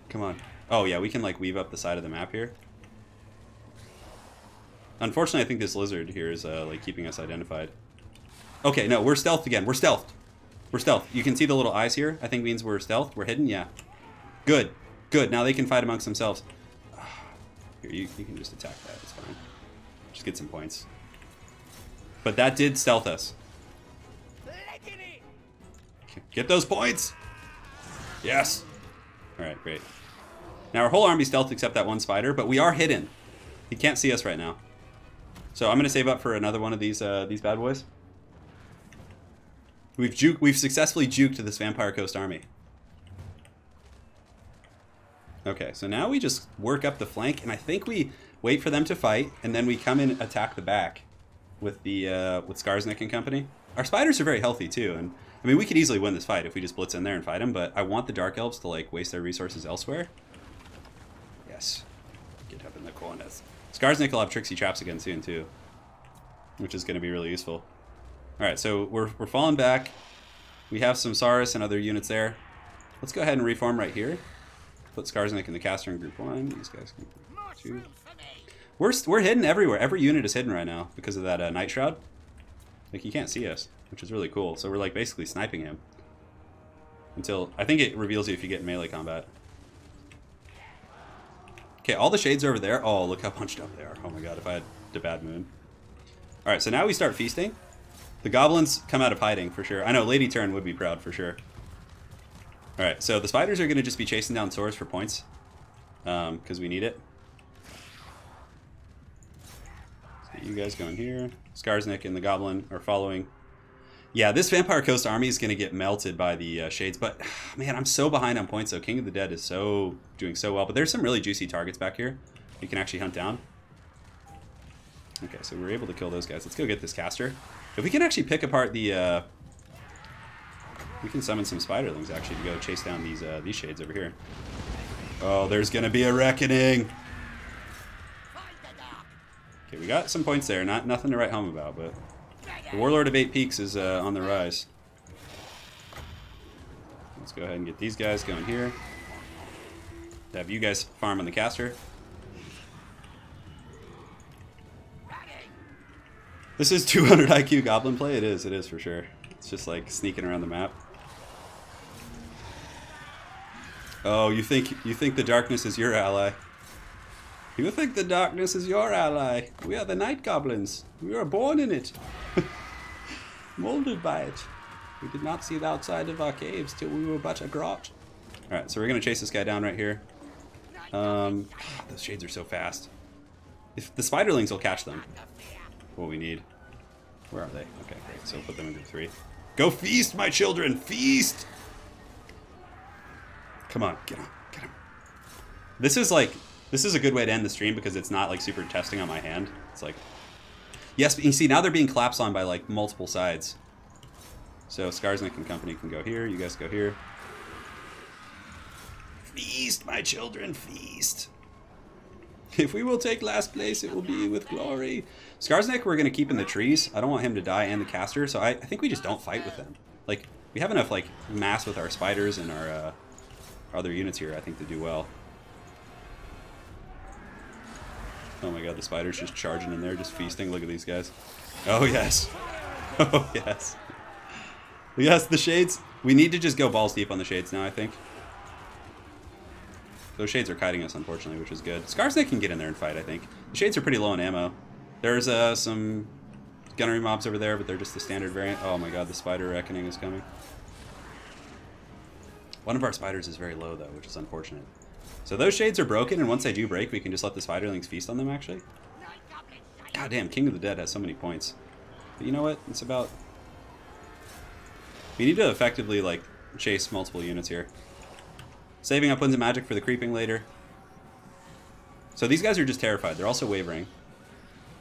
Come on. Oh yeah, we can like weave up the side of the map here. Unfortunately, I think this lizard here is like keeping us identified. Okay, no, we're stealthed again. We're stealthed. We're stealthed. You can see the little eyes here. I think means we're stealthed. We're hidden, yeah. Good. Good. Now they can fight amongst themselves. Here, you can just attack that. It's fine. Just get some points. But that did stealth us. Get those points! Yes! Alright, great. Now our whole army stealth except that one spider, but we are hidden. He can't see us right now. So I'm going to save up for another one of these bad boys. We've successfully juked this Vampire Coast army. Okay, so now we just work up the flank, and I think we wait for them to fight, and then we come in and attack the back with the with Skarsnik and company. Our spiders are very healthy too, and I mean we could easily win this fight if we just blitz in there and fight them. But I want the Dark Elves to like waste their resources elsewhere. Yes, get up in the corners. Skarsnik will have tricksy traps again soon too, which is going to be really useful. All right, so we're falling back. We have some Saurus and other units there. Let's go ahead and reform right here. Put Skarsnik in the caster in group 1. These guys can group 2. We're hidden everywhere. Every unit is hidden right now because of that Night Shroud. Like, he can't see us, which is really cool. So we're like basically sniping him. Until, I think it reveals you if you get in melee combat. Okay, all the shades are over there. Oh, look how bunched up they are. Oh my god, if I had the bad moon. Alright, so now we start feasting. The goblins come out of hiding for sure. I know Lady Turin would be proud for sure. Alright, so the spiders are going to just be chasing down swords for points. Because we need it. So you guys going here. Skarsnik and the goblin are following. Yeah, this Vampire Coast army is going to get melted by the shades. But, man, I'm so behind on points, though. King of the Dead is doing so well. But there's some really juicy targets back here you can actually hunt down. Okay, so we're able to kill those guys. Let's go get this caster. If we can actually pick apart the... we can summon some spiderlings, actually, to go chase down these shades over here. Oh, there's going to be a reckoning! Okay, we got some points there. Nothing to write home about, but... The Warlord of 8 Peaks is on the rise. Let's go ahead and get these guys going here. Have you guys farm on the caster. This is 200 IQ goblin play. It is for sure. It's just like sneaking around the map. Oh, you think the darkness is your ally? You think the darkness is your ally? We are the night goblins. We were born in it. Molded by it. We did not see the outside of our caves till we were but a grot. Alright, so we're going to chase this guy down right here. Those shades are so fast. If the spiderlings will catch them. What we need. Where are they? Okay, great. So put them into 3. Go feast, my children! Feast! Come on, get him. Get him. This is a good way to end the stream because it's not like super testing on my hand. It's like... Yes, but you see, now they're being collapsed on by like multiple sides. So Skarsnik and company can go here. You guys go here. Feast, my children, feast. If we will take last place, it will be with glory. Skarsnik we're going to keep in the trees. I don't want him to die and the caster, so I think we just don't fight with them. Like, we have enough like mass with our spiders and our other units here, I think, to do well. Oh my god, the spider's just charging in there, just feasting. Look at these guys. Oh yes. Oh yes. Yes, the shades. We need to just go balls deep on the shades now, I think. Those shades are kiting us, unfortunately, which is good. Skarsnik can get in there and fight, I think. The shades are pretty low on ammo. There's some gunnery mobs over there, but they're just the standard variant. Oh my god, the spider reckoning is coming. One of our spiders is very low, though, which is unfortunate. So those shades are broken, and once they do break, we can just let the spiderlings feast on them, actually. God damn, King of the Dead has so many points. But you know what? It's about... We need to effectively, like, chase multiple units here. Saving up Winds of Magic for the creeping later. So these guys are just terrified. They're also wavering.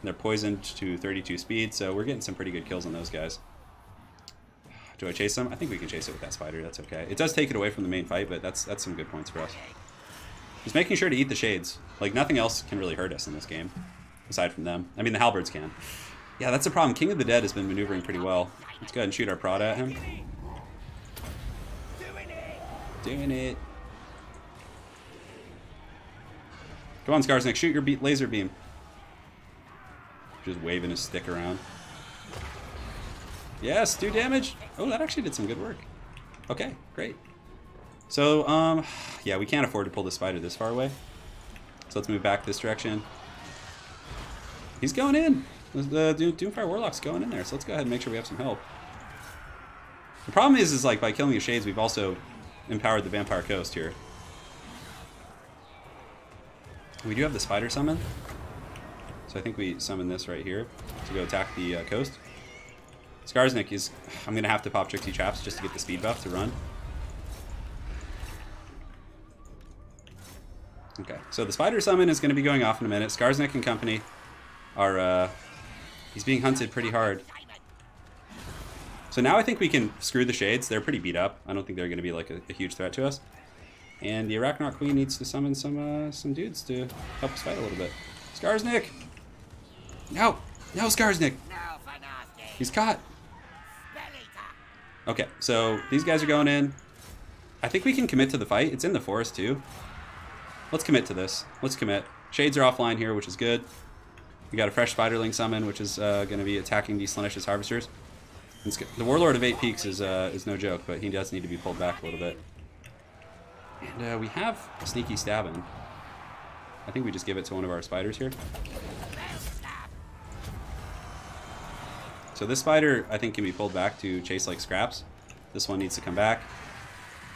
They're poisoned to 32 speed, so we're getting some pretty good kills on those guys. Do I chase them? I think we can chase it with that spider. That's okay. It does take it away from the main fight, but that's some good points for us. Just making sure to eat the shades. Like, nothing else can really hurt us in this game, aside from them. I mean, the halberds can. Yeah, that's the problem. King of the Dead has been maneuvering pretty well. Let's go ahead and shoot our prod at him. Doing it. Come on, Skarsnik, shoot your laser beam. Just waving his stick around. Yes, do damage. Oh, that actually did some good work. Okay, great. So, yeah, we can't afford to pull the spider this far away. So let's move back this direction. He's going in. The Doomfire Warlock's going in there, so let's go ahead and make sure we have some help. The problem is like, by killing the Shades, we've also empowered the Vampire Coast here. We do have the Spider summon. So I think we summon this right here to go attack the coast. Skarsnik is... I'm going to have to pop Trixie Traps just to get the speed buff to run. Okay, so the Spider summon is going to be going off in a minute. Skarsnik and company are... he's being hunted pretty hard. So now I think we can screw the Shades. They're pretty beat up. I don't think they're going to be like a huge threat to us. And the Arachnoid Queen needs to summon some dudes to help us fight a little bit. Skarsnik! No! No, Skarsnik! He's caught! Okay, so these guys are going in. I think we can commit to the fight. It's in the forest too. Let's commit to this. Let's commit. Shades are offline here, which is good. We got a fresh Spiderling summon, which is going to be attacking these Slaanesh Harvesters. The Warlord of 8 Peaks is no joke, but he does need to be pulled back a little bit. And we have Sneaky Stabbing. I think we just give it to one of our spiders here. So this spider, I think, can be pulled back to chase like scraps. This one needs to come back.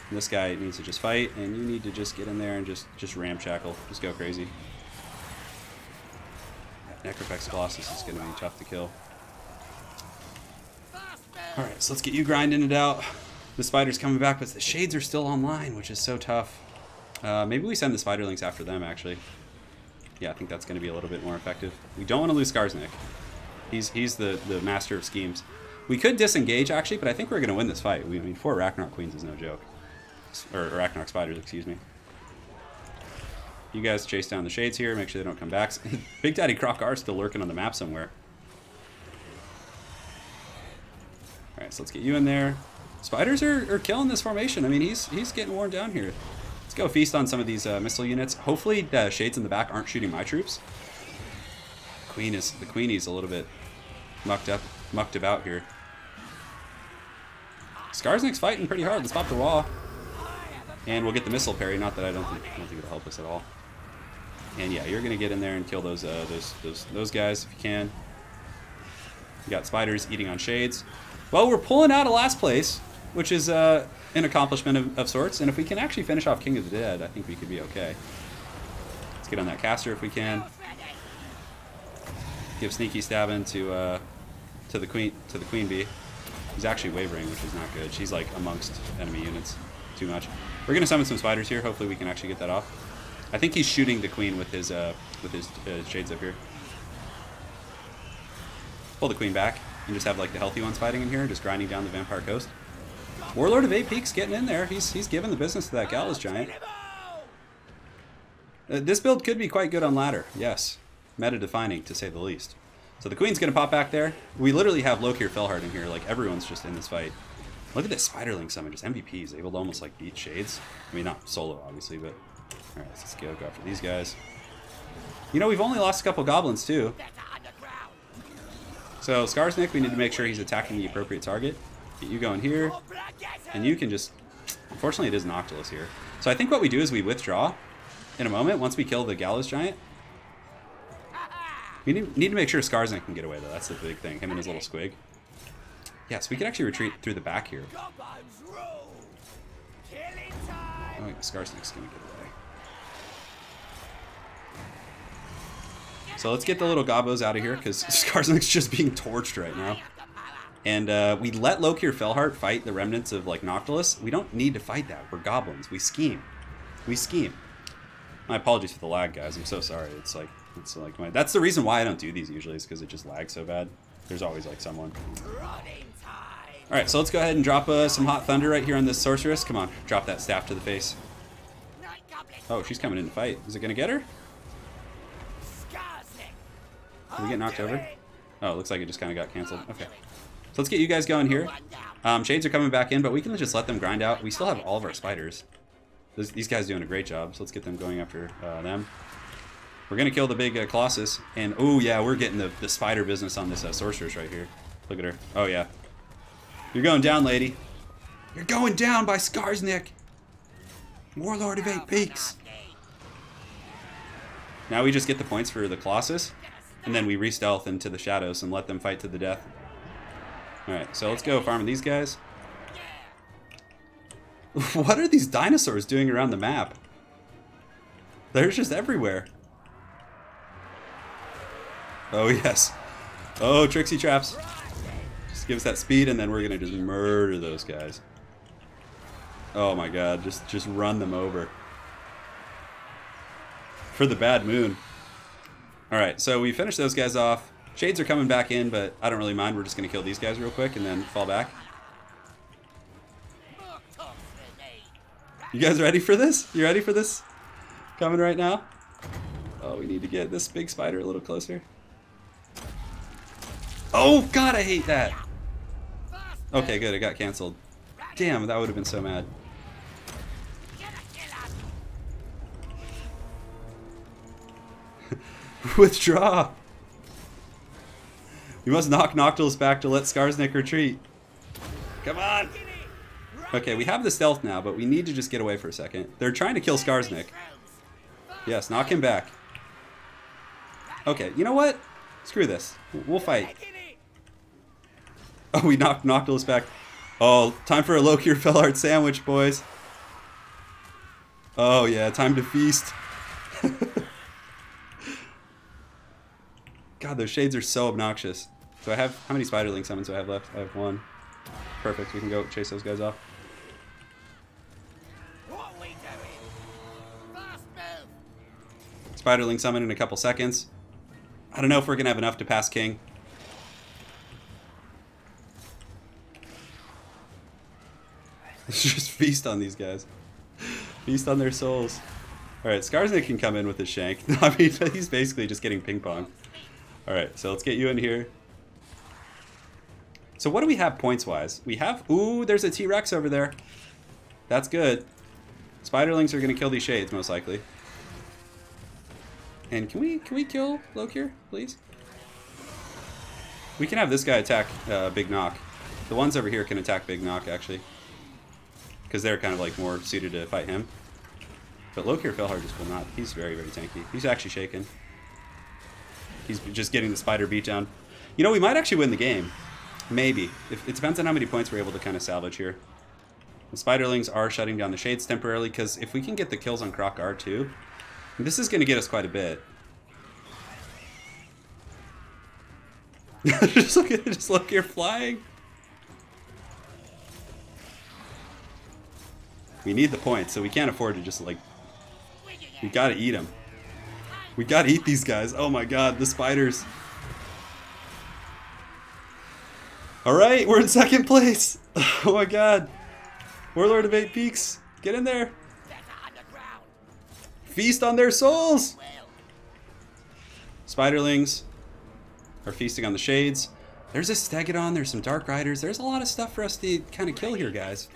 And this guy needs to just fight, and you need to just get in there and just ramshackle. Just go crazy. That Necrophex Colossus is going to be tough to kill. Alright, so let's get you grinding it out. The spider's coming back, but the Shades are still online, which is so tough. Maybe we send the Spiderlings after them, actually. Yeah, I think that's going to be a little bit more effective. We don't want to lose Skarsnik. He's the master of schemes. We could disengage, actually, but I think we're going to win this fight. I mean, 4 Arachnoid Queens is no joke. Or Arachnoid Spiders, excuse me. You guys chase down the Shades here, make sure they don't come back. Big Daddy Krokar is still lurking on the map somewhere. Alright, so let's get you in there. Spiders are killing this formation. I mean, he's getting worn down here. Let's go feast on some of these missile units. Hopefully the Shades in the back aren't shooting my troops. The Queenie's a little bit mucked about here. Skarsnik's fighting pretty hard. Let's pop the wall. And we'll get the missile parry. Not that I don't think it'll help us at all. And yeah, you're gonna get in there and kill those guys if you can. You got spiders eating on Shades. Well, we're pulling out of last place, which is an accomplishment of sorts. And if we can actually finish off King of the Dead, I think we could be okay. Let's get on that caster if we can. Give Sneaky Stabbing to the Queen Bee. He's actually wavering, which is not good. She's like amongst enemy units too much. We're gonna summon some spiders here. Hopefully we can actually get that off. I think he's shooting the Queen with his Shades up here. Pull the Queen back and just have like the healthy ones fighting in here, just grinding down the Vampire Coast. Warlord of 8 Peaks getting in there. He's giving the business to that Gallows Giant. This build could be quite good on ladder. Yes, meta defining to say the least. So the Queen's gonna pop back there. We literally have Lokir Felhard in here. Like everyone's just in this fight. Look at this Spiderling summon, just MVPs, able to almost like beat Shades. I mean, not solo obviously, but all right, let's go after these guys. You know, we've only lost a couple goblins too. So Skarsnik, we need to make sure he's attacking the appropriate target. Get you going here, and you can just... Unfortunately, it is Noctilus here. So I think what we do is we withdraw in a moment once we kill the Gallows Giant. We need to make sure Skarsnik can get away though. That's the big thing. Him and his little squig. Yes, we can actually retreat through the back here. Oh, yeah, Skarsnik's gonna get away. So let's get the little gobos out of here because Skarsnik's just being torched right now. And we let Lokir Felhard fight the remnants of like Noctilus. We don't need to fight that. We're goblins. We scheme. We scheme. My apologies for the lag, guys. I'm so sorry. It's like that's the reason why I don't do these usually, is because it just lags so bad. There's always like someone. All right, so let's go ahead and drop some hot thunder right here on this sorceress. Come on, drop that staff to the face. Oh, she's coming in to fight. Is it gonna get her? Did we get knocked over? Oh, it looks like it just kind of got canceled. Okay. So let's get you guys going here. Shades are coming back in, but we can just let them grind out. We still have all of our spiders. These guys are doing a great job, so let's get them going after them. We're going to kill the big Colossus. And, oh yeah, we're getting the spider business on this sorceress right here. Look at her. Oh yeah. You're going down, lady. You're going down by Skarsnik. Warlord of 8 peaks. Now we just get the points for the Colossus, and then we re-stealth into the shadows and let them fight to the death. Alright, so let's go farming these guys. What are these dinosaurs doing around the map? They're just everywhere. Oh, yes. Oh, Trixie traps. Just give us that speed, and then we're going to just murder those guys. Oh, my God. Just run them over. For the bad moon. Alright, so we finished those guys off. Shades are coming back in, but I don't really mind. We're just going to kill these guys real quick and then fall back. You guys ready for this? You ready for this? Coming right now? Oh, we need to get this big spider a little closer. Oh, God, I hate that. Okay, good. It got canceled. Damn, that would have been so mad. Withdraw. We must knock Noctilus back to let Skarsnik retreat. Come on. Okay, we have the stealth now, but we need to just get away for a second. They're trying to kill Skarsnik. Yes, knock him back. Okay, you know what? Screw this. We'll fight. Oh, we knocked Noctilus back. Oh, time for a low-cure Fellheart sandwich, boys. Oh, yeah, time to feast. God, those shades are so obnoxious. So I have... How many spiderling summons do I have left? I have 1. Perfect, we can go chase those guys off. Spiderling summon in a couple seconds. I don't know if we're going to have enough to pass King. Let's just feast on these guys. Feast on their souls. Alright, Skarsnik can come in with his shank. I mean, he's basically just getting ping-pong. Alright, so let's get you in here. So what do we have points-wise? We have... Ooh, there's a T-Rex over there. That's good. Spiderlings are going to kill these shades, most likely. And can we kill Lokir, please? We can have this guy attack Big Knock. The ones over here can attack Big Knock, actually. Because they're kind of like more suited to fight him. But Lokir Fellheart just will not. He's very, very tanky. He's actually shaken. He's just getting the spider beat down. You know, we might actually win the game. Maybe. It depends on how many points we're able to kind of salvage here. The Spiderlings are shutting down the shades temporarily, because if we can get the kills on Croc R too, this is going to get us quite a bit. Just look here flying. We need the points, so we can't afford to just like... We gotta eat them. We gotta eat these guys. Oh my god, the spiders. Alright, we're in 2nd place. Oh my god. Warlord of 8 Peaks. Get in there. Feast on their souls. Spiderlings are feasting on the shades. There's a Stegodon, there's some Dark Riders. There's a lot of stuff for us to kind of kill here, guys.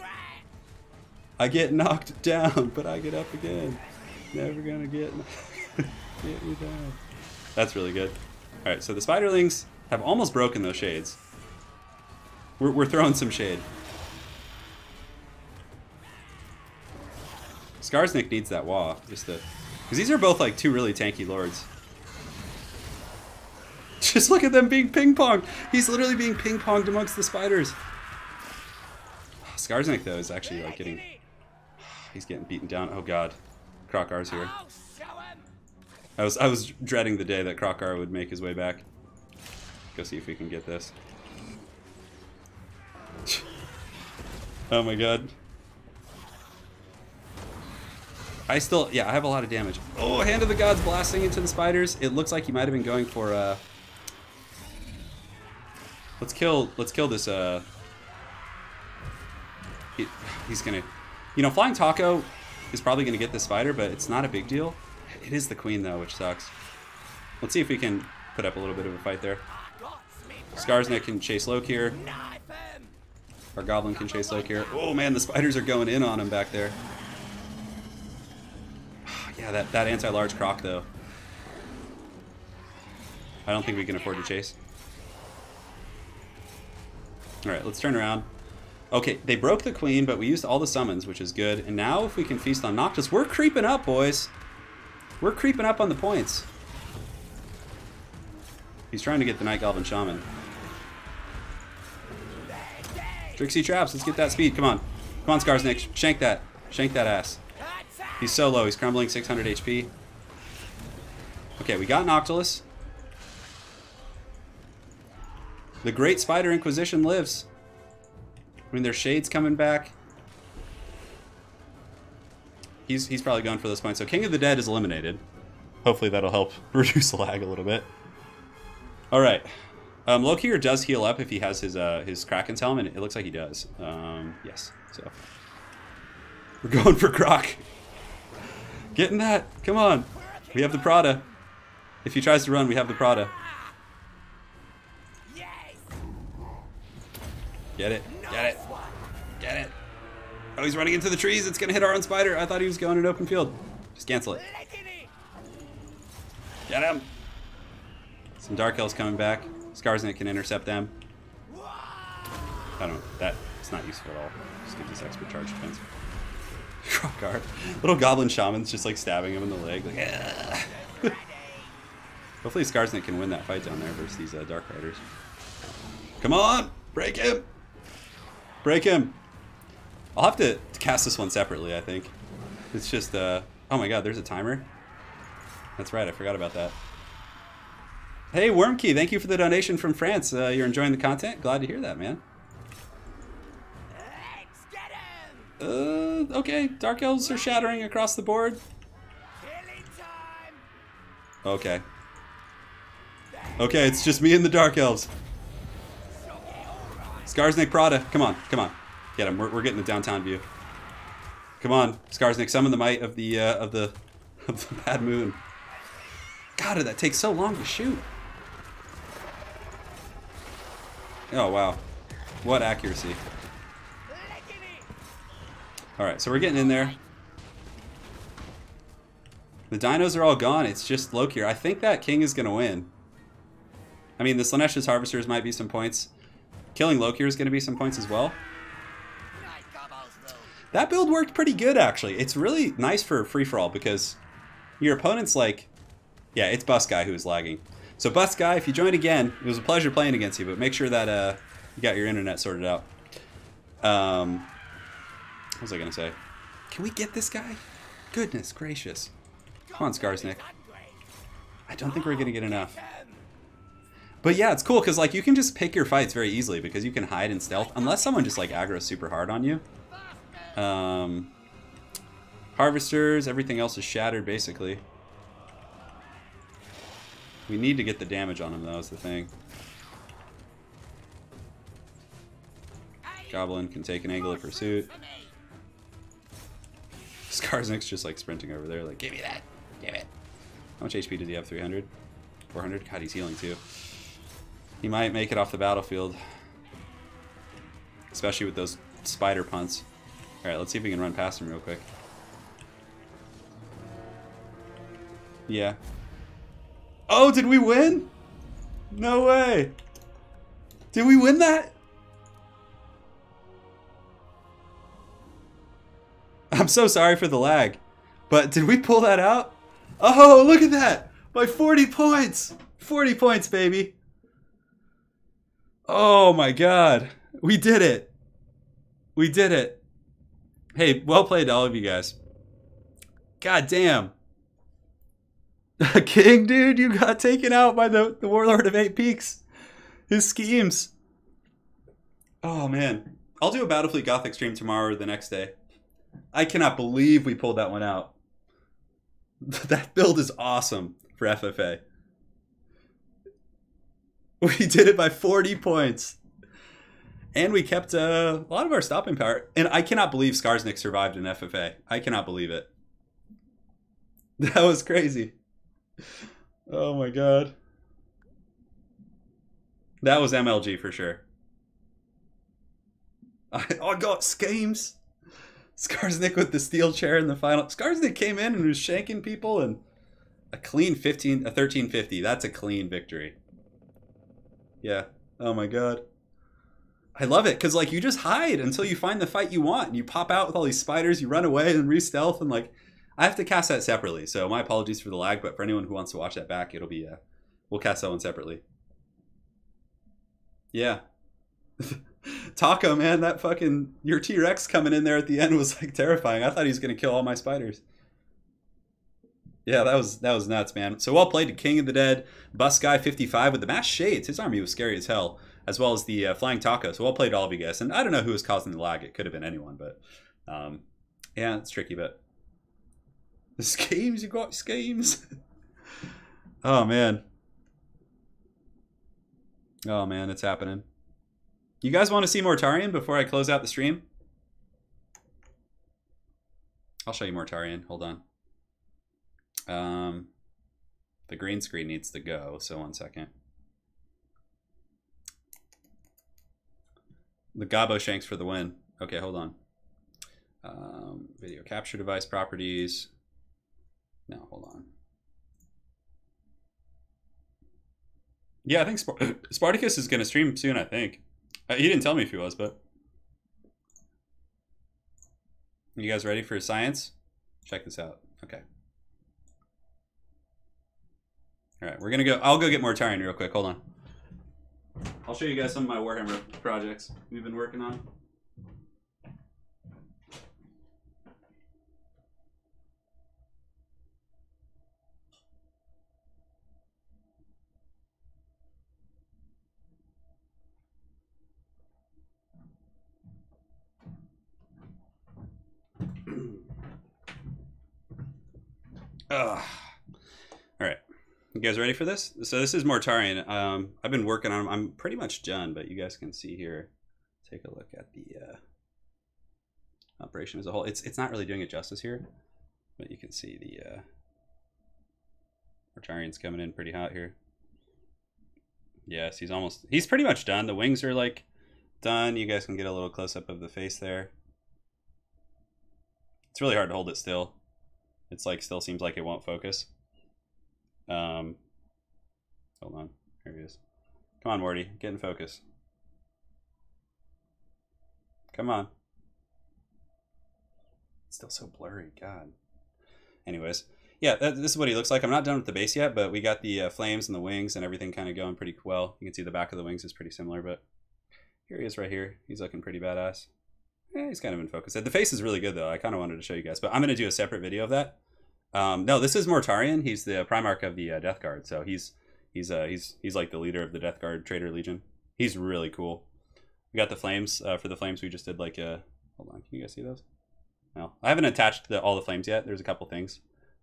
I get knocked down, but I get up again. Never gonna get me down. That's really good. Alright, so the Spiderlings have almost broken those shades. We're throwing some shade. Skarsnik needs that wah, just to... Because these are both like 2 really tanky lords. Just look at them being ping-ponged! He's literally being ping-ponged amongst the spiders. Skarsnik, though, is actually like getting... He's getting beaten down. Oh god. Croc R's here. I was dreading the day that Croc R would make his way back. Go see if we can get this. Oh my god. I have a lot of damage. Oh, Hand of the Gods blasting into the spiders. It looks like he might have been going for let's kill this he's gonna, you know, Flying Taco is probably gonna get this spider, but it's not a big deal. It is the queen though, which sucks. Let's see if we can put up a little bit of a fight there. Skarsnik can chase Lokir. Our goblin can chase Lokir. Oh man, the spiders are going in on him back there. Yeah, that anti-large croc though. I don't think we can afford to chase. Alright, let's turn around. Okay, they broke the queen, but we used all the summons, which is good. And now if we can feast on Noctis, we're creeping up, boys. We're creeping up on the points. He's trying to get the Night Goblin Shaman. Trixie traps, let's get that speed. Come on. Come on, Skarsnik. Shank that. Shank that ass. He's so low. He's crumbling 600 HP. Okay, we got Noctilus. The Great Spider Inquisition lives. I mean, there's Shades coming back. He's probably going for this point. So King of the Dead is eliminated. Hopefully that'll help reduce the lag a little bit. All right. Lokier does heal up if he has his Kraken's Helm, and it looks like he does. Yes. So we're going for Croc. Getting that. Come on. We have the Prada. If he tries to run, we have the Prada. Get it. Get it. Get it. Oh, he's running into the trees. It's going to hit our own spider. I thought he was going in open field. Just cancel it. Get him. Some Dark Elves coming back. Skarsnik can intercept them. I don't. That's not useful at all. Just gives us expert charge defense. Croc guard. Little Goblin Shaman's just like stabbing him in the leg. Like, hopefully Skarsnik can win that fight down there versus these Dark Riders. Come on! Break him! Break him! I'll have to cast this one separately, I think. It's just, oh my god, there's a timer? That's right, I forgot about that. Hey, Wormkey, thank you for the donation from France. You're enjoying the content? Glad to hear that, man. Okay, Dark Elves are shattering across the board. Okay. Okay, it's just me and the Dark Elves. Skarsnik Prada, come on, come on. Get him, we're getting the downtown view. Come on, Skarsnik, summon the might of the bad moon. God, that takes so long to shoot. Oh, wow. What accuracy. Alright, so we're getting in there. The dinos are all gone. It's just Lokier. I think that king is going to win. I mean, the Slaanesha's Harvesters might be some points. Killing Lokier is going to be some points as well. That build worked pretty good, actually. It's really nice for free-for-all because your opponent's like... Yeah, it's Bus Guy who is lagging. So Bus Guy, if you join again, it was a pleasure playing against you, but make sure that you got your internet sorted out. What was I going to say? Can we get this guy? Goodness gracious. Come on, Skarsnik. I don't think we're going to get enough. But yeah, it's cool because like you can just pick your fights very easily because you can hide in stealth unless someone just like aggro's super hard on you. Harvesters, everything else is shattered basically. We need to get the damage on him though, is the thing. Goblin can take an angle of pursuit. Skarsnik's just like sprinting over there like, give me that, give it. How much HP does he have? 300? 400? God, he's healing too. He might make it off the battlefield. Especially with those spider punts. Alright, let's see if we can run past him real quick. Yeah. Oh, did we win? No way. Did we win that? I'm so sorry for the lag. But did we pull that out? Oh, look at that. By 40 points. 40 points, baby. Oh my god. We did it. We did it. Hey, well played to all of you guys. God damn. King, dude, you got taken out by the Warlord of 8 Peaks. His schemes. Oh, man. I'll do a Battlefleet Gothic stream tomorrow or the next day. I cannot believe we pulled that one out. That build is awesome for FFA. We did it by 40 points. And we kept a lot of our stopping power. And I cannot believe Skarsnik survived an FFA. I cannot believe it. That was crazy. Oh my god. That was MLG for sure. I got schemes. Skarsnik with the steel chair in the final. Skarsnik came in and was shanking people and a clean 1350. That's a clean victory. Yeah. Oh my god. I love it because like you just hide until you find the fight you want. And you pop out with all these spiders, you run away and re-stealth, and like I have to cast that separately. So my apologies for the lag, but for anyone who wants to watch that back, it'll be we'll cast that one separately. Yeah. Taco, man, that fucking your T-Rex coming in there at the end was like terrifying. I thought he was gonna kill all my spiders. Yeah, that was nuts, man. So well played to King of the Dead, Bus Guy 55 with the masked shades. His army was scary as hell, as well as the flying taco. So well played to all of you guys. And I don't know who was causing the lag. It could have been anyone, but yeah, it's tricky. But the schemes, you got schemes. Oh man, it's happening. You guys want to see Mortarion before I close out the stream? I'll show you Mortarion. Hold on. The green screen needs to go, so 1 second. The Gabo Shanks for the win. Okay, hold on. Video capture device properties. No, hold on. Yeah, I think Spartacus is going to stream soon, I think. He didn't tell me if he was, but... You guys ready for science? Check this out. Okay. All right, we're gonna go. I'll go get Mortarion real quick. Hold on. I'll show you guys some of my Warhammer projects we've been working on. All right. You guys ready for this? So this is Mortarion. I've been working on them. I'm pretty much done, but you guys can see here. Take a look at the operation as a whole. It's not really doing it justice here, but you can see the Mortarion's coming in pretty hot here. Yes, he's pretty much done. The wings are like done. You guys can get a little close up of the face there. It's really hard to hold it still. It's like still seems like it won't focus. Hold on. Here he is. Come on, Morty. Get in focus. Come on. It's still so blurry. God. Anyways. Yeah, this is what he looks like. I'm not done with the base yet, but we got the flames and the wings and everything kind of going pretty well. You can see the back of the wings is pretty similar, but here he is right here. He's looking pretty badass. Yeah, he's kind of in focus. The face is really good, though. I kind of wanted to show you guys, but I'm going to do a separate video of that. No, this is Mortarion. He's the Primarch of the Death Guard, so he's like the leader of the Death Guard Traitor Legion. He's really cool. We got the flames. For the flames, we just did like a... Hold on, can you guys see those? No, I haven't attached all the flames yet. There's a couple things.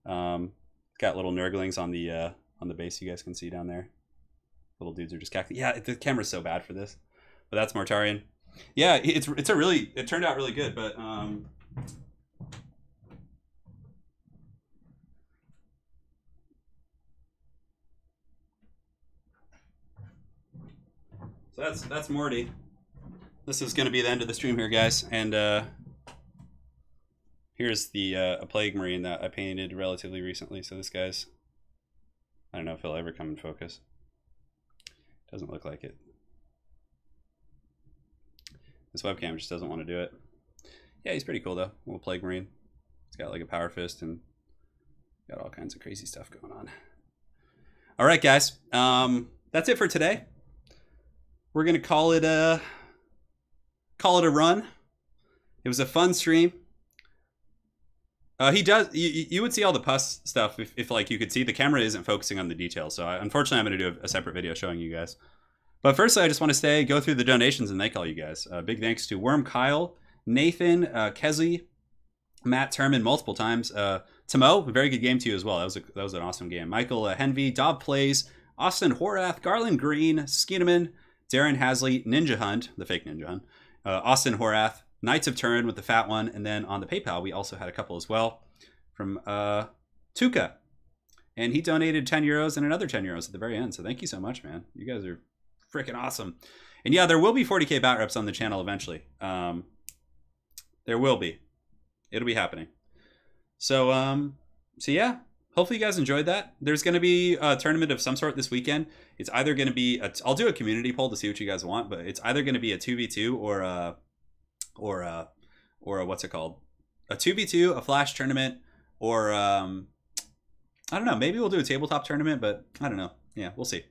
Got little nurglings on the base. You guys can see down there. Little dudes are just cacti. Yeah, the camera's so bad for this, but that's Mortarion. Yeah, it turned out really good, but so that's Morty. This is going to be the end of the stream here, guys, and here's the a Plague Marine that I painted relatively recently. So this guy's, I don't know if he'll ever come in focus. Doesn't look like it. This webcam just doesn't want to do it. Yeah, he's pretty cool though. Little Plague Marine. He's got like a power fist and got all kinds of crazy stuff going on. All right, guys. That's it for today. We're gonna call it a run. It was a fun stream. He does. You would see all the pus stuff if like you could see. The camera isn't focusing on the details, so unfortunately I'm going to do a separate video showing you guys. But firstly, I just want to go through the donations and thank all you guys. Big thanks to Worm Kyle, Nathan, Kezi, Matt Terman multiple times, Timo, very good game to you as well. That was an awesome game. Michael Henvey, Dob Plays, Austin Horath, Garland Green, Skinnaman, Darren Hasley, Ninja Hunt, the fake Ninja Hunt, Austin Horath, Knights of Turin with the fat one, and then on the PayPal we also had a couple as well from Tuka, and he donated 10 euros and another 10 euros at the very end. So thank you so much, man. You guys are freaking awesome. And yeah, there will be 40k bat reps on the channel eventually. There will be. It'll be happening. So so yeah, hopefully you guys enjoyed that. There's going to be a tournament of some sort this weekend. It's either going to be I'll do a community poll to see what you guys want, but it's either going to be a 2v2 or a what's it called? A 2v2, a flash tournament, or I don't know, maybe we'll do a tabletop tournament, but I don't know. Yeah, we'll see.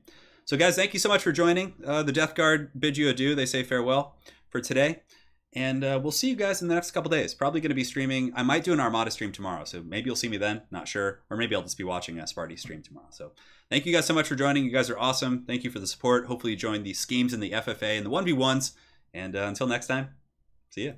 So guys, thank you so much for joining. The Death Guard bid you adieu. They say farewell for today. And we'll see you guys in the next couple days. Probably going to be streaming. I might do an Armada stream tomorrow, so maybe you'll see me then. Not sure. Or maybe I'll just be watching a Sparty stream tomorrow. So thank you guys so much for joining. You guys are awesome. Thank you for the support. Hopefully you join the schemes in the FFA and the 1v1s. And until next time, see ya.